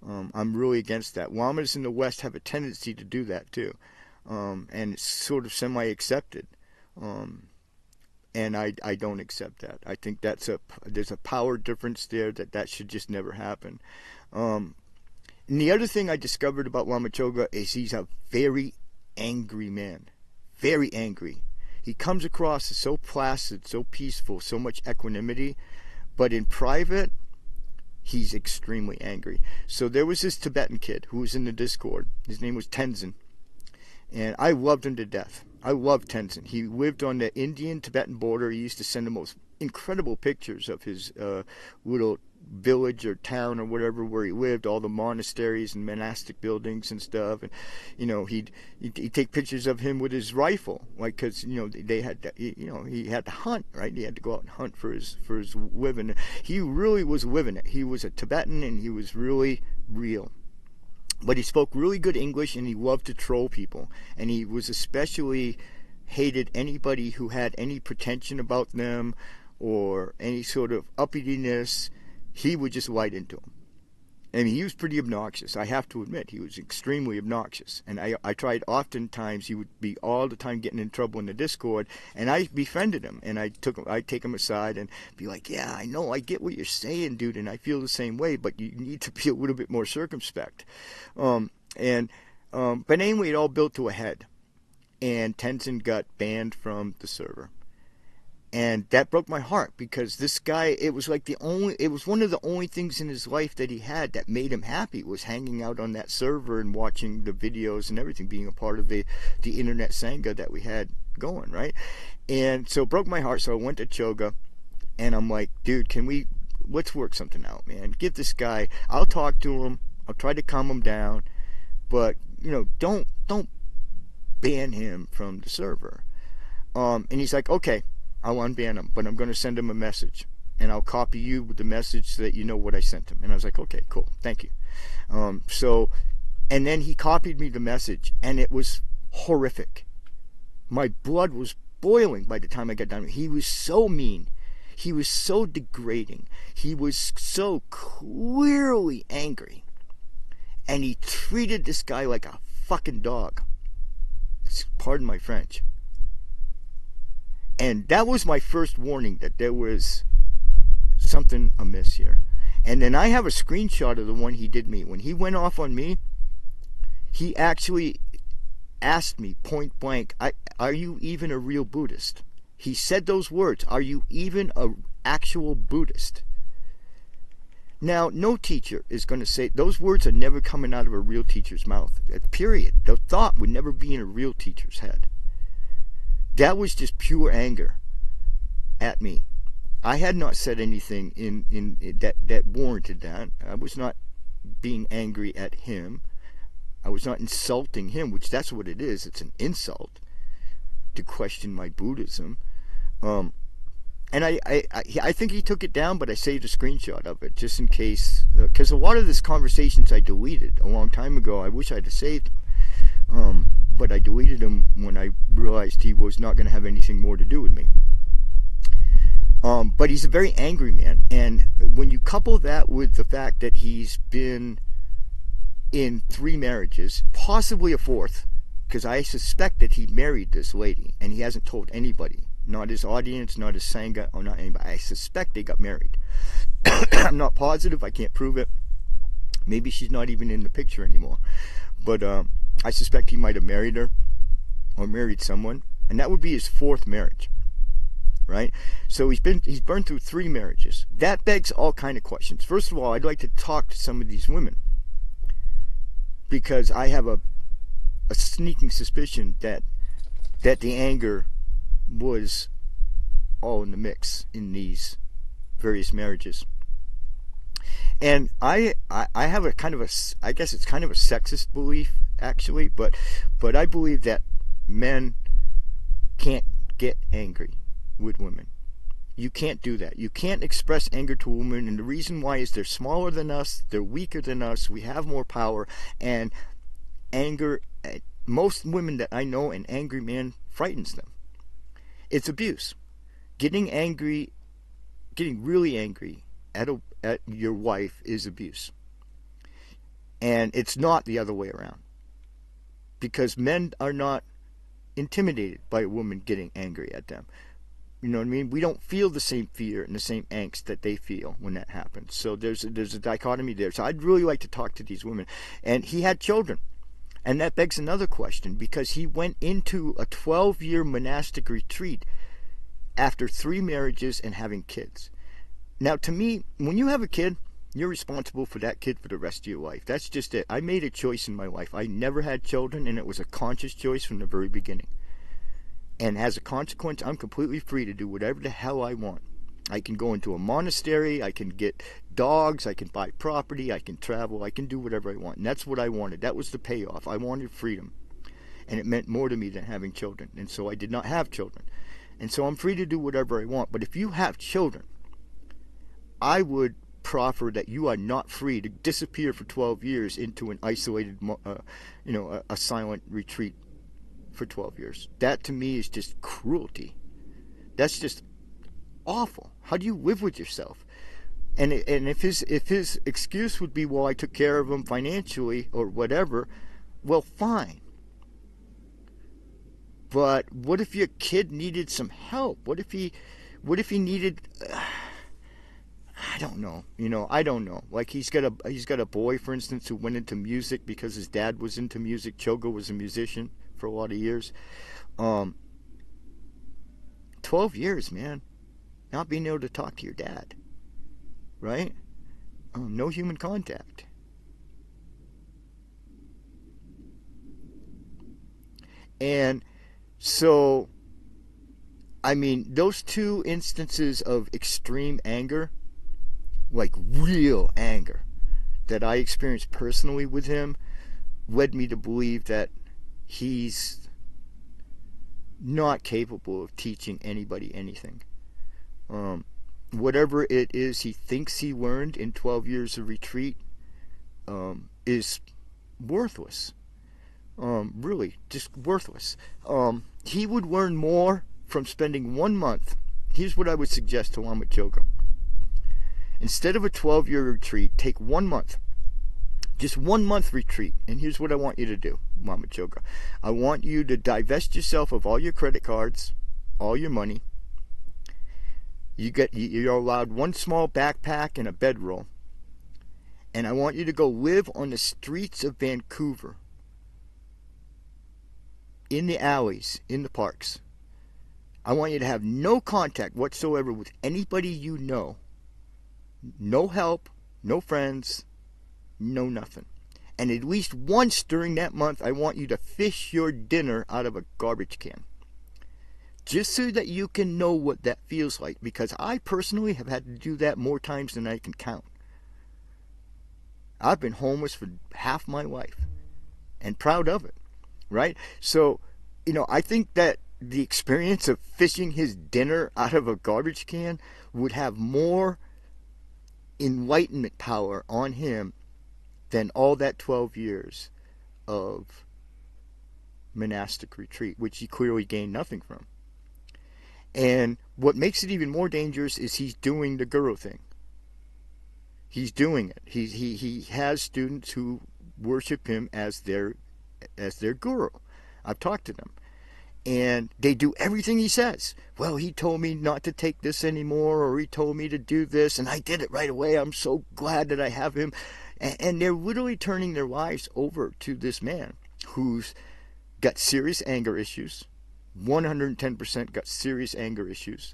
I'm really against that. Lamas in the West have a tendency to do that too, and it's sort of semi-accepted. And I don't accept that. I think there's a power difference there that should just never happen. And the other thing I discovered about Lama Choga is he's a very angry man. Very angry. He comes across as so placid, so peaceful, so much equanimity. But in private, he's extremely angry. So there was this Tibetan kid who was in the Discord. His name was Tenzin. And I loved him to death. I loved Tenzin. He lived on the Indian-Tibetan border. He used to send the most incredible pictures of his little village or town or whatever where he lived, all the monasteries and monastic buildings and stuff. And you know, he'd take pictures of him with his rifle, like, because you know they had to, you know, he had to hunt, right? He had to go out and hunt for his living. He really was living it. He was a Tibetan and he was really real. But he spoke really good English and he loved to troll people. And he was especially hated anybody who had any pretension about them or any sort of uppityness. He would just light into them. I mean, he was pretty obnoxious. I have to admit, he was extremely obnoxious. And I tried oftentimes, he would be all the time getting in trouble in the Discord, and I befriended him. And I'd take him aside and be like, yeah, I know, I get what you're saying, dude, and I feel the same way, but you need to be a little bit more circumspect. But anyway, it all built to a head. And Tenzin got banned from the server. And that broke my heart, because this guy, it was one of the only things in his life that he had that made him happy, was hanging out on that server and watching the videos and everything, being a part of the internet Sangha that we had going, right? And so it broke my heart. So I went to Choga, and I'm like, dude, let's work something out, man. Give this guy, I'll talk to him, I'll try to calm him down, but, don't ban him from the server. And he's like, okay, I'll unban him, but I'm going to send him a message, and I'll copy you with the message so that you know what I sent him. And I was like, okay, cool, thank you. And then he copied me the message, and it was horrific. My blood was boiling by the time I got done. He was so mean. He was so degrading. He was so clearly angry. And he treated this guy like a fucking dog. Pardon my French. And that was my first warning that there was something amiss here. And then I have a screenshot of the one he did me. When he went off on me, he actually asked me point blank, are you even a real Buddhist? He said those words, are you even an actual Buddhist? Now, no teacher is going to say, those words are never coming out of a real teacher's mouth. Period. The thought would never be in a real teacher's head. That was just pure anger at me. I had not said anything in that warranted that. I was not being angry at him. I was not insulting him, which that's what it is. It's an insult to question my Buddhism. And I think he took it down, but I saved a screenshot of it just in case, because a lot of this conversations I deleted a long time ago. I wish I'd have saved them. But I deleted him when I realized he was not going to have anything more to do with me. But he's a very angry man. And when you couple that with the fact that he's been in 3 marriages, possibly a 4th, because I suspect that he married this lady, and he hasn't told anybody. Not his audience, not his Sangha, or not anybody. I suspect they got married. I'm not positive. I can't prove it. Maybe she's not even in the picture anymore. But I suspect he might have married her or married someone, and that would be his 4th marriage, right? So he's burned through 3 marriages. That begs all kind of questions. First of all, I'd like to talk to some of these women, because I have a sneaking suspicion that the anger was all in the mix in these various marriages. And I have a kind of I guess it's kind of a sexist belief, actually, but I believe that men can't get angry with women. You can't do that. You can't express anger to a woman, and the reason why is they're smaller than us, they're weaker than us, we have more power, and anger, most women that I know, an angry man frightens them. It's abuse. Getting really angry at your wife is abuse. And it's not the other way around. Because men are not intimidated by a woman getting angry at them. You know what I mean? We don't feel the same fear and the same angst that they feel when that happens. So there's a dichotomy there. So I'd really like to talk to these women. And he had children. And that begs another question, because he went into a 12-year monastic retreat after 3 marriages and having kids. Now, to me, when you have a kid, you're responsible for that kid for the rest of your life. That's just it. I made a choice in my life. I never had children, and it was a conscious choice from the very beginning. And as a consequence, I'm completely free to do whatever the hell I want. I can go into a monastery, I can get dogs, I can buy property, I can travel, I can do whatever I want. And that's what I wanted. That was the payoff. I wanted freedom. And it meant more to me than having children. And so I did not have children. And so I'm free to do whatever I want. But if you have children, I would proffer that you are not free to disappear for 12 years into an isolated, a silent retreat for 12 years. That to me is just cruelty. That's just awful. How do you live with yourself? And if his excuse would be, well, I took care of him financially or whatever, well, fine. But what if your kid needed some help? What if he needed? I don't know. I don't know. Like he's got a boy, for instance, who went into music because his dad was into music. Chogo was a musician for a lot of years. 12 12 years, man. Not being able to talk to your dad. Right? No human contact. And so, I mean, those two instances of extreme anger, like real anger, that I experienced personally with him, led me to believe that he's not capable of teaching anybody anything. Whatever it is he thinks he learned in 12 years of retreat is worthless. Really, just worthless. He would learn more from spending 1 month. Here's what I would suggest to Lama Choga. Instead of a 12-year retreat, take 1 month. Just 1 month retreat. And here's what I want you to do, Lama Choga. I want you to divest yourself of all your credit cards, all your money. You're allowed one small backpack and a bedroll. And I want you to go live on the streets of Vancouver. In the alleys, in the parks. I want you to have no contact whatsoever with anybody you know. No help, no friends, no nothing. And at least once during that month, I want you to fish your dinner out of a garbage can. Just so that you can know what that feels like. Because I personally have had to do that more times than I can count. I've been homeless for half my life. And proud of it. Right? So, I think that the experience of fishing his dinner out of a garbage can would have more enlightenment power on him than all that 12 years of monastic retreat, which he clearly gained nothing from. And what makes it even more dangerous is he's doing the guru thing. He's doing it. He has students who worship him as their guru. I've talked to them. And they do everything he says. Well, he told me not to take this anymore, or he told me to do this, and I did it right away. I'm so glad that I have him. And they're literally turning their lives over to this man who's got serious anger issues. 110% got serious anger issues.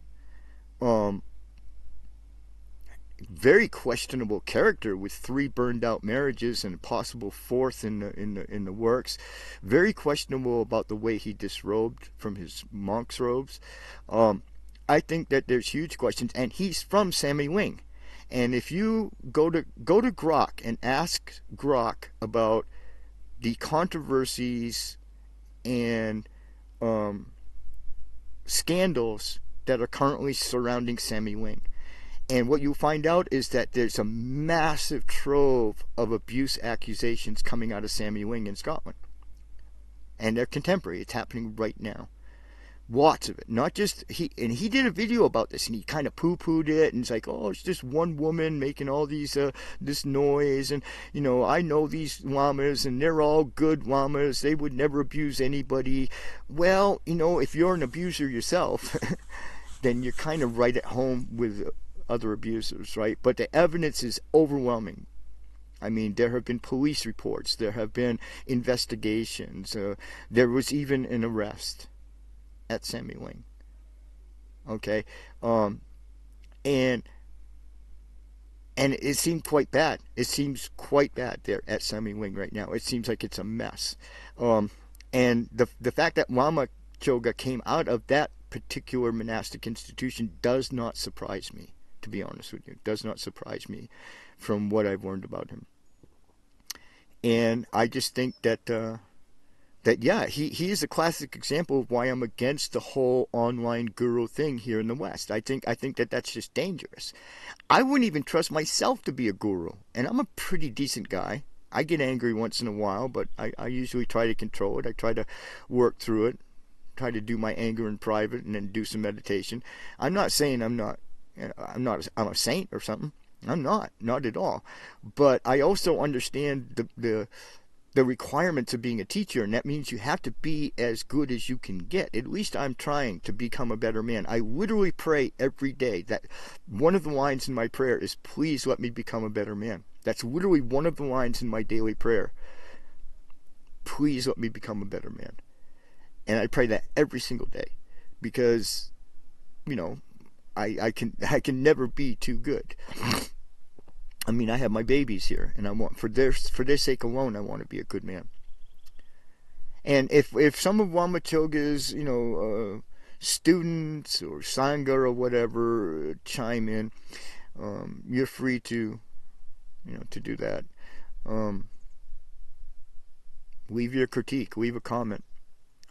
Very questionable character with 3 burned out marriages and a possible 4th in the works. Very questionable about the way he disrobed from his monk's robes. I think that there's huge questions, and he's from Sammy Wing. And if you go to Grok and ask Grok about the controversies and scandals that are currently surrounding Sammy Wing. And what you'll find out is that there's a massive trove of abuse accusations coming out of Sammy Wing in Scotland. And they're contemporary. It's happening right now. Lots of it. Not just he did a video about this, and he kind of poo-pooed it, and it's like, oh, it's just one woman making all these this noise, and I know these lamas, and they're all good lamas. They would never abuse anybody. Well, if you're an abuser yourself, then you're kind of right at home with other abusers, right? But the evidence is overwhelming. I mean, there have been police reports, there have been investigations, there was even an arrest at Sammy Wing. Okay, and it seemed quite bad. It seems quite bad there at Sammy Wing right now. It seems like it's a mess. And the fact that Lama Choga came out of that particular monastic institution does not surprise me. To be honest with you, it does not surprise me from what I've learned about him. And I just think that he is a classic example of why I'm against the whole online guru thing here in the West. I think that that's just dangerous. I wouldn't even trust myself to be a guru, and I'm a pretty decent guy. I get angry once in a while, but I usually try to control it. I try to work through it, try to do my anger in private, and then do some meditation. I'm not saying I'm a saint or something. I'm not at all. But I also understand the requirements of being a teacher, and that means you have to be as good as you can get. At least I'm trying to become a better man. I literally pray every day. That one of the lines in my prayer is, please let me become a better man. That's literally one of the lines in my daily prayer. Please let me become a better man. And I pray that every single day, because I can never be too good. I mean, I have my babies here, and I want for their sake alone, I want to be a good man. And if some of Wamachoga's students or Sangha or whatever chime in, you're free to to do that. Leave your critique, leave a comment.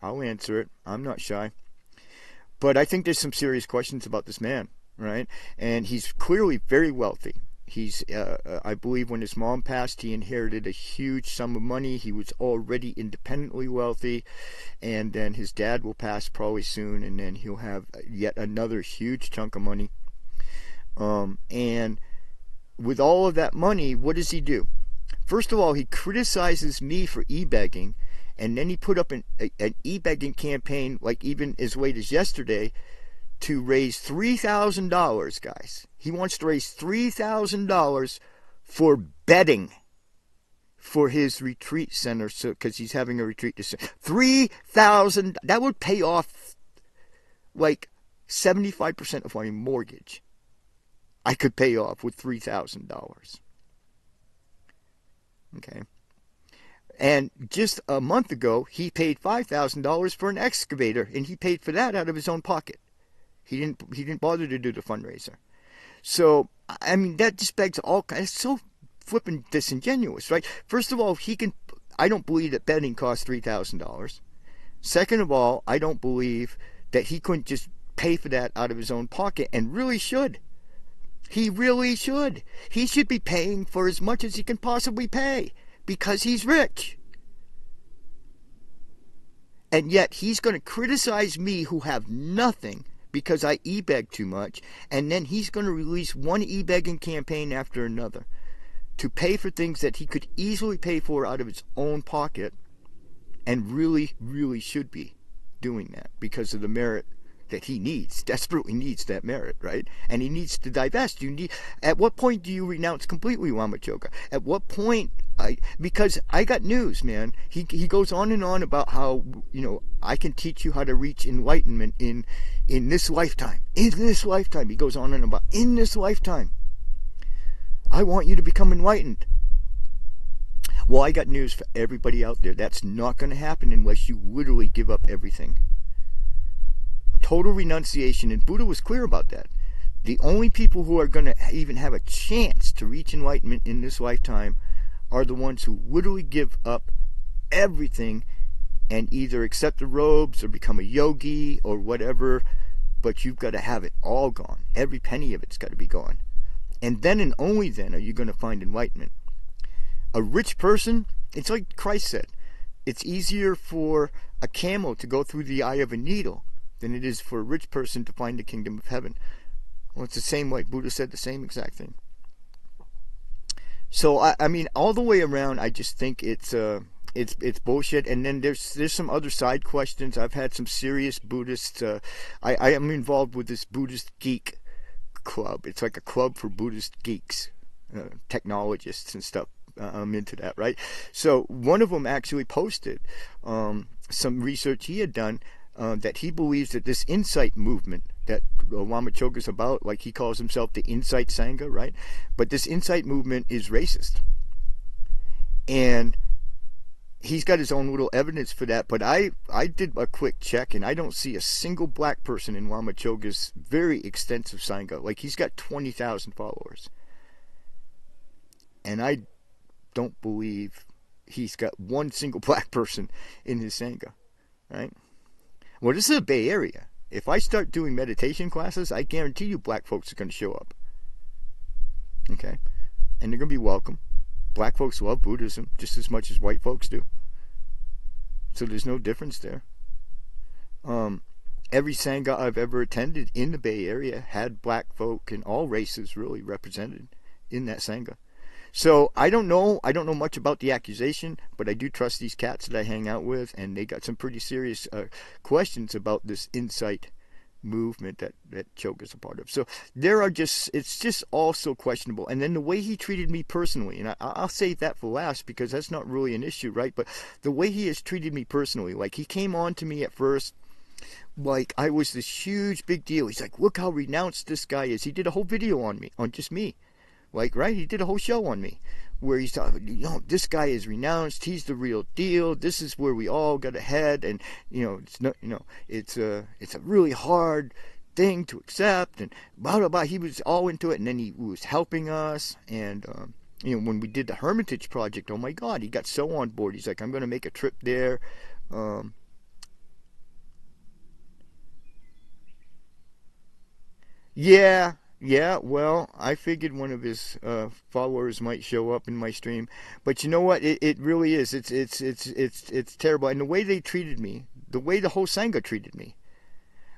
I'll answer it. I'm not shy. But I think there's some serious questions about this man, right? And he's clearly very wealthy. He's, I believe when his mom passed, he inherited a huge sum of money. He was already independently wealthy. And then his dad will pass probably soon, and then he'll have yet another huge chunk of money. And with all of that money, what does he do? First of all, he criticizes me for e-begging, and then he put up an e-begging campaign, like even as late as yesterday, to raise $3,000, guys. He wants to raise $3,000 for bedding for his retreat center, so because he's having a retreat. $3,000. That would pay off like 75% of my mortgage. I could pay off with $3,000. Okay. And just a month ago, he paid $5,000 for an excavator, and he paid for that out of his own pocket. He didn't bother to do the fundraiser. So, I mean, that just begs all kinds. It's so flippin' disingenuous, right? First of all, I don't believe that bedding costs $3,000. Second of all, I don't believe that he couldn't just pay for that out of his own pocket, and really should. He really should. He should be paying for as much as he can possibly pay, because he's rich. And yet he's going to criticize me, who have nothing, because I e-beg too much, and then he's going to release one e-begging campaign after another to pay for things that he could easily pay for out of his own pocket, and really, really should be doing that because of the merit that he needs, desperately needs that merit, right? And he needs to divest. At what point do you renounce completely, Wamachoga? At what point? Because I got news, man. He goes on and on about how, I can teach you how to reach enlightenment in this lifetime. In this lifetime. He goes on and about, in this lifetime. I want you to become enlightened. Well, I got news for everybody out there. That's not going to happen unless you literally give up everything. Total renunciation, and Buddha was clear about that. The only people who are going to even have a chance to reach enlightenment in this lifetime are the ones who literally give up everything and either accept the robes or become a yogi or whatever, but you've got to have it all gone. Every penny of it's got to be gone. And then and only then are you going to find enlightenment. A rich person, it's like Christ said, it's easier for a camel to go through the eye of a needle than it is for a rich person to find the kingdom of heaven. Well, it's the same way. Buddha said the same exact thing. So, I mean, all the way around, I just think it's bullshit. And then there's some other side questions. I've had some serious Buddhists. I am involved with this Buddhist geek club. It's like a club for Buddhist geeks, technologists and stuff. I'm into that, right? So one of them actually posted some research he had done, that he believes that this insight movement that Wamachoga is about, like he calls himself the Insight Sangha, right? But this insight movement is racist. And he's got his own little evidence for that. But I did a quick check, and I don't see a single black person in Wamachoga's very extensive Sangha. Like, he's got 20,000 followers. And I don't believe he's got one single black person in his Sangha, right? Well, this is a Bay Area. If I start doing meditation classes, I guarantee you black folks are going to show up. Okay? And they're going to be welcome. Black folks love Buddhism just as much as white folks do. So there's no difference there. Every Sangha I've ever attended in the Bay Area had black folk and all races really represented in that Sangha. So I don't know much about the accusation, but I do trust these cats that I hang out with, and they got some pretty serious questions about this insight movement that Choga's a part of. So it's just all so questionable. And then the way he treated me personally, and I'll save that for last because that's not really an issue, right? But the way he has treated me personally, like he came on to me at first like I was this huge big deal. He's like, look how renounced this guy is. He did a whole video on me, on just me. Like, right? He did a whole show on me where he's talking, this guy is renounced. He's the real deal. This is where we all got to head. And, it's not, it's a really hard thing to accept. And blah, blah, blah. He was all into it. And then he was helping us. And, when we did the Hermitage project, oh my God, he got so on board. He's like, I'm going to make a trip there. Yeah, well, I figured one of his followers might show up in my stream, but you know what? It really is. It's terrible. And the way they treated me, the way the whole Sangha treated me,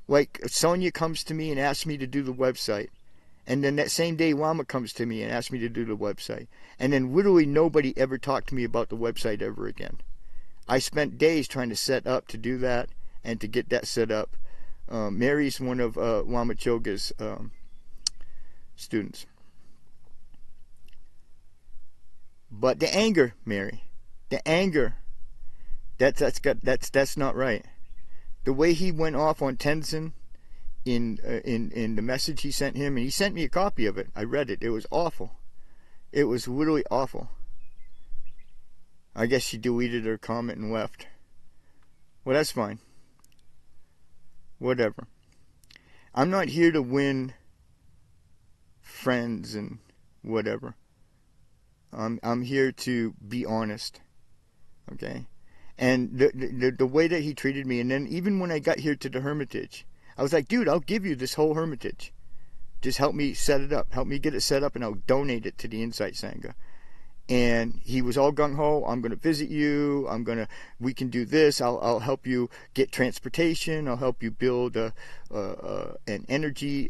like Sonia comes to me and asks me to do the website, and then that same day Lama comes to me and asks me to do the website, and then literally nobody ever talked to me about the website ever again. I spent days trying to set up to do that and to get that set up. Mary's one of Lama Choga's students. But the anger, Mary, the anger, that's not right. The way he went off on Tenzin in the message he sent him, and he sent me a copy of it. I read it. It was awful. It was literally awful. I guess she deleted her comment and left. Well, that's fine. Whatever. I'm not here to win friends and whatever. I'm here to be honest. Okay? And the way that he treated me, and then even when I got here to the Hermitage, I was like, dude, I'll give you this whole Hermitage. Just help me set it up. Help me get it set up, and I'll donate it to the Insight Sangha. And he was all gung-ho. I'm going to visit you. We can do this. I'll help you get transportation. I'll help you build an energy,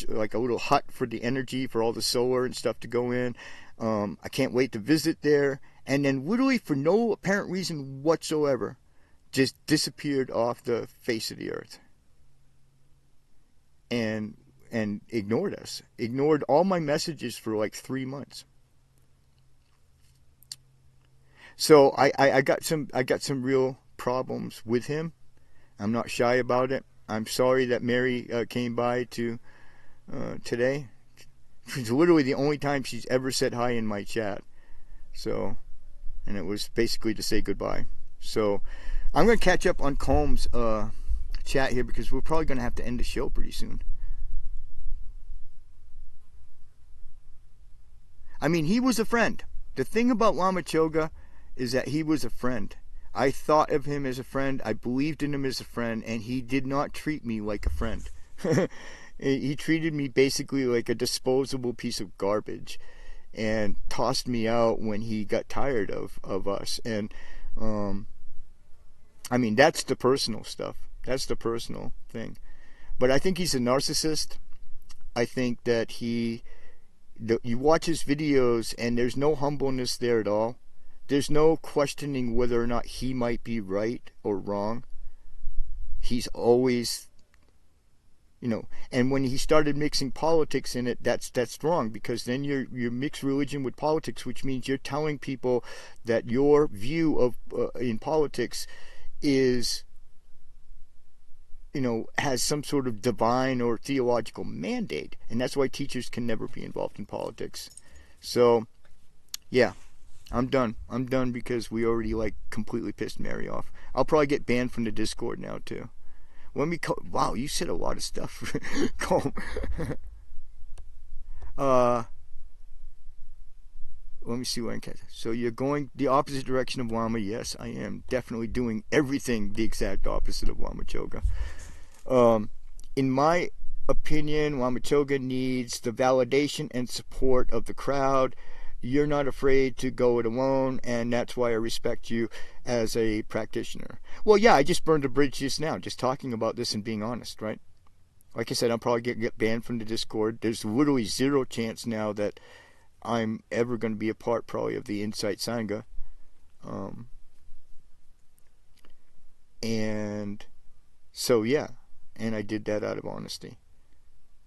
like a little hut for the energy, for all the solar and stuff to go in. I can't wait to visit there. And then literally for no apparent reason whatsoever, just disappeared off the face of the earth. And ignored us. Ignored all my messages for like 3 months. So I got some real problems with him. I'm not shy about it. I'm sorry that Mary came by to today. It's literally the only time she's ever said hi in my chat. So, and it was basically to say goodbye. So I'm going to catch up on Combs' chat here because we're probably going to have to end the show pretty soon. I mean, he was a friend. The thing about Lama Choga is that he was a friend. I thought of him as a friend. I believed in him as a friend, and he did not treat me like a friend. He treated me basically like a disposable piece of garbage and tossed me out when he got tired of us. And, I mean, that's the personal stuff. That's the personal thing. But I think he's a narcissist. I think that you watch his videos, and there's no humbleness there at all. There's no questioning whether or not he might be right or wrong. He's always, and when he started mixing politics in it, that's wrong, because then you mix religion with politics, which means you're telling people that your view of in politics is, has some sort of divine or theological mandate, and that's why teachers can never be involved in politics. So, yeah. I'm done. I'm done because we already completely pissed Mary off. I'll probably get banned from the Discord now too. Wow, you said a lot of stuff. Let me see what I can. So you're going the opposite direction of Lama? Yes, I am definitely doing everything the exact opposite of Lama Choga. In my opinion, Lama Choga needs the validation and support of the crowd. You're not afraid to go it alone, and that's why I respect you as a practitioner. Well, yeah, I just burned a bridge just now, just talking about this and being honest, right? Like I said, I'm probably going to get banned from the Discord. There's literally zero chance now that I'm ever going to be a part, probably, of the Insight Sangha. And so, yeah, and I did that out of honesty.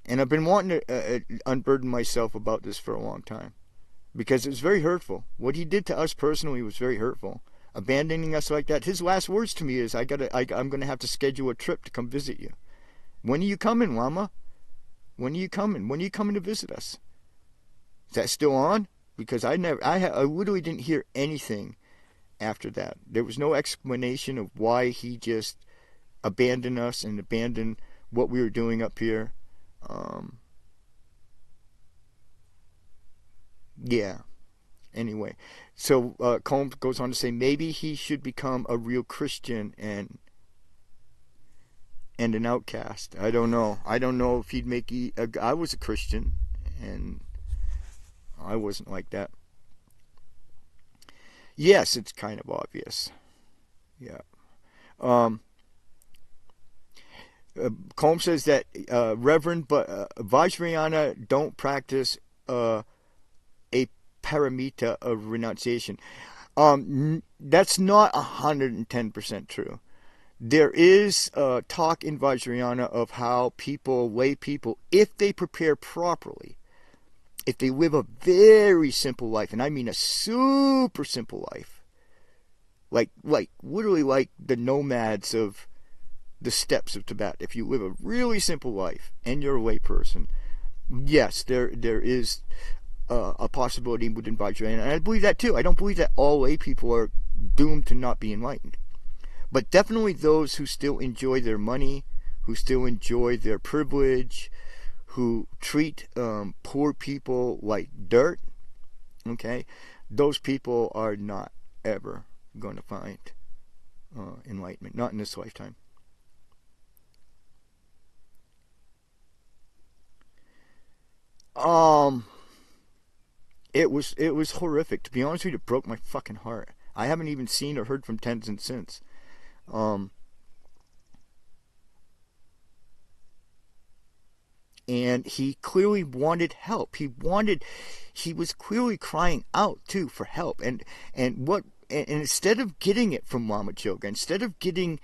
And I've been wanting to unburden myself about this for a long time. Because it was very hurtful. What he did to us personally was very hurtful. abandoning us like that. His last words to me is, I'm going to have to schedule a trip to come visit you. When are you coming, Lama? When are you coming? When are you coming to visit us? Is that still on? Because I literally didn't hear anything after that. There was no explanation of why he just abandoned us and abandoned what we were doing up here. Yeah. Anyway, so Combs goes on to say maybe he should become a real Christian and an outcast. I don't know. I don't know if he'd make. I was a Christian, and I wasn't like that. Yes, it's kind of obvious. Yeah. Combs says that Reverend Vajrayana don't practice a paramita of renunciation. That's not 110% true. There is talk in Vajrayana of how lay people, if they prepare properly, if they live a very simple life, and I mean a super simple life, like literally like the nomads of the steppes of Tibet, if you live a really simple life and you're a lay person, yes, there is a possibility within Vajrayana, and I believe that too. I don't believe that all lay people are doomed to not be enlightened. But definitely those who still enjoy their money, who still enjoy their privilege, who treat poor people like dirt, okay, those people are not ever going to find enlightenment, not in this lifetime. It was horrific. To be honest with you, it broke my fucking heart. I haven't even seen or heard from Tenzin since. And he clearly wanted help. He was clearly crying out too for help. And instead of getting it from Lama Choga, instead of getting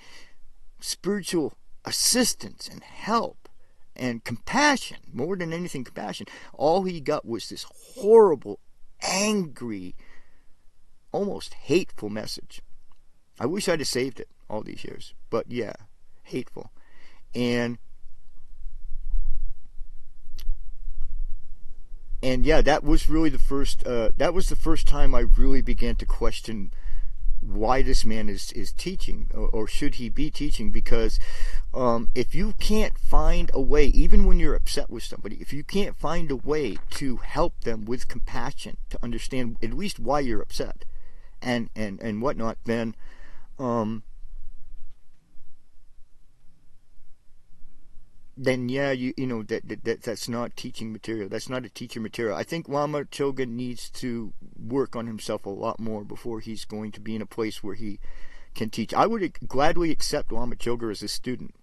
spiritual assistance and help and compassion, more than anything compassion, all he got was this horrible, angry, almost hateful message. I wish I'd have saved it all these years, but yeah, hateful. And yeah, that was really the first. That was the first time I really began to question why this man is teaching, or should he be teaching? Because if you can't find a way, even when you're upset with somebody, if you can't find a way to help them with compassion, to understand at least why you're upset, and whatnot, then yeah, you know that's not teaching material. That's not a teacher material. I think Lama Choga needs to work on himself a lot more before he's going to be in a place where he can teach. I would gladly accept Lama Choga as a student,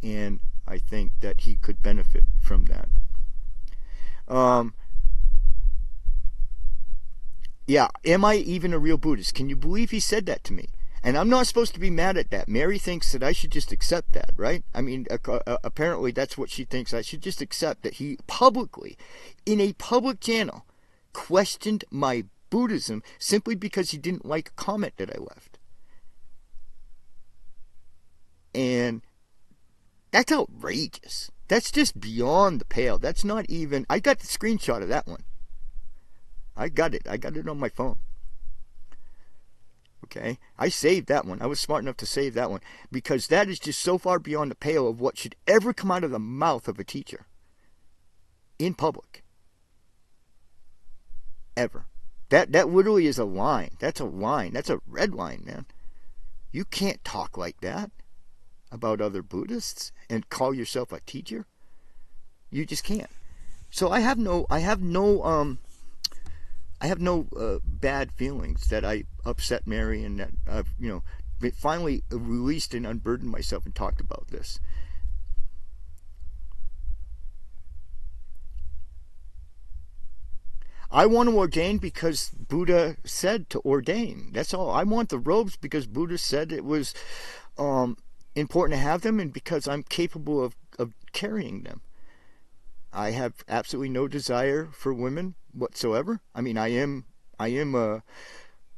and I think that he could benefit from that. Yeah, am I even a real Buddhist? Can you believe he said that to me? And I'm not supposed to be mad at that. Mary thinks that I should just accept that, right? I mean, apparently that's what she thinks. I should just accept that he publicly, in a public channel, questioned my Buddhism simply because he didn't like a comment that I left. And that's outrageous. That's just beyond the pale. That's not even... I got the screenshot of that one. I got it on my phone. Okay, I saved that one. I was smart enough to save that one because that is just so far beyond the pale of what should ever come out of the mouth of a teacher in public. Ever. That literally is a line. That's a line. That's a red line, man. You can't talk like that about other Buddhists and call yourself a teacher. You just can't. So I have no bad feelings that I upset Mary and that I've, finally released and unburdened myself and talked about this. I want to ordain because Buddha said to ordain. That's all. I want the robes because Buddha said it was important to have them and because I'm capable of carrying them. I have absolutely no desire for women whatsoever. I mean, I am I am a,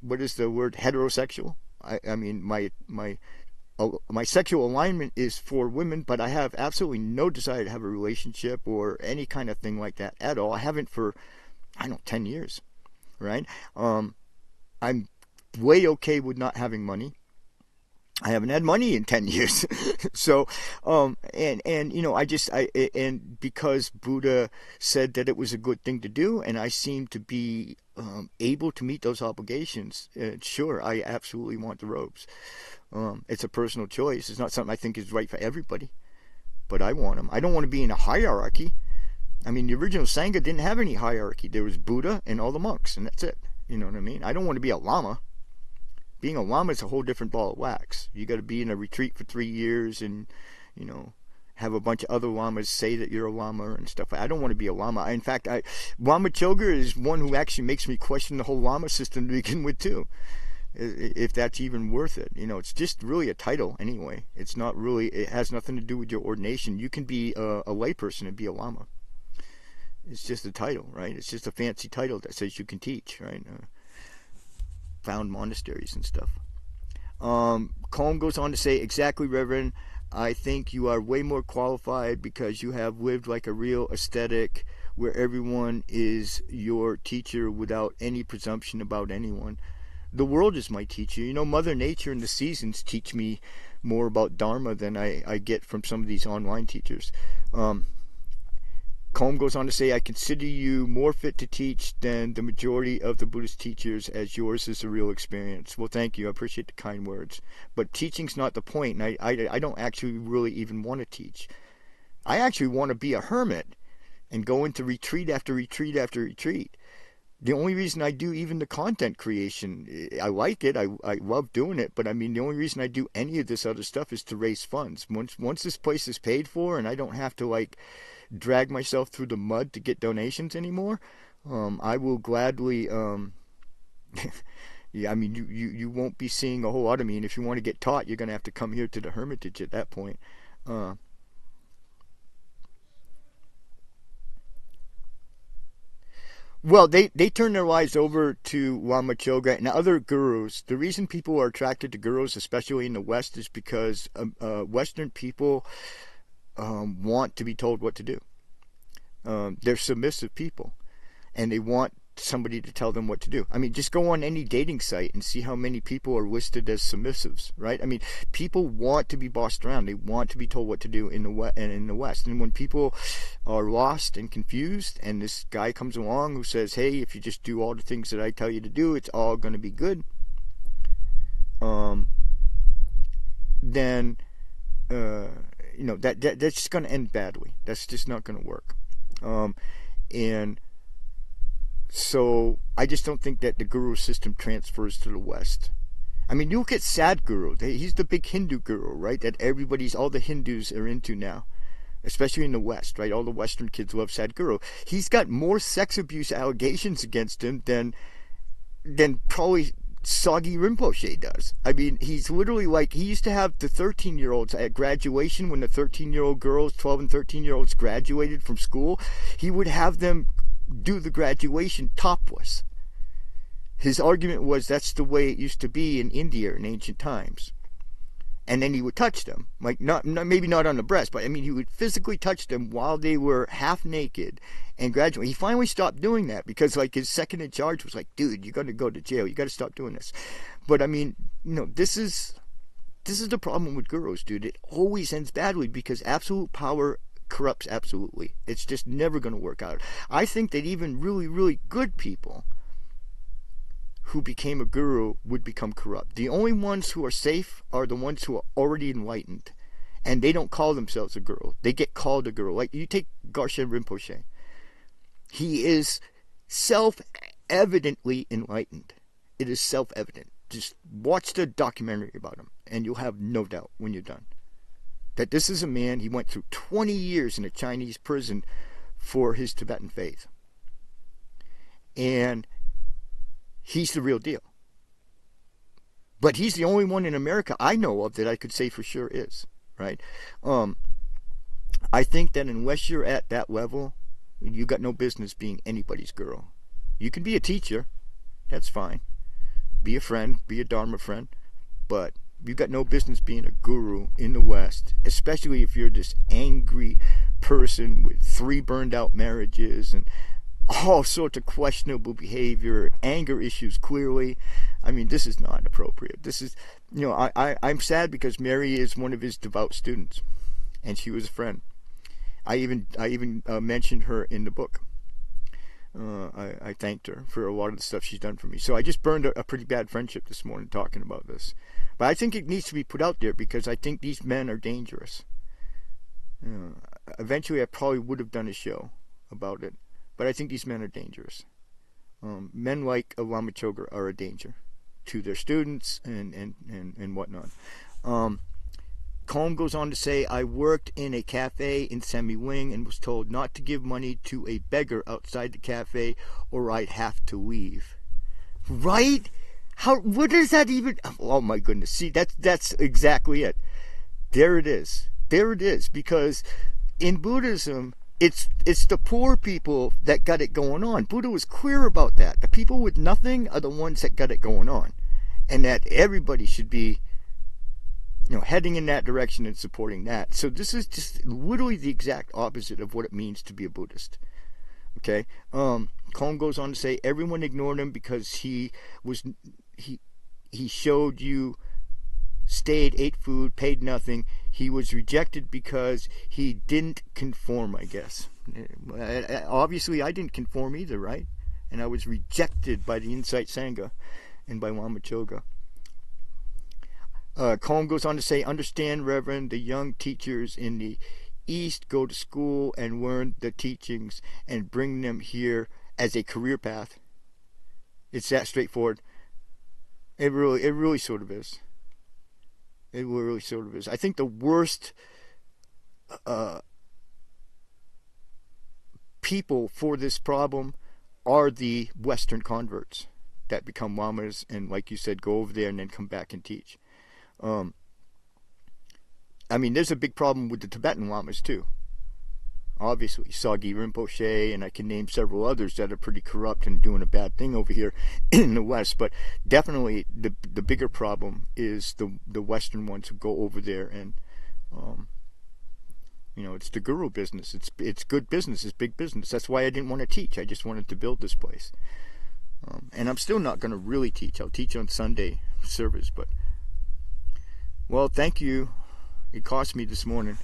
what is the word, heterosexual. I mean, my sexual alignment is for women, but I have absolutely no desire to have a relationship or any kind of thing like that at all. I haven't for, 10 years, right? I'm way okay with not having money. I haven't had money in 10 years. So, and because Buddha said that it was a good thing to do, and I seem to be able to meet those obligations, sure, I absolutely want the robes. It's a personal choice. It's not something I think is right for everybody, but I want them. I don't want to be in a hierarchy. I mean, the original Sangha didn't have any hierarchy. There was Buddha and all the monks, and that's it. You know what I mean? I don't want to be a lama. Being a lama is a whole different ball of wax. You got to be in a retreat for 3 years and, have a bunch of other lamas say that you're a lama and stuff. I don't want to be a lama. In fact, Lama Choga is one who actually makes me question the whole lama system to begin with, too. If that's even worth it. It's just really a title anyway. It's not really, it has nothing to do with your ordination. You can be a layperson and be a lama. It's just a title, right? It's just a fancy title that says you can teach, right? Found monasteries and stuff. Colm goes on to say, exactly, Reverend, I think you are way more qualified because you have lived like a real ascetic where everyone is your teacher without any presumption about anyone. The world is my teacher. Mother Nature and the seasons teach me more about Dharma than I get from some of these online teachers. Colm goes on to say, I consider you more fit to teach than the majority of the Buddhist teachers, as yours is a real experience. Well, thank you. I appreciate the kind words. But teaching's not the point, and I don't actually really even want to teach. I actually want to be a hermit and go into retreat after retreat after retreat. The only reason I do even the content creation, I like it, I love doing it, but the only reason I do any of this other stuff is to raise funds. Once this place is paid for and I don't have to drag myself through the mud to get donations anymore, I will gladly, you won't be seeing a whole lot of me, and if you want to get taught, you're going to have to come here to the Hermitage at that point. Well, they turn their lives over to Lama Choga and other gurus. The reason people are attracted to gurus, especially in the West, is because Western people want to be told what to do. They're submissive people, and they want somebody to tell them what to do. Just go on any dating site and see how many people are listed as submissives, right? People want to be bossed around. They want to be told what to do in the West. And when people are lost and confused, and this guy comes along who says, hey, if you just do all the things that I tell you to do, it's all going to be good, then that's just going to end badly. That's just not going to work. And so I just don't think that the guru system transfers to the West. You look at Sadhguru. He's the big Hindu guru, right? That all the Hindus are into now, especially in the West, right? All the Western kids love Sadhguru. He's got more sex abuse allegations against him than probably Soggy Rinpoche does. He's literally he used to have the 13-year-olds at graduation, when the 13-year-old girls, 12 and 13-year-olds graduated from school, he would have them do the graduation topless. His argument was that's the way it used to be in India in ancient times. And then he would touch them, maybe not on the breast, but he would physically touch them while they were half naked and graduate. He finally stopped doing that because his second in charge was like, dude, you're going to go to jail. You got to stop doing this. But this is the problem with gurus, dude. It always ends badly because absolute power corrupts absolutely. It's just never going to work out. I think that even really, really good people who became a guru would become corrupt. The only ones who are safe are the ones who are already enlightened, and they don't call themselves a guru. They get called a guru. You take Garshan Rinpoche. He is self-evidently enlightened. It is self-evident. Just watch the documentary about him, and you'll have no doubt when you're done that this is a man, he went through 20 years in a Chinese prison for his Tibetan faith. And he's the real deal. But he's the only one in America I know of that I could say for sure is, right? I think that unless you're at that level, you got no business being anybody's guru. You can be a teacher, That's fine. Be a friend, be a Dharma friend, but you've got no business being a guru in the West, especially if you're this angry person with 3 burned out marriages and all sorts of questionable behavior, anger issues clearly. I mean, this is not appropriate. This is, I'm sad because Mary is one of his devout students, and she was a friend. I even mentioned her in the book. I thanked her for a lot of the stuff she's done for me. So I just burned a pretty bad friendship this morning talking about this. But I think it needs to be put out there because I think these men are dangerous. Eventually I probably would have done a show about it, but I think these men are dangerous. Men like Lama Choga are a danger to their students and whatnot. Combe goes on to say, I worked in a cafe in Semi Wing and was told not to give money to a beggar outside the cafe or I'd have to leave. Right? What does that even... Oh my goodness. See, that's exactly it. There it is. There it is. Because in Buddhism, it's the poor people that got it going on. Buddha was clear about that. The people with nothing are the ones that got it going on. And that everybody should be heading in that direction and supporting that. So this is just literally the exact opposite of what it means to be a Buddhist. Okay? Combe goes on to say, everyone ignored him because he showed you, stayed, ate food, paid nothing. He was rejected because he didn't conform, I guess. Obviously, I didn't conform either, right? And I was rejected by the Insight Sangha and by Lama Choga. Combe goes on to say, understand, Reverend, the young teachers in the East go to school and learn the teachings and bring them here as a career path. It's that straightforward. It really sort of is. It really sort of is. I think the worst people for this problem are the Western converts that become lamas and, like you said, go over there and then come back and teach. I mean, there's a big problem with the Tibetan lamas too. Obviously, Sagi Rinpoche, and I can name several others that are pretty corrupt and doing a bad thing over here in the West. But definitely, the bigger problem is the Western ones who go over there and, it's the guru business. It's good business. It's big business. That's why I didn't want to teach. I just wanted to build this place. And I'm still not going to really teach. I'll teach on Sunday service, but. Well, thank you. It cost me this morning.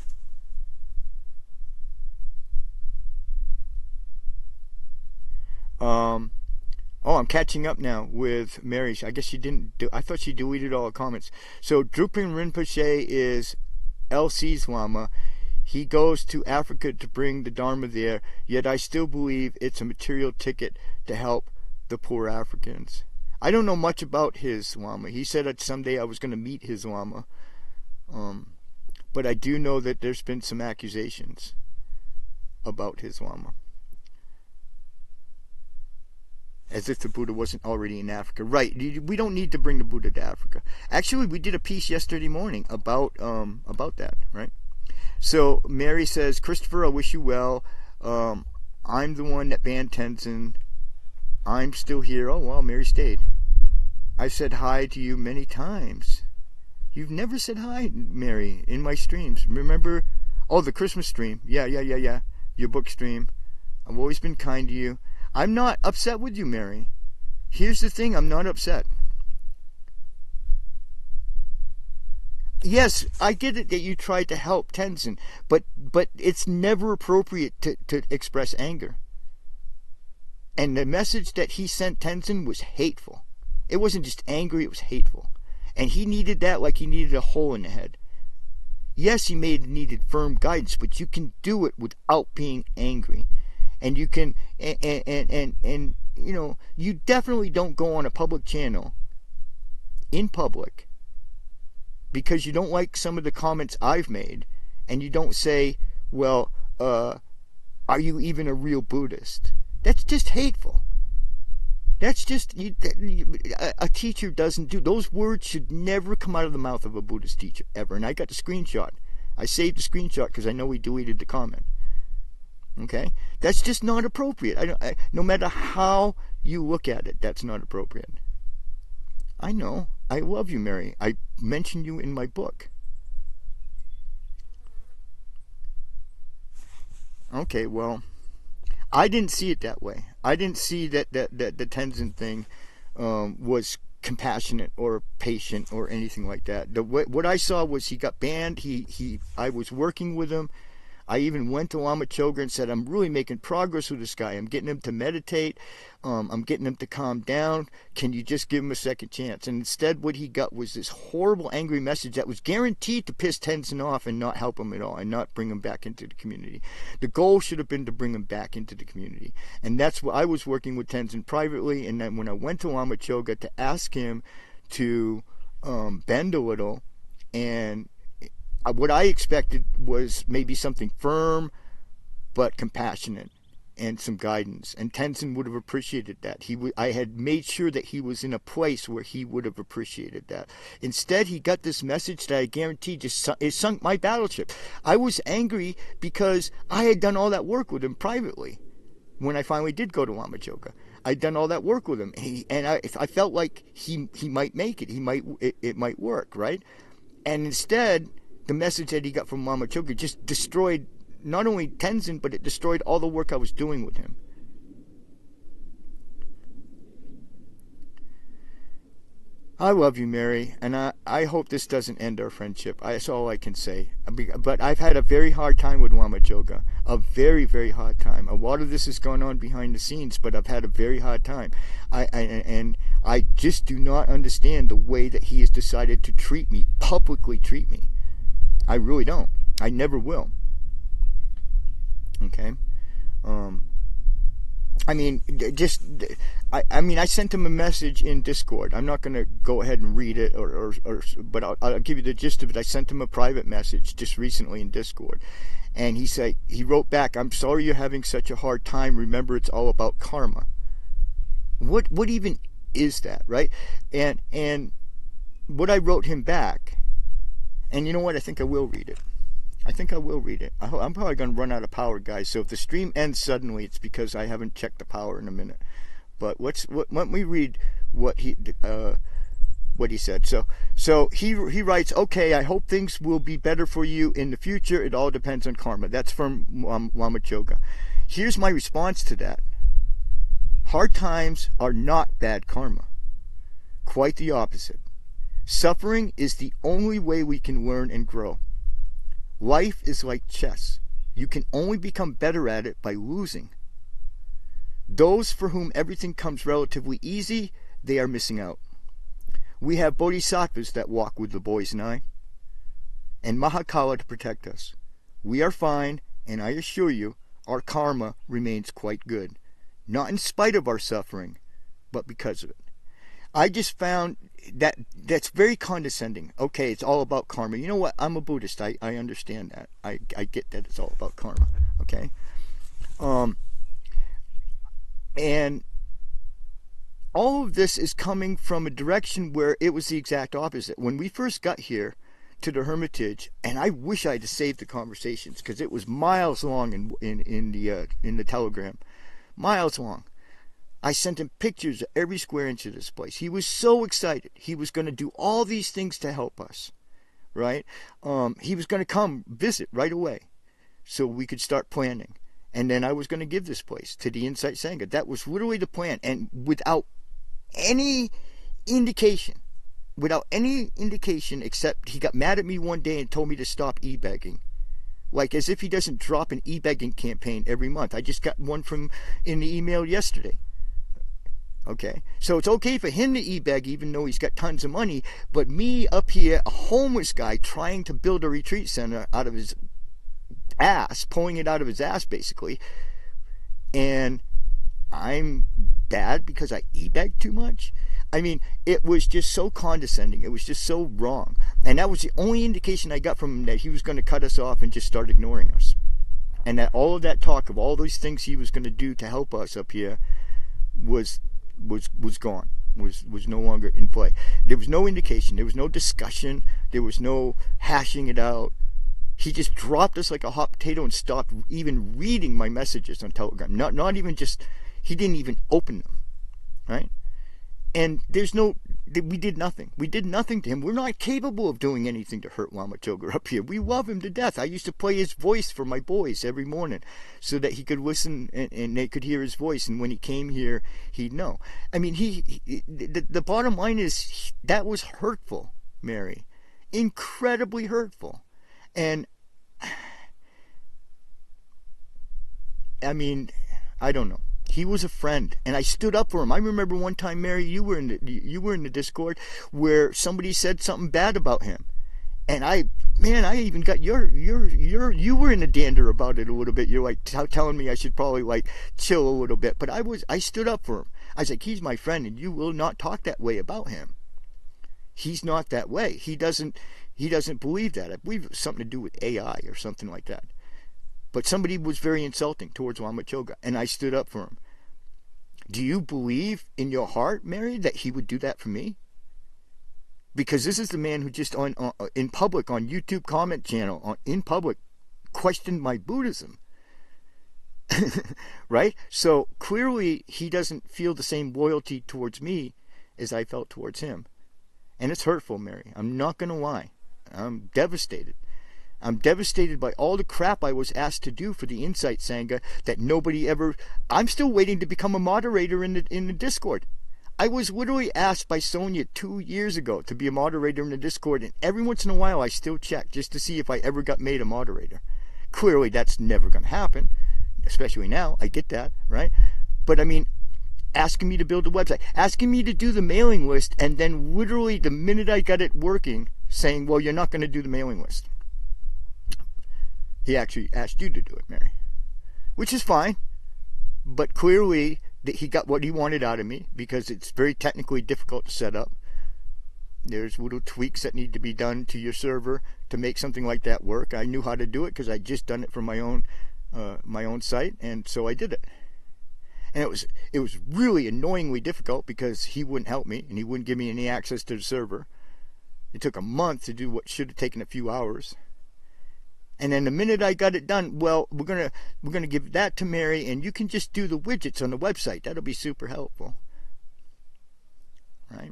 I'm catching up now with Mary. I guess she didn't I thought she deleted all the comments. So Drupal Rinpoche is LC's Lama. He goes to Africa to bring the Dharma there, yet I still believe it's a material ticket to help the poor Africans. I don't know much about his Lama. He said that someday I was going to meet his Lama. But I do know that there's been some accusations about his Lama. As if the Buddha wasn't already in Africa. Right, we don't need to bring the Buddha to Africa. Actually, we did a piece yesterday morning about that, right? So Mary says, Christopher, I wish you well. I'm the one that banned Tenzin. I'm still here. Oh, well, Mary stayed. I've said hi to you many times. You've never said hi, Mary, in my streams. Remember? Oh, the Christmas stream. Yeah. Your book stream. I've always been kind to you. I'm not upset with you, Mary. Here's the thing. I'm not upset. Yes, I get it that you tried to help Tenzin, but it's never appropriate to express anger. And the message that he sent Tenzin was hateful. It wasn't just angry, it was hateful. And he needed that like he needed a hole in the head. Yes, he needed firm guidance, but you can do it without being angry. And you can, and you definitely don't go on a public channel in public because you don't like some of the comments I've made, and you don't say, well, are you even a real Buddhist? That's just hateful. That's just, a teacher doesn't do, those words should never come out of the mouth of a Buddhist teacher, ever. And I got the screenshot. I saved the screenshot because I know he deleted the comment. Okay? That's just not appropriate. No matter how you look at it, that's not appropriate. I know. I love you, Mary. I mentioned you in my book. Okay, well, I didn't see it that way. I didn't see that the Tenzin thing was compassionate or patient or anything like that. What I saw was he got banned. I was working with him. I even went to Lama Choga and said, I'm really making progress with this guy. I'm getting him to meditate. I'm getting him to calm down. Can you just give him a second chance? And instead what he got was this horrible, angry message that was guaranteed to piss Tenzin off and not help him at all and not bring him back into the community. The goal should have been to bring him back into the community. And that's what I was working with Tenzin privately. And then when I went to Lama Choga to ask him to bend a little, and what I expected was maybe something firm but compassionate and some guidance. And Tenzin would have appreciated that. I had made sure that he was in a place where he would have appreciated that. Instead, he got this message that I guarantee it sunk my battleship. I was angry because I had done all that work with him privately when I finally did go to Lama Choga. I'd done all that work with him, and I felt like he might make it. It might work, right? And instead, the message that he got from Lama Choga just destroyed not only Tenzin, but it destroyed all the work I was doing with him. I love you, Mary, and I hope this doesn't end our friendship. That's all I can say. But I've had a very hard time with Lama Choga. A very, very hard time. A lot of this has gone on behind the scenes, but I've had a very hard time. And I just do not understand the way that he has decided to treat me, publicly treat me. I really don't. I never will. Okay? I sent him a message in Discord. I'm not going to go ahead and read it, but I'll give you the gist of it. I sent him a private message just recently in Discord. And he wrote back, I'm sorry you're having such a hard time. Remember, it's all about karma. What even is that, right? And what I wrote him back, and you know what? I think I will read it. I'm probably going to run out of power, guys. So if the stream ends suddenly, it's because I haven't checked the power in a minute. But let me read what he said. So he writes, okay, I hope things will be better for you in the future. It all depends on karma. That's from Lama Choga. Here's my response to that. Hard times are not bad karma. Quite the opposite. Suffering is the only way we can learn and grow. Life is like chess. You can only become better at it by losing. Those for whom everything comes relatively easy, they are missing out. We have bodhisattvas that walk with the boys and I, and Mahakala to protect us. We are fine, and I assure you, our karma remains quite good. Not in spite of our suffering, but because of it. I just found that's very condescending. Okay, it's all about karma. You know what? I'm a Buddhist. I understand that. I get that it's all about karma. Okay? And all of this is coming from a direction where it was the exact opposite. When we first got here to the Hermitage, and I wish I had saved the conversations because it was miles long in the Telegram. Miles long. I sent him pictures of every square inch of this place. He was so excited. He was going to do all these things to help us, right? He was going to come visit right away so we could start planning. And then I was going to give this place to the Insight Sangha. That was literally the plan. And without any indication except he got mad at me one day and told me to stop e-begging. Like as if he doesn't drop an e-begging campaign every month. I just got one in the email yesterday. Okay, so it's okay for him to e-beg even though he's got tons of money, but me up here, a homeless guy trying to build a retreat center out of his ass, pulling it out of his ass basically, and I'm bad because I e-beg too much? I mean, it was just so condescending. It was just so wrong. And that was the only indication I got from him that he was going to cut us off and just start ignoring us. And that all of that talk of all those things he was going to do to help us up here was gone, was no longer in play. There was no indication, there was no discussion, there was no hashing it out. he just dropped us like a hot potato and stopped even reading my messages on Telegram. Not even just, he didn't even open them, right? And we did nothing. We did nothing to him. We're not capable of doing anything to hurt Lama Chogar up here. We love him to death. I used to play his voice for my boys every morning so that he could listen and they could hear his voice. And when he came here, he'd know. I mean, the bottom line is that was hurtful, Mary. Incredibly hurtful. And I mean, I don't know. He was a friend, and I stood up for him. I remember one time, Mary, you were in the Discord where somebody said something bad about him, and I even got you were in the dander about it a little bit. You're like telling me I should probably like chill a little bit, but I stood up for him. I was like, he's my friend, and you will not talk that way about him. He's not that way. He doesn't believe that. I believe it was something to do with AI or something like that. But somebody was very insulting towards Lama Choga, and I stood up for him. Do you believe in your heart, Mary, that he would do that for me? Because this is the man who just in public, on YouTube comment channel, in public, questioned my Buddhism. Right? So clearly he doesn't feel the same loyalty towards me as I felt towards him. And it's hurtful, Mary. I'm not going to lie. I'm devastated. I'm devastated by all the crap I was asked to do for the Insight Sangha that nobody ever... I'm still waiting to become a moderator in the Discord. I was literally asked by Sonia 2 years ago to be a moderator in the Discord, and every once in a while I still check just to see if I ever got made a moderator. Clearly that's never going to happen, especially now. I get that, right? But I mean, asking me to build a website, asking me to do the mailing list, and then literally the minute I got it working, saying, well, you're not going to do the mailing list. He actually asked you to do it, Mary. Which is fine. But clearly he got what he wanted out of me because it's very technically difficult to set up. There's little tweaks that need to be done to your server to make something like that work. I knew how to do it because I'd just done it for my own site, and so I did it. And it was really annoyingly difficult because he wouldn't help me and he wouldn't give me any access to the server. It took a month to do what should have taken a few hours. And then the minute I got it done, well, we're gonna give that to Mary, and you can just do the widgets on the website. That'll be super helpful, right?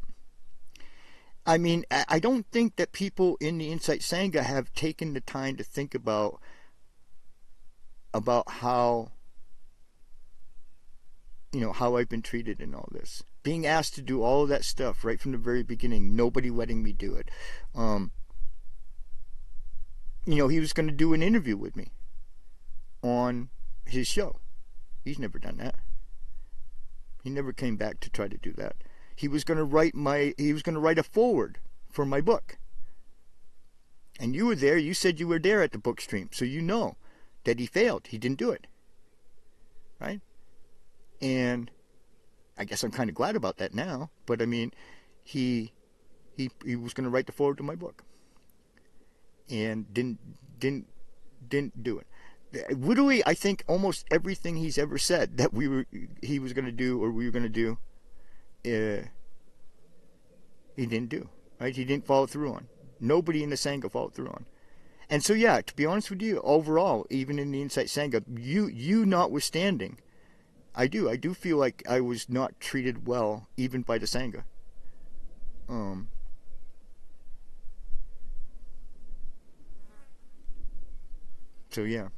I mean, I don't think that people in the Insight Sangha have taken the time to think about how, how I've been treated in all this. Being asked to do all of that stuff right from the very beginning, nobody letting me do it. He was going to do an interview with me on his show. He's never done that. He never came back to try to do that. He was going to write a foreword for my book. And you were there. You said you were there at the book stream, so you know that he failed. He didn't do it. Right? And I guess I'm kind of glad about that now, but I mean, he was going to write the foreword to my book. And didn't do it. Literally, I think almost everything he's ever said that he was going to do or we were going to do, he didn't do. Right? He didn't follow through on. Nobody in the Sangha followed through on. And so, yeah, to be honest with you, overall, even in the Insight Sangha, you notwithstanding, I do feel like I was not treated well, even by the Sangha. So yeah.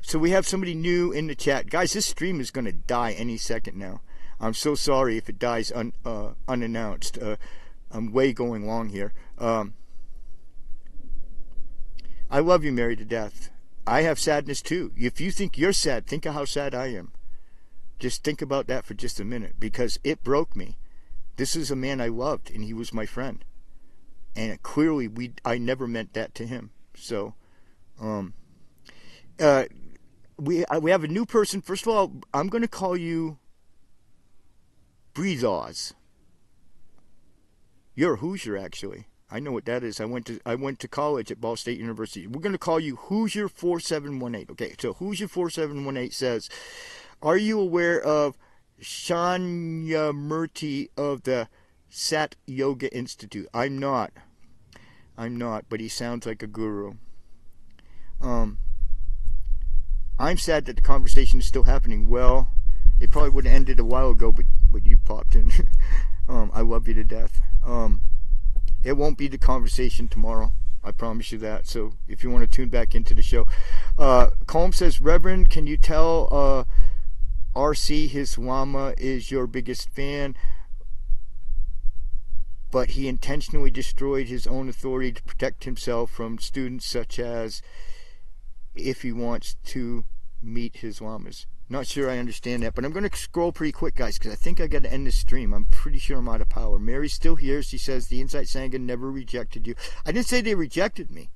So we have somebody new in the chat. Guys, this stream is going to die any second now. I'm so sorry if it dies unannounced. I'm way going long here. I love you, Mary, to death. I have sadness too. If you think you're sad, think of how sad I am. Just think about that for just a minute, because it broke me. This is a man I loved, and he was my friend. And clearly, I never meant that to him. So, we have a new person. First of all, I'm going to call you Breathe Oz. You're a Hoosier, actually. I know what that is. I went to college at Ball State University. We're going to call you Hoosier 4718. Okay, so Hoosier 4718 says, are you aware of Shanyamurti of the Sat Yoga Institute? I'm not, but he sounds like a guru. I'm sad that the conversation is still happening. Well, it probably would have ended a while ago, but you popped in. I love you to death. It won't be the conversation tomorrow. I promise you that. So if you want to tune back into the show. Colm says, Reverend, can you tell RC his Lama is your biggest fan, but he intentionally destroyed his own authority to protect himself from students, such as if he wants to meet his Lamas. Not sure I understand that, but I'm going to scroll pretty quick, guys, because I think I got to end this stream. I'm pretty sure I'm out of power. Mary's still here. She says the Insight Sangha never rejected you. I didn't say they rejected me.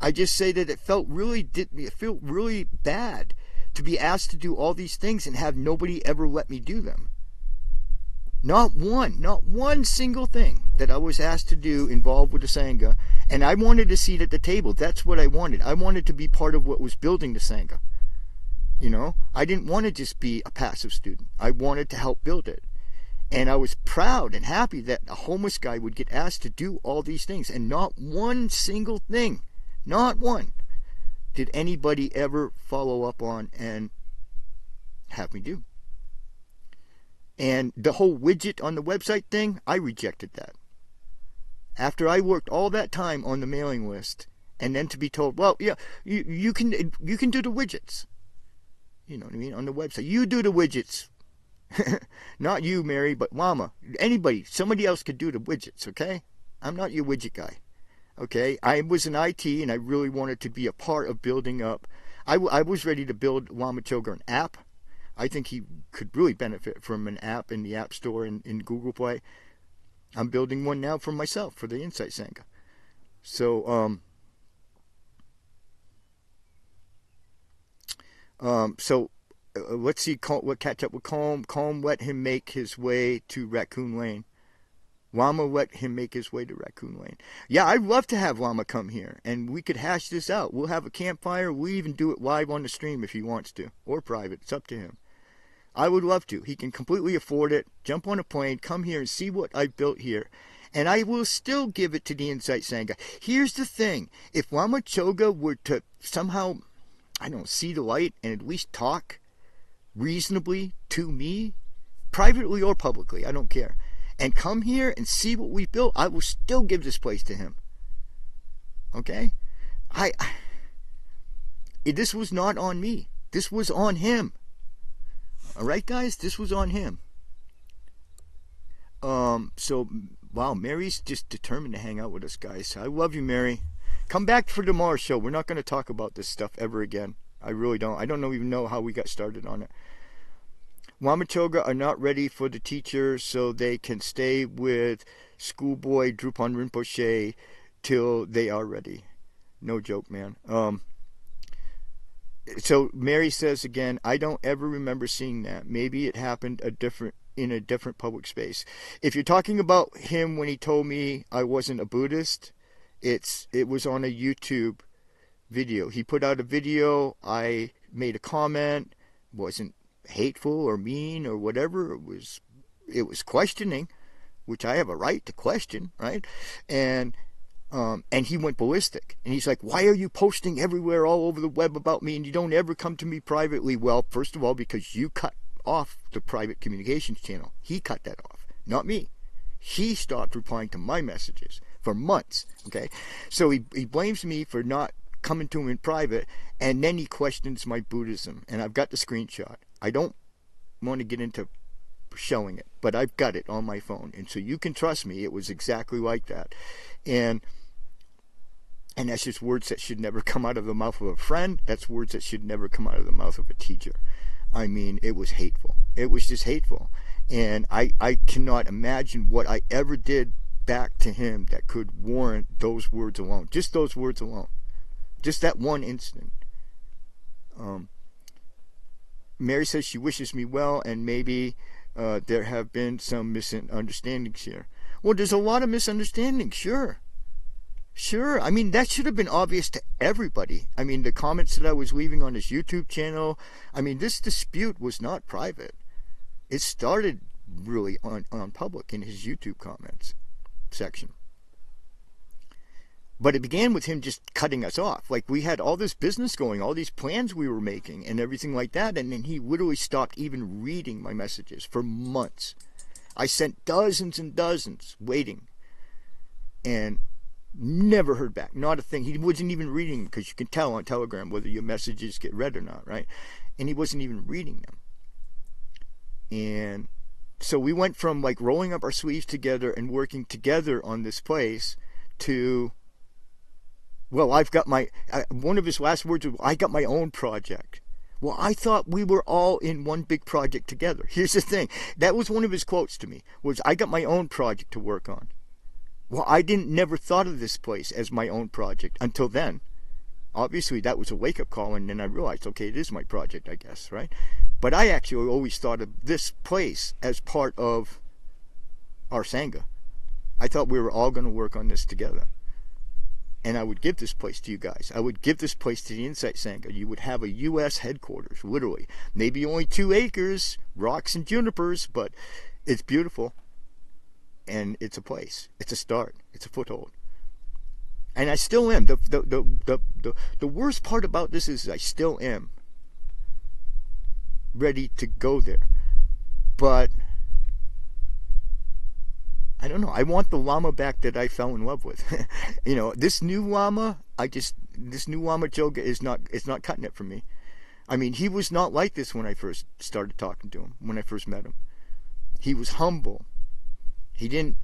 I just say that it felt really bad to be asked to do all these things and have nobody ever let me do them. Not one single thing that I was asked to do involved with the Sangha, and I wanted a seat at the table. That's what I wanted. I wanted to be part of what was building the Sangha. You know, I didn't want to just be a passive student. I wanted to help build it. And I was proud and happy that a homeless guy would get asked to do all these things, and not one single thing, not one, did anybody ever follow up on and have me do. And the whole widget on the website thing, I rejected that. After I worked all that time on the mailing list, and then to be told, well, yeah, you can do the widgets. You know what I mean? On the website. You do the widgets. Not you, Mary, but Lama. Anybody. Somebody else could do the widgets, okay? I'm not your widget guy. Okay? I was in IT, and I really wanted to be a part of building up. I was ready to build Lama Choga an app. I think he could really benefit from an app in the App Store in Google Play. I'm building one now for myself, for the Insight Sangha. So, let's see what catch up with Colm. Colm let him make his way to Raccoon Lane. Lama let him make his way to Raccoon Lane. Yeah, I'd love to have Lama come here, and we could hash this out. We'll have a campfire. We'll even do it live on the stream if he wants to, or private. It's up to him. I would love to. He can completely afford it. Jump on a plane, come here and see what I've built here. And I will still give it to the Insight Sangha. Here's the thing. If Lama Choga were to somehow, I don't know, see the light and at least talk reasonably to me, privately or publicly, I don't care, and come here and see what we built, I will still give this place to him. Okay? This was not on me. This was on him. Alright, guys? This was on him. So, wow, Mary's just determined to hang out with us, guys. I love you, Mary. Come back for tomorrow's show. We're not going to talk about this stuff ever again. I really don't. I don't even know how we got started on it. Lama Choga are not ready for the teacher, so they can stay with schoolboy Drupal Rinpoche till they are ready. No joke, man. So Mary says again, I don't ever remember seeing that. Maybe it happened in a different public space. If you're talking about him when he told me I wasn't a Buddhist, it was on a YouTube video. He put out a video. I made a comment. Wasn't hateful or mean or whatever. It was questioning, which I have a right to question, right? And he went ballistic. And he's like, why are you posting everywhere all over the web about me and you don't ever come to me privately? Well, first of all, because you cut off the private communications channel. He cut that off, not me. He stopped replying to my messages for months, okay? So he blames me for not coming to him in private, and then he questions my Buddhism. And I've got the screenshot. I don't want to get into showing it, but I've got it on my phone. And so you can trust me, it was exactly like that. And that's just words that should never come out of the mouth of a friend. That's words that should never come out of the mouth of a teacher. I mean, it was hateful. It was just hateful. And I cannot imagine what I ever did back to him that could warrant those words alone. Just those words alone. Just that one instant. Mary says she wishes me well, and maybe there have been some misunderstandings here. Well, there's a lot of misunderstandings, sure. Sure, I mean, that should have been obvious to everybody. I mean, the comments that I was leaving on his YouTube channel, I mean, this dispute was not private. It started really on public in his YouTube comments section. But it began with him just cutting us off. Like, we had all this business going, all these plans we were making and everything like that. And then he literally stopped even reading my messages for months. I sent dozens and dozens waiting and never heard back. Not a thing. He wasn't even reading them, because you can tell on Telegram whether your messages get read or not, right? And he wasn't even reading them. And so we went from like rolling up our sleeves together and working together on this place to, well, I've got my, one of his last words was, I got my own project. Well, I thought we were all in one big project together. Here's the thing. That was one of his quotes to me, was, I got my own project to work on. Well, I never thought of this place as my own project until then. Obviously, that was a wake-up call, and then I realized, okay, it is my project, I guess, right? But I actually always thought of this place as part of our Sangha. I thought we were all going to work on this together. And I would give this place to you guys. I would give this place to the Insight Sangha. You would have a U.S. headquarters, literally. Maybe only 2 acres, rocks and junipers, but it's beautiful. And it's a place. It's a start. It's a foothold. And I still am. The worst part about this is I still am ready to go there. But I don't know. I want the Lama back that I fell in love with. You know, this new Lama, this new Lama Choga is not cutting it for me. I mean, he was not like this when I first started talking to him, when I first met him. He was humble. He didn't,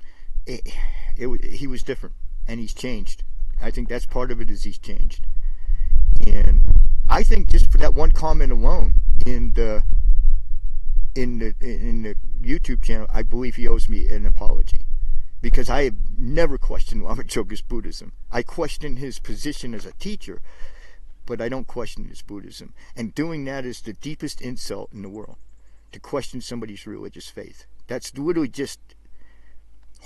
he was different, and he's changed. I think that's part of it, is he's changed. And I think just for that one comment alone in the YouTube channel, I believe he owes me an apology, because I have never questioned Lama Choga's Buddhism. I question his position as a teacher, but I don't question his Buddhism. And doing that is the deepest insult in the world, to question somebody's religious faith. That's literally just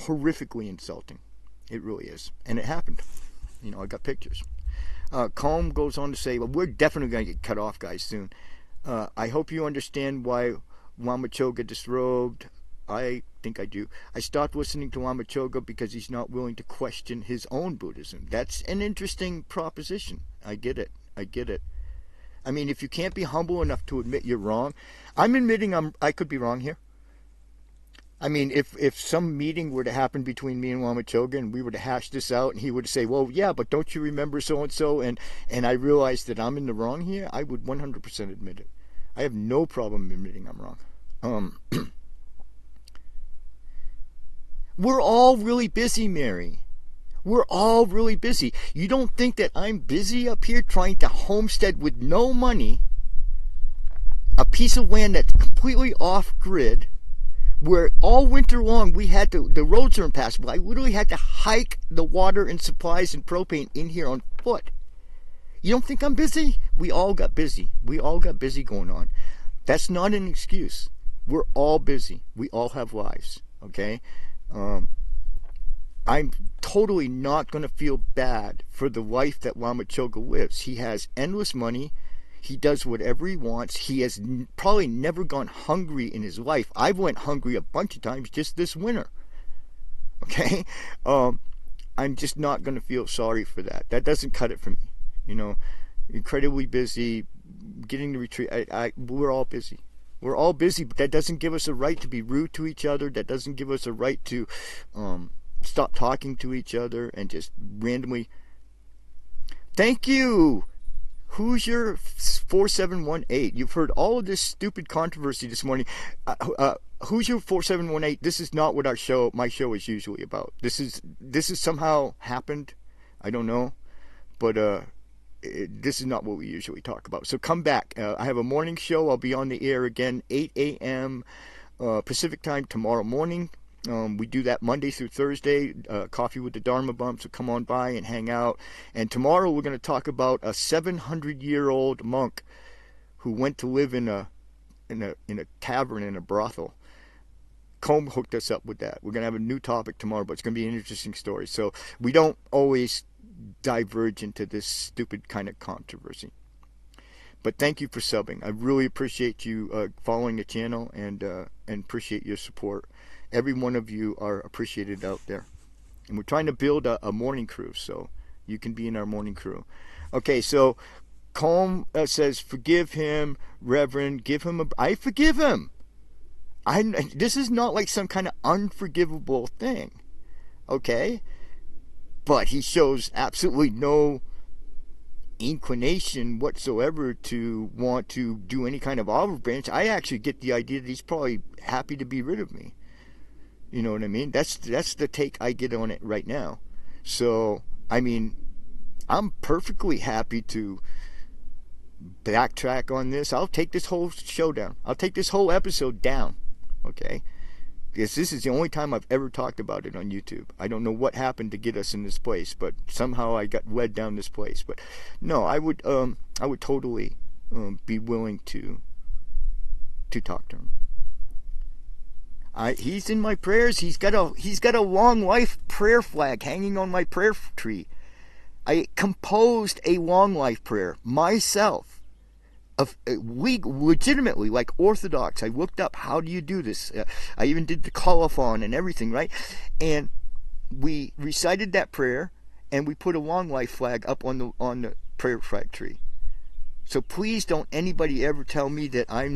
horrifically insulting. It really is. And it happened. You know, I got pictures. Calm goes on to say, well, we're definitely going to get cut off, guys, soon. I hope you understand why Lama Choga disrobed. I think I do. I stopped listening to Lama Choga because he's not willing to question his own Buddhism. That's an interesting proposition. I get it. I get it. I mean, if you can't be humble enough to admit you're wrong, I'm admitting I could be wrong here. I mean, if some meeting were to happen between me and Lama Choga and we were to hash this out and he would say, well, yeah, but don't you remember so-and-so, and I realized that I'm in the wrong here, I would 100% admit it. I have no problem admitting I'm wrong. We're all really busy, Mary. We're all really busy. You don't think that I'm busy up here trying to homestead with no money a piece of land that's completely off-grid, where all winter long we had to, the roads are impassable. I literally had to hike the water and supplies and propane in here on foot. You don't think I'm busy? We all got busy. We all got busy going on. That's not an excuse. We're all busy. We all have lives, okay? I'm totally not going to feel bad for the life that Lama Choga lives. He has endless money. He does whatever he wants. He has probably never gone hungry in his life. I've went hungry a bunch of times just this winter. Okay? I'm just not going to feel sorry for that. That doesn't cut it for me. You know, incredibly busy, getting the retreat. We're all busy. We're all busy, but that doesn't give us a right to be rude to each other. That doesn't give us a right to stop talking to each other and just randomly. Thank you. Who's your 4718? You've heard all of this stupid controversy this morning. Who's your 4718? This is not what my show is usually about. This is somehow happened. I don't know, but this is not what we usually talk about. So come back. I have a morning show. I'll be on the air again 8 a.m. Pacific time tomorrow morning. We do that Monday through Thursday, Coffee with the Dharma Bump, so come on by and hang out. And tomorrow we're going to talk about a 700-year-old monk who went to live in a tavern, in a brothel. Combe hooked us up with that. We're going to have a new topic tomorrow, but it's going to be an interesting story. So we don't always diverge into this stupid kind of controversy. But thank you for subbing. I really appreciate you following the channel and appreciate your support. Every one of you are appreciated out there. And we're trying to build a morning crew, so You can be in our morning crew. Okay, so Calm says, forgive him, Reverend. Give him I forgive him. This is not like some kind of unforgivable thing. Okay? But he shows absolutely no inclination whatsoever to want to do any kind of olive branch. I actually get the idea that he's probably happy to be rid of me. You know what I mean? That's the take I get on it right now. So, I mean, I'm perfectly happy to backtrack on this. I'll take this whole show down. I'll take this whole episode down. Okay? Because this is the only time I've ever talked about it on YouTube. I don't know what happened to get us in this place, but somehow I got led down this place. But no, I would totally be willing to talk to him. He's in my prayers. He's got a long life prayer flag hanging on my prayer tree. I composed a long life prayer myself. Legitimately, like Orthodox. I looked up, how do you do this? I even did the colophon and everything, right? And we recited that prayer, and we put a long life flag up on the prayer flag tree. So please don't anybody ever tell me that I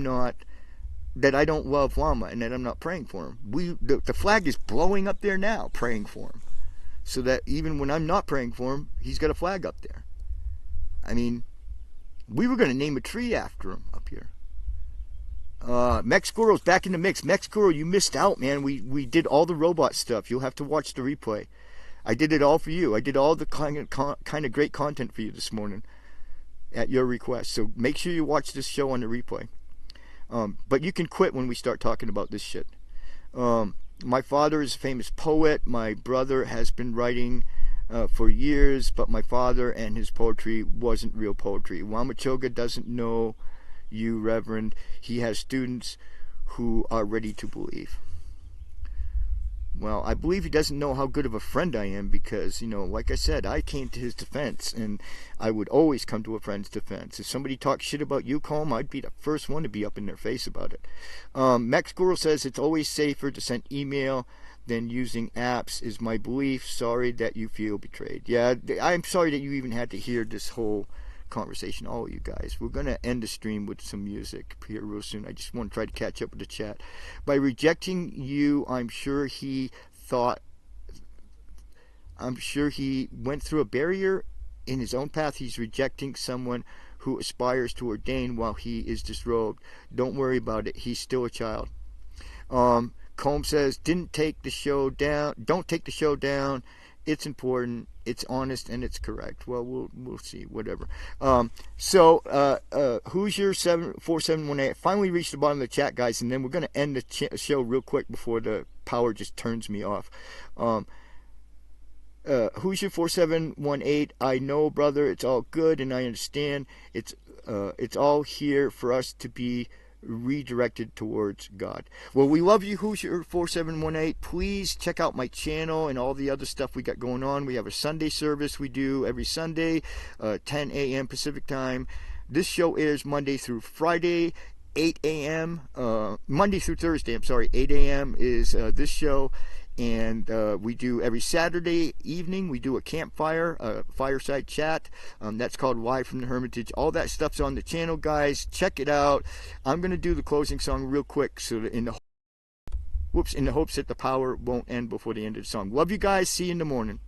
don't love Lama and that I'm not praying for him. The flag is blowing up there now, praying for him. So that even when I'm not praying for him, he's got a flag up there. I mean, we were going to name a tree after him up here. Mech Squirrel's back in the mix. Mech Squirrel, you missed out, man. We did all the robot stuff. You'll have to watch the replay. I did it all for you. I did all the kind of great content for you this morning at your request. So make sure you watch this show on the replay. But you can quit when we start talking about this shit. My father is a famous poet. My brother has been writing for years, but my father and his poetry wasn't real poetry. Wamachoga doesn't know you, Reverend. He has students who are ready to believe. Well, I believe he doesn't know how good of a friend I am because, like I said, I came to his defense, and I would always come to a friend's defense. If somebody talks shit about you, Colm, I'd be the first one to be up in their face about it. Mech Squirrel says it's always safer to send email than using apps is my belief. Sorry that you feel betrayed. Yeah, I'm sorry that you even had to hear this whole conversation, all of you guys. We're going to end the stream with some music here real soon. I just want to try to catch up with the chat. By rejecting you, I'm sure he went through a barrier in his own path. He's rejecting someone who aspires to ordain while he is disrobed. Don't worry about it. He's still a child. Colm says, don't take the show down. It's important, it's honest, and it's correct. Well, we'll see, whatever. Who's your 4718? Finally reached the bottom of the chat, guys, and then we're going to end the show real quick before the power just turns me off. Who's your 4718? I know, brother, it's all good, and I understand. It's all here for us to be redirected towards God. Well, we love you, Who's your 4718. Please check out my channel and all the other stuff we got going on. We have a Sunday service we do every Sunday, 10 a.m. Pacific time. This show airs Monday through Friday, 8 a.m. Monday through Thursday, 8 a.m. is this show. And we do every Saturday evening, we do a campfire, a fireside chat. That's called Live from the Hermitage. All that stuff's on the channel, guys. Check it out. I'm going to do the closing song real quick so that in the hopes that the power won't end before the end of the song. Love you guys. See you in the morning.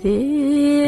This